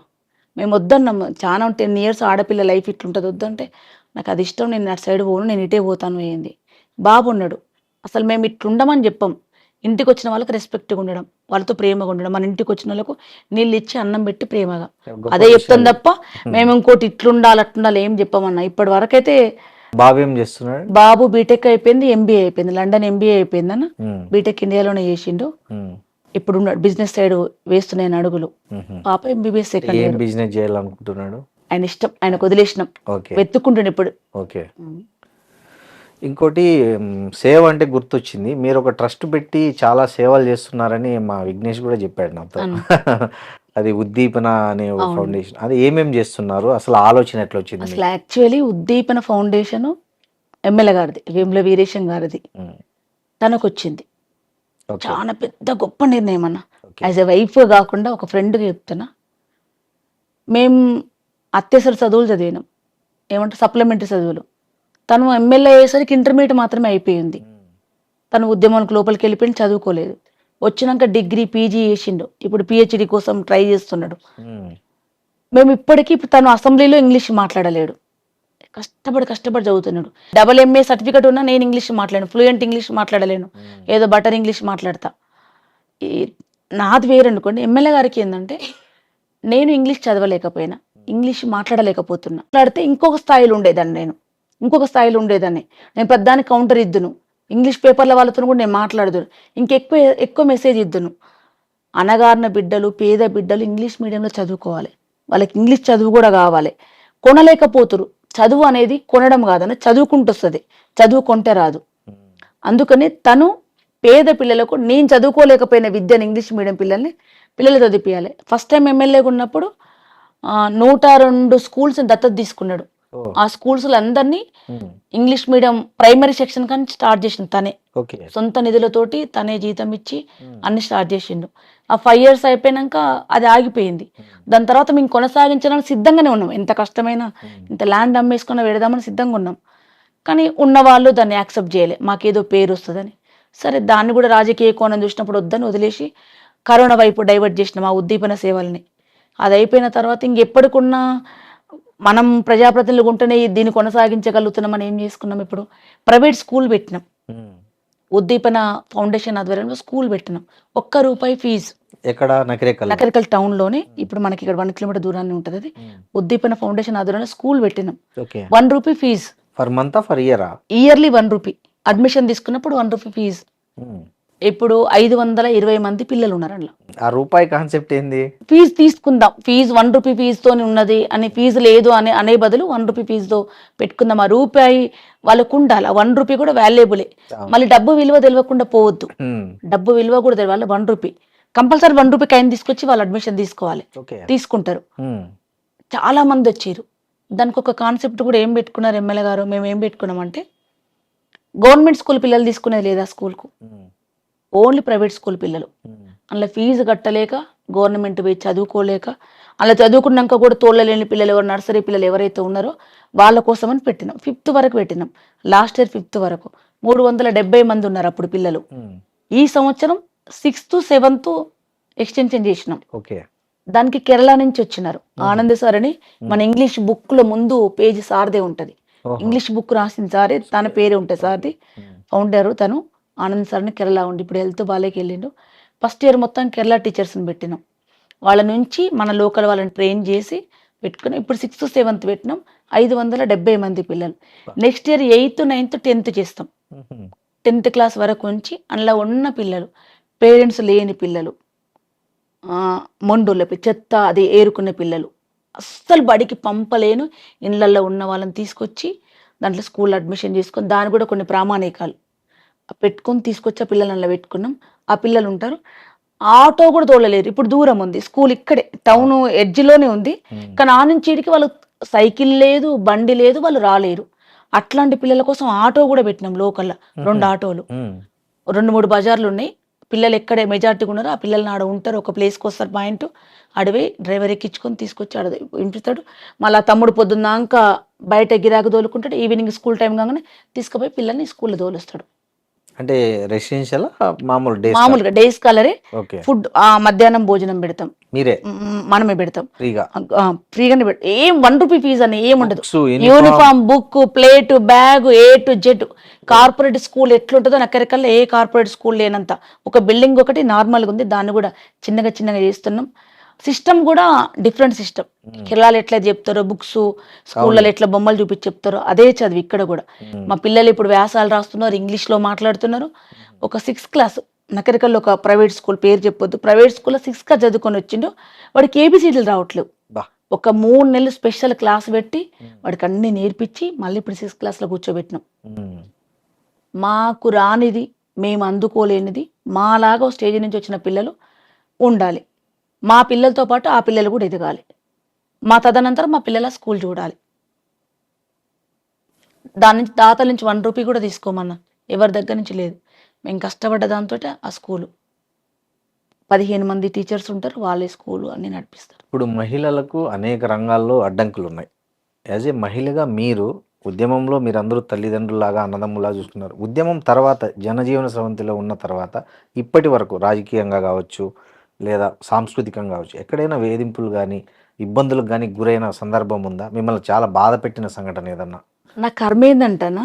మేము వద్దన్నాము చాలా 10 years ఆడపిల్ల లైఫ్ ఇట్లుంటుంది, వద్దంటే నాకు అది ఇష్టం, నేను అటు సైడ్ పోను, నేను ఇటే పోతాను అయ్యింది. బాబు ఉన్నాడు. అసలు మేము ఇట్లుండమని చెప్పాం. ఇంటికి వచ్చిన వాళ్ళకి రెస్పెక్ట్గా ఉండడం, వాళ్ళతో ప్రేమగా ఉండడం, మన ఇంటికి వచ్చిన వాళ్ళకు నీళ్ళు ఇచ్చి అన్నం పెట్టి ప్రేమగా, అదే చెప్తాం తప్ప మేము ఇంకోటి ఇట్లుండాలి అట్లుండాలి ఏం చెప్పమన్నా. ఇప్పటి వరకైతే బాబు ఏం చేస్తున్నాడు? బాబు బీటెక్ అయిపోయింది, ఎంబీఏ అయిపోయింది, లండన్ ఎంబీఏ అయిపోయింది అన్న. బీటెక్ ఇండియాలోనే చేసిండు. ఇప్పుడు బిజినెస్ సైడ్ వేస్తున్నాయి అడుగులు. పాప ఎంబీబీఎస్ సెకండ్ ఏం ఇయర్. బిజినెస్ చేయాలనుకుంటున్నాడు? ఆయన ఇష్టం, ఆయనకు వదిలేసినాం, ఓకే వెతుక్కుంటుండే ఇప్పుడు. ఓకే. ఇంకోటి సేవ అంటే గుర్తొచ్చింది, మీరు ఒక ట్రస్ట్ పెట్టి చాలా సేవలు చేస్తున్నారని మా విఘ్నేష్ కూడా చెప్పాడు నాతో. అది ఉద్దీపన అనే ఒక ఫౌండేషన్, అది ఏమేం చేస్తున్నారు, అసలు ఆలోచన ఎట్లా వచ్చింది? అసలు యాక్చువల్లీ ఉద్దీపన ఫౌండేషన్ ఎమ్మెల్యే గారిది, వేముల వీరేశం గారిది, తనకు వచ్చింది. చాలా పెద్ద గొప్ప నిర్ణయం అన్న. యాజ్ ఎ వైఫ్ కాకుండా ఒక ఫ్రెండ్గా చెప్తున్నా. మేము అత్యవసర చదువులు చదివినాం, ఏమంటారు సప్లిమెంటరీ చదువులు. తను ఎమ్మెల్యే అయ్యేసరికి ఇంటర్మీడియట్ మాత్రమే అయిపోయింది. తను ఉద్యమానికి లోపలికి వెళ్ళిపోయి చదువుకోలేదు. వచ్చినాక డిగ్రీ పీజీ చేసిండు, ఇప్పుడు పిహెచ్డి కోసం ట్రై చేస్తున్నాడు. మేము ఇప్పటికీ తను అసెంబ్లీలో ఇంగ్లీష్ మాట్లాడలేడు, కష్టపడి చదువుతున్నాడు. డబుల్ ఎంఏ సర్టిఫికేట్ ఉన్నా నేను ఇంగ్లీష్ మాట్లాడాను, ఫ్లూయెంట్ ఇంగ్లీష్ మాట్లాడలేను, ఏదో బటర్ ఇంగ్లీష్ మాట్లాడతా. నాది వేరు అనుకోండి. ఎమ్మెల్యే గారికి ఏంటంటే నేను ఇంగ్లీష్ చదవలేకపోయినా, ఇంగ్లీష్ మాట్లాడలేకపోతున్నా, మాట్లాడితే ఇంకొక స్థాయిలో ఉండేదాన్ని. నేను పెద్దానికి కౌంటర్ ఇద్దును, ఇంగ్లీష్ పేపర్ల వాళ్ళతో కూడా నేను మాట్లాడదును, ఎక్కువ మెసేజ్ ఇద్దును. అనగారిన బిడ్డలు, పేద బిడ్డలు ఇంగ్లీష్ మీడియంలో చదువుకోవాలి, వాళ్ళకి ఇంగ్లీష్ చదువు కూడా కావాలి. కొనలేకపోతురు. చదువు అనేది కొనడం కాదన్న, చదువుకుంటూ వస్తుంది, చదువుకుంటే రాదు. అందుకని తను పేద పిల్లలకు, నేను చదువుకోలేకపోయిన విద్యను ఇంగ్లీష్ మీడియం పిల్లలు చదివిపియాలి. ఫస్ట్ టైం ఎమ్మెల్యేగా ఉన్నప్పుడు 102 స్కూల్స్ దత్తత తీసుకున్నాడు. ఆ స్కూల్స్ అందరినీ ఇంగ్లీష్ మీడియం ప్రైమరీ సెక్షన్ కానీ స్టార్ట్ చేసిండు తనే, సొంత నిధులతోటి తనే జీతం ఇచ్చి అన్ని స్టార్ట్ చేసిండు. ఆ 5 years అయిపోయినాక అది ఆగిపోయింది. దాని తర్వాత మేము కొనసాగించడానికి సిద్ధంగానే ఉన్నాం. ఎంత కష్టమైనా, ఇంత ల్యాండ్ అమ్మేసుకున్న పెడదామని సిద్ధంగా ఉన్నాం. కానీ ఉన్నవాళ్ళు దాన్ని యాక్సెప్ట్ చేయలే, మాకేదో పేరు వస్తుందని. సరే దాన్ని కూడా రాజకీయ కోణం చూసినప్పుడు వద్దని వదిలేసి కరోనా వైపు డైవర్ట్ చేసినాం ఆ ఉద్దీపన సేవల్ని. అది అయిపోయిన తర్వాత ఇంకెప్పటికున్నా మనం ప్రజాప్రతినిధులు ఉంటేనే దీన్ని కొనసాగించగలుగుతున్నామని ఏం చేసుకున్నాం, ఇప్పుడు ప్రైవేట్ స్కూల్ పెట్టినాం. ఉద్దీపన ఫౌండేషన్ ఆధ్వర్యంలో స్కూల్ పెట్టినాం. ₹1 ఫీజు. ఎక్కడ? నకరికల్ టౌన్ లోనే. ఇప్పుడు మనకి ఇక్కడ 1 kilometer దూరాన్ని ఉంటుంది. అది ఉద్దీపన ఫౌండేషన్ ఆధ్వర్యంలో స్కూల్ పెట్టినాం. ₹1 fees. For month for year? Yearly ₹1. Admission తీసుకున్నప్పుడు ₹1 ఫీజు. ఇప్పుడు 520 మంది పిల్లలు ఉన్నారు అందులో. ఆ రూపాయి కాన్సెప్ట్ ఏంది? ఫీజు తీసుకుందాం, ఫీజు ₹1 ఫీజుతో ఉన్నది అని, ఫీజు లేదు అనే బదులు ₹1 ఫీజుతో పెట్టుకుందాం. ఆ రూపాయి వాళ్ళకు ఉండాలి, ఆ ₹1 కూడా వాల్యుబులే. మళ్ళీ డబ్బు విలువ తెలియకుండా పోవద్దు, డబ్బు విలువ కూడా తెలియాలి. ₹1 కంపల్సరీ ₹1 కైన్ తీసుకొచ్చి వాళ్ళు అడ్మిషన్ తీసుకోవాలి, తీసుకుంటారు. చాలా మంది వచ్చారు. దానికి ఒక కాన్సెప్ట్ కూడా ఏం పెట్టుకున్నారు ఎమ్మెల్యే గారు, మేము ఏం పెట్టుకున్నామంటే గవర్నమెంట్ స్కూల్ పిల్లలు తీసుకునేది లేదా స్కూల్కు, ఓన్లీ ప్రైవేట్ స్కూల్ పిల్లలు. అందులో ఫీజు కట్టలేక, గవర్నమెంట్ పోయి చదువుకోలేక, అలా చదువుకున్నాక కూడా తోళ్ళలేని పిల్లలు, ఎవరు నర్సరీ పిల్లలు ఎవరైతే ఉన్నారో వాళ్ళ కోసమని పెట్టినాం. 5th వరకు పెట్టినాం. లాస్ట్ ఇయర్ 5th వరకు 370 మంది ఉన్నారు అప్పుడు పిల్లలు. ఈ సంవత్సరం 6th 7th ఎక్స్టెన్షన్ చేసినాం. దానికి కేరళ నుంచి వచ్చినారు ఆనంద్ సార్ అని. మన ఇంగ్లీష్ బుక్ లో ముందు పేజీ సార్దే ఉంటది, ఇంగ్లీష్ బుక్ రాసిన సారే, తన పేరే ఉంటుంది సార్ది. ఫౌండర్ తను ఆనంద్ సార్ని, కేరళ ఉండి ఇప్పుడు హెల్త్ బాలేకి వెళ్ళిండు. ఫస్ట్ ఇయర్ మొత్తం కేరళ టీచర్స్ని పెట్టినాం. వాళ్ళ నుంచి మన లోకల్ వాళ్ళని ట్రైన్ చేసి పెట్టుకున్నాం. ఇప్పుడు 6th 7th పెట్టినాం. 570 మంది పిల్లలు. Next year 8th 9th 10th చేస్తాం. 10th క్లాస్ వరకు ఉంచి అందులో ఉన్న పిల్లలు, పేరెంట్స్ లేని పిల్లలు, మొండోళ్ళ చెత్త అది ఏరుకునే పిల్లలు, అస్సలు బడికి పంపలేను ఇళ్ళల్లో ఉన్న వాళ్ళని తీసుకొచ్చి దాంట్లో స్కూల్ అడ్మిషన్ చేసుకొని, దాని కూడా కొన్ని ప్రామాణికాలు పెట్టుకొని తీసుకొచ్చి ఆ పిల్లలు అందులో పెట్టుకున్నాం. ఆ పిల్లలు ఉంటారు. ఆటో కూడా తోలలేరు. ఇప్పుడు దూరం ఉంది స్కూల్, ఇక్కడే టౌన్ ఎడ్జ్లోనే ఉంది. కానీ ఆ నుంచి ఇడికి వాళ్ళు సైకిల్ లేదు, బండి లేదు, వాళ్ళు రాలేరు. అట్లాంటి పిల్లల కోసం ఆటో కూడా పెట్టినాం లోకల్‌లో. 2 ఆటోలు. 2, 3 బజార్లు ఉన్నాయి. పిల్లలు ఎక్కడ మెజారిటీగా ఉన్నారో ఆ పిల్లల్ని ఆడ ఉంటారు. ఒక ప్లేస్కి వస్తారు పాయింట్. ఆడపోయి డ్రైవర్ ఎక్కించుకొని తీసుకొచ్చి ఆడ వినిపిస్తాడు. మళ్ళీ తమ్ముడు పొద్దున్నాక బయట గిరాకు తోలుకుంటాడు. ఈవినింగ్ స్కూల్ టైం కాగానే తీసుకుపోయి పిల్లల్ని స్కూల్లో తోలుస్తాడు. అంటే రెసిడెన్షియల్ మామూలు డే మామూలుగా డే స్కాలరే. ఓకే. ఫుడ్ మధ్యాహ్నం భోజనం పెడతాం, మీరే మనమే పెడతాం ఫ్రీగా. ఫ్రీగానే ఏం ₹1 ఫీజు అని ఏం ఉండదు. Books, uniform. Uniform, book, plate, bag, A to Z. Corporate school ఎట్లుంటుందో నకరికల్లా ఏ కార్పొరేట్ స్కూల్ లేనంత. ఒక బిల్డింగ్ ఒకటి నార్మల్గా ఉంది, దాన్ని కూడా చిన్నగా చిన్నగా చేస్తున్నాం. సిస్టమ్ కూడా డిఫరెంట్ సిస్టమ్. కేరళలో ఎట్లా చెప్తారో బుక్స్, స్కూళ్ళలో ఎట్లా బొమ్మలు చూపించి చెప్తారో అదే చదువు ఇక్కడ కూడా. మా పిల్లలు ఇప్పుడు వ్యాసాలు రాస్తున్నారు, ఇంగ్లీష్లో మాట్లాడుతున్నారు. ఒక 6th క్లాస్ నకరికల్లో ఒక ప్రైవేట్ స్కూల్, పేరు చెప్పొద్దు, ప్రైవేట్ స్కూల్లో 6th క్లాస్ చదువుకొని వచ్చిండు. వాడికి ABCDలు రావట్లేవు. ఒక 3 నెలలు స్పెషల్ క్లాస్ పెట్టి వాడికి అన్ని నేర్పించి మళ్ళీ ఇప్పుడు 6th క్లాస్లో కూర్చోబెట్టినాం. మాకు రానిది, మేము అందుకోలేనిది మాలాగా స్టేజ్ నుంచి వచ్చిన పిల్లలు ఉండాలి. మా పిల్లలతో పాటు ఆ పిల్లలు కూడా ఎదగాలి. మా తదనంతరం మా పిల్లల స్కూల్ చూడాలి. దాని నుంచి దాతల నుంచి ₹1 కూడా తీసుకోమన్నా, ఎవరి దగ్గర నుంచి లేదు. మేము కష్టపడ్డ దాంతో ఆ స్కూలు 15 మంది టీచర్స్ ఉంటారు, వాళ్ళే స్కూలు అన్ని నడిపిస్తారు. ఇప్పుడు మహిళలకు అనేక రంగాల్లో అడ్డంకులు ఉన్నాయి. యాజ్ ఏ మహిళగా మీరు ఉద్యమంలో మీరందరూ తల్లిదండ్రులాగా అన్నదమ్ములా చూస్తున్నారు. ఉద్యమం తర్వాత జనజీవన స్రవంతిలో ఉన్న తర్వాత ఇప్పటి వరకు రాజకీయంగా కావచ్చు లేదా సాంస్కృతికంగా కావచ్చు ఎక్కడైనా వేధింపులు కానీ ఇబ్బందులకు కానీ గురైన సందర్భం ఉందా? మిమ్మల్ని చాలా బాధ పెట్టిన సంఘటన ఏదన్నా? నా కర్మ ఏందంటనా,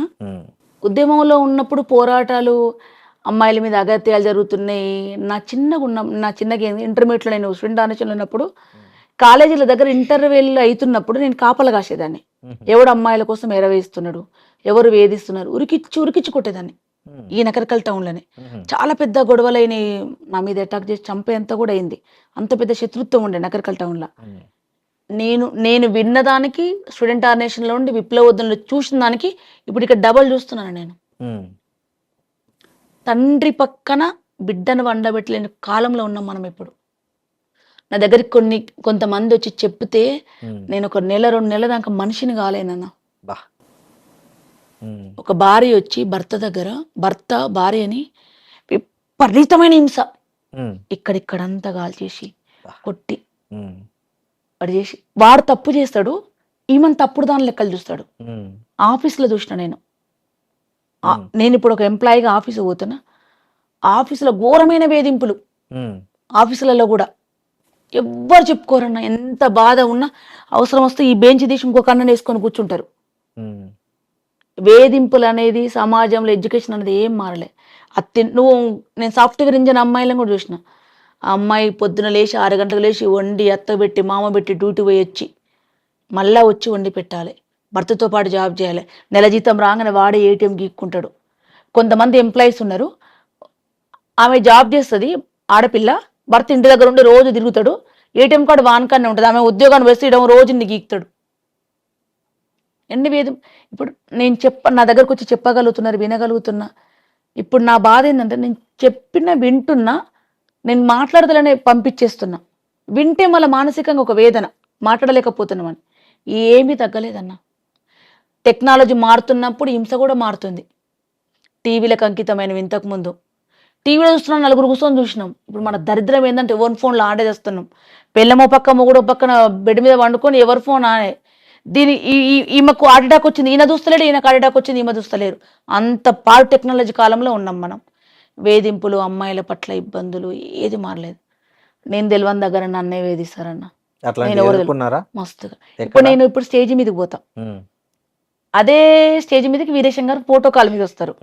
ఉద్యమంలో ఉన్నప్పుడు పోరాటాలు, అమ్మాయిల మీద అగత్యాలు జరుగుతున్నాయి. నా చిన్నగా ఇంటర్మీడియట్లో నేను స్టూడెంట్ ఆర్గనైజేషన్లో ఉన్నప్పుడు కాలేజీల దగ్గర ఇంటర్వెల్ అవుతున్నప్పుడు నేను కాపలా కాసేదాన్ని. ఎవడు అమ్మాయిల కోసం ఎరవేస్తున్నాడు, ఎవరు వేధిస్తున్నారు, ఉరికిచ్చి కొట్టేదాన్ని. ఈ నకరికల్ టౌన్లోనే చాలా పెద్ద గొడవలైన, నా మీద అటాక్ చేసి చంపేంత కూడా అయింది. అంత పెద్ద శత్రుత్వం ఉండే నకరికల్ టౌన్లో. నేను విన్నదానికి స్టూడెంట్ ఆర్గనైజేషన్లో ఉండి విప్లవోద్యమంలో చూసిన దానికి ఇప్పుడు ఇక్కడ డబల్ చూస్తున్నాను. నేను తండ్రి పక్కన బిడ్డను వండబెట్టలేని కాలంలో ఉన్నాం మనం ఇప్పుడు. నా దగ్గరికి కొంతమంది వచ్చి చెప్తే నేను ఒక 1-2 నెలల దాకా మనిషిని కాలేనన్నా. ఒక భార్య వచ్చి భర్త భార్యని విపరీతమైన హింస ఇక్కడంతా కాల్చేసి కొట్టి వాడు చేసి, వాడు తప్పు చేస్తాడు, ఈమెను తప్పుడు దాని లెక్కలు చూస్తాడు. ఆఫీస్లో చూసిన నేను ఇప్పుడు ఒక ఎంప్లాయీగా ఆఫీసు పోతున్నా, ఆఫీసులో ఘోరమైన వేధింపులు. ఆఫీసులలో కూడా ఎవ్వరు చెప్పుకోరన్నా, ఎంత బాధ ఉన్నా అవసరం వస్తే ఈ బెంచ్ తీసి ఇంకొక అన్నం వేసుకొని కూర్చుంటారు. వేధింపులు అనేది సమాజంలో, ఎడ్యుకేషన్ అనేది ఏం మారలే. నేను సాఫ్ట్వేర్ ఇంజనీర్ అమ్మాయిలను కూడా చూసిన. ఆ అమ్మాయి పొద్దున లేచి 6 గంటలకు లేచి వండి అత్తబెట్టి మామ పెట్టి డ్యూటీ పోయి వచ్చి మళ్ళీ వచ్చి వండి పెట్టాలి. భర్తతో పాటు జాబ్ చేయాలి. నెల జీతం రాగానే వాడే ATM గీక్కుంటాడు. కొంతమంది ఎంప్లాయీస్ ఉన్నారు, ఆమె జాబ్ చేస్తుంది ఆడపిల్ల, భర్త ఇంటి దగ్గర ఉండి రోజు తిరుగుతాడు, ATM కార్డు వానకానే ఉంటుంది. ఆమె ఉద్యోగాన్ని వేసేయడం, రోజు గీక్తాడు. ఎన్ని వేదం. ఇప్పుడు నేను నా దగ్గరకు వచ్చి చెప్పగలుగుతున్నారు, వినగలుగుతున్నా. ఇప్పుడు నా బాధ ఏంటంటే నేను వింటున్నా, నేను మాట్లాడదలనే పంపించేస్తున్నా. వింటే మళ్ళీ మానసికంగా ఒక వేదన, మాట్లాడలేకపోతున్నామని. ఏమీ తగ్గలేదన్నా. టెక్నాలజీ మారుతున్నప్పుడు హింస కూడా మారుతుంది. టీవీలకు అంకితమైనవి ఇంతకుముందు టీవీలో చూస్తున్నాం, 4 కూర్చొని చూసినాం. ఇప్పుడు మన దరిద్రం ఏంటంటే ఎవరి ఫోన్లో ఆడేస్తున్నాం. పెళ్ళమో పక్క మొగుడో పక్కన బెడ్ మీద వండుకొని ఎవరి ఫోన్ ఆడే. ఈమెకు హార్ట్ అటాక్ వచ్చింది, ఈయన చూస్తలేడు, ఈయనకు హార్ట్ అటాక్ వచ్చింది, ఈమె చూస్తలేరు. అంత పాడు టెక్నాలజీ కాలంలో ఉన్నాం మనం. వేధింపులు, అమ్మాయిల పట్ల ఇబ్బందులు ఏది మారలేదు. నేను తెలియని దగ్గర నన్నే వేధిస్తారన్న. మస్తుగా. ఇప్పుడు స్టేజ్ మీదకి పోతా, అదే స్టేజ్ మీదకి వీరేశం గారు ఫోటో కాల్ మీద వస్తారు.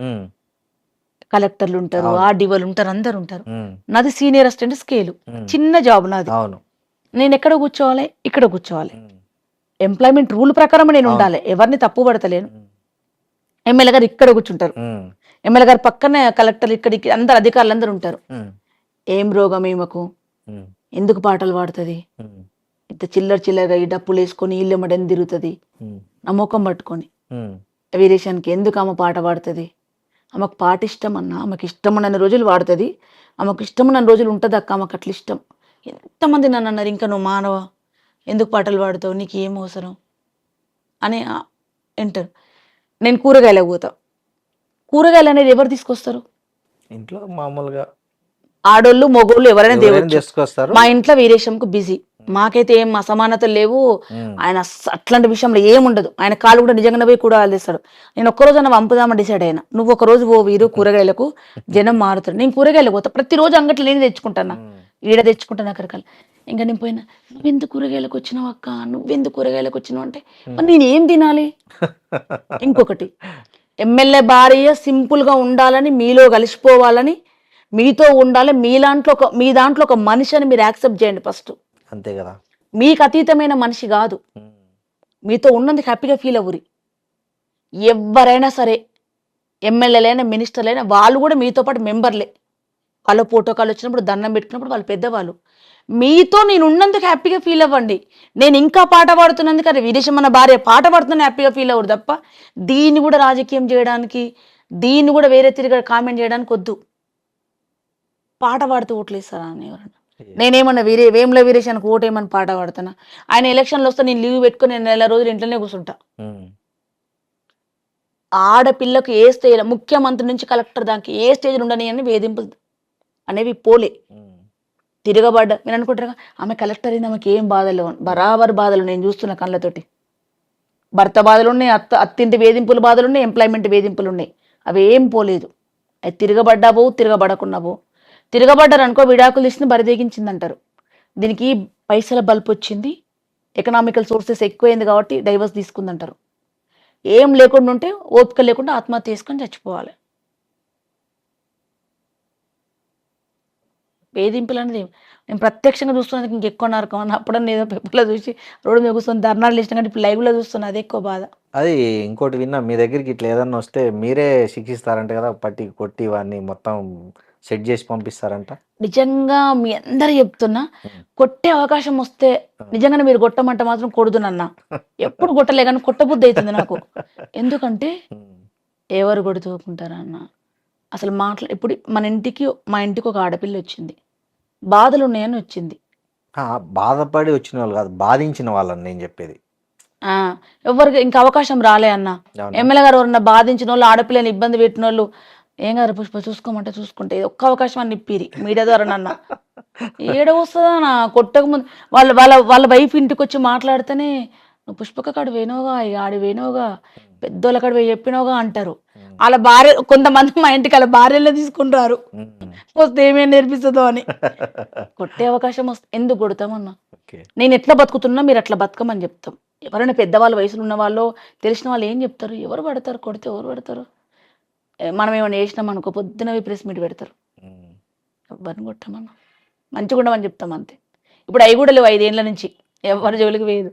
కలెక్టర్లు ఉంటారు, RDOలు ఉంటారు, అందరు ఉంటారు. నాది సీనియర్ అసిస్టెంట్ స్కేలు, చిన్న జాబ్ నాది. నేను ఎక్కడ కూర్చోవాలి, ఇక్కడ కూర్చోవాలి. ఎంప్లాయ్మెంట్ రూల్ ప్రకారం నేను ఉండాలి, ఎవరిని తప్పు పడతలేను. ఎమ్మెల్యే గారు ఇక్కడ కూర్చుంటారు, ఎమ్మెల్యే గారు పక్కనే కలెక్టర్, ఇక్కడికి అందరు అధికారులు అందరు ఉంటారు. ఏం రోగం ఈమెకు, ఎందుకు పాటలు పాడుతుంది, ఇంత చిల్లరగా ఈ డప్పులు వేసుకొని ఇల్లు మడని తిరుగుతుంది, నా ముఖం పట్టుకొని. వీరేశానికి ఎందుకు ఆమె పాట పాడుతుంది, ఆమెకు పాట ఇష్టం అన్న, ఆమెకు ఇష్టం ఉన్న రోజులు వాడుతుంది, ఆమెకు ఇష్టం ఉన్న రోజులు ఉంటుంది అక్క, ఆమెకు అట్లా ఇష్టం. ఎంతమంది నన్ను అన్నారు, ఇంకా నువ్వు మానవ, ఎందుకు పాటలు పాడుతావు, నీకు ఏం అవసరం, అని వింటారు. నేను కూరగాయలకు పోతా. కూరగాయలు అనేది ఎవరు తీసుకొస్తారు? ఇంట్లో మామూలుగా ఆడోళ్ళు మొగోళ్ళు ఎవరైనా తేవచ్చు. తీసుకొస్తారు. మా ఇంట్లో వీరేశంకు బిజీ, మాకైతే ఏం అసమానతలు లేవు. ఆయన అట్లాంటి విషయంలో ఏముండదు. ఆయన కాలు కూడా నిజంగానే పోయి కూడా తెస్తాడు. నేను ఒక్కరోజు పంపుదామని డిసైడ్ అయినా, నువ్వు ఒక రోజు ఓ వీరు కూరగాయలకు జనం మారుతారు. నేను కూరగాయలకు పోతా, ప్రతిరోజు అంగట్లో నేను తెచ్చుకుంటాను, ఈడ తెచ్చుకుంటాను అక్కడికి. ఇంకా నేను పోయినా, నువ్వెందుకు కూరగాయలకు వచ్చినావు అక్క, నువ్వెందుకు కూరగాయలకు వచ్చినావు అంటే, మరి నేను ఏం తినాలి? ఇంకొకటి, ఎమ్మెల్యే భార్య సింపుల్ గా ఉండాలని, మీలో కలిసిపోవాలని, మీతో ఉండాలి, మీ దాంట్లో ఒక మనిషి అని మీరు యాక్సెప్ట్ చేయండి ఫస్ట్. అంతే కదా, మీకు అతీతమైన మనిషి కాదు, మీతో ఉన్నందుకు హ్యాపీగా ఫీల్ అవ్వరి. ఎవరైనా సరే, ఎమ్మెల్యేలైనా మినిస్టర్లైనా వాళ్ళు కూడా మీతో పాటు మెంబర్లే. వాళ్ళ ప్రోటోకాల్ వచ్చినప్పుడు దండం పెట్టుకున్నప్పుడు వాళ్ళు పెద్దవాళ్ళు. మీతో నేను ఉన్నందుకు హ్యాపీగా ఫీల్ అవ్వండి. నేను ఇంకా పాట పాడుతున్నందుకు, అది విదేశం మన భార్య పాట పాడుతున్నా హ్యాపీగా ఫీల్ అవ్వరు తప్ప, దీన్ని కూడా రాజకీయం చేయడానికి, దీన్ని కూడా వేరే తిరిగి కామెంట్ చేయడానికి వద్దు. పాట పాడుతూ ఓట్లేస్తారా అని ఎవరన్నా? నేనేమన్నా వేముల వీరేశానికి ఓటేమని పాట పాడుతున్నా? ఆయన ఎలక్షన్లు వస్తే నేను లీవ్ పెట్టుకుని నేను నెల రోజులు ఇంట్లోనే కూర్చుంటా. ఆడపిల్లకు ఏ స్టేజ్, ముఖ్యమంత్రి నుంచి కలెక్టర్ దానికి ఏ స్టేజ్లో ఉండని అని వేధింపులు అనేవి పోలే. తిరగబడ్డ మీరు అనుకుంటారు ఆమె కలెక్టర్ అయింది, ఆమెకి ఏం బాధలు, బరాబర్ బాధలు నేను చూస్తున్న కళ్ళతోటి. భర్త బాధలు ఉన్నాయి, అత్తింటి వేధింపుల బాధలు ఉన్నాయి, ఎంప్లాయ్మెంట్ వేధింపులు ఉన్నాయి. అవి ఏం పోలేదు. అది తిరగబడ్డా పోవు, తిరగబడకున్నా పోవు. తిరగబడ్డారు అనుకో, విడాకులు తీసుకుని బరిదేగించింది అంటారు. దీనికి పైసల బల్బ్ వచ్చింది, ఎకనామికల్ సోర్సెస్ ఎక్కువైంది కాబట్టి డైవర్స్ తీసుకుందంటారు. ఏం లేకుండా ఉంటే, ఓపిక లేకుండా ఆత్మహత్య చేసుకొని చచ్చిపోవాలి. వేధింపులు అనేది నేను ప్రత్యక్షంగా చూస్తున్నందుకు ఇంకెక్కువ నరకం అని అప్పుడన్నా ఏదో పేపర్లో చూసి రోడ్డు మీద కూర్చొని ధర్నాలు చేసిన కానీ ఇప్పుడు లైవ్లో చూస్తున్నా, అదే ఎక్కువ బాధ. అది ఇంకోటి విన్నా, మీ దగ్గరికి ఇట్లా ఏదన్నా వస్తే మీరే శిక్షిస్తారంట కదా, పట్టి కొట్టి వాడిని మొత్తం సెట్ చేసి పంపిస్తారంట. నిజంగా మీ అందరు చెప్తున్నా, కొట్టే అవకాశం వస్తే నిజంగానే మీరు కొట్టమంటే మాత్రం కొడుదునన్నా. ఎప్పుడు కొట్టలే కానీ కొట్టబుద్ధి అవుతుంది నాకు. ఎందుకంటే ఎవరు కొడుతూకుంటారా అన్న. అసలు ఇప్పుడు మా ఇంటికి ఒక ఆడపిల్ల వచ్చింది, బాధలు ఉన్నాయని వచ్చింది. బాధపడి వచ్చిన వాళ్ళు కాదు, బాధించిన వాళ్ళని నేను చెప్పేది. ఎవరికి ఇంకా అవకాశం రాలే అన్న. ఎమ్మెల్యే గారు ఎవరన్నా బాధించిన వాళ్ళు, ఆడపిల్లని ఇబ్బంది పెట్టిన వాళ్ళు, ఏం గారు పుష్ప చూసుకోమంటే చూసుకుంటే ఒక్క అవకాశం అని ఇప్పిరి మీడియా ద్వారా. నన్న ఏడ వస్తుందా నా కొట్టక ముందు వాళ్ళ వైఫ్ ఇంటికి వచ్చి మాట్లాడితేనే, నువ్వు పుష్పక కాడు వేనోగా, ఆడి వేనోగా, పెద్దోళ్ళ కాడ పోయి చెప్పినోగా అంటారు. వాళ్ళ భార్య, కొంతమంది మా ఇంటికి వాళ్ళ భార్యలే తీసుకుంటారు, వస్తే ఏమేమి నేర్పిస్తుందో అని. కొట్టే అవకాశం వస్తే ఎందుకు కొడతామన్నా? నేను ఎట్లా బతుకుతున్నా మీరు అట్లా బతకమని చెప్తాం. ఎవరైనా పెద్దవాళ్ళ వయసులో ఉన్న వాళ్ళు, తెలిసిన వాళ్ళు ఏం చెప్తారు? ఎవరు పడతారు? కొడితే ఎవరు పడతారు? మనం ఏమైనా వేసినాం అనుకో, పొద్దునవి ప్రెస్ మీట్ పెడతారు. ఎవరిని కొట్టామన్నా? మంచిగా ఉండమని చెప్తాం అంతే. ఇప్పుడు అవి కూడా లేవు, 5 ఏళ్ళ నుంచి ఎవరి జోలికి వేయదు.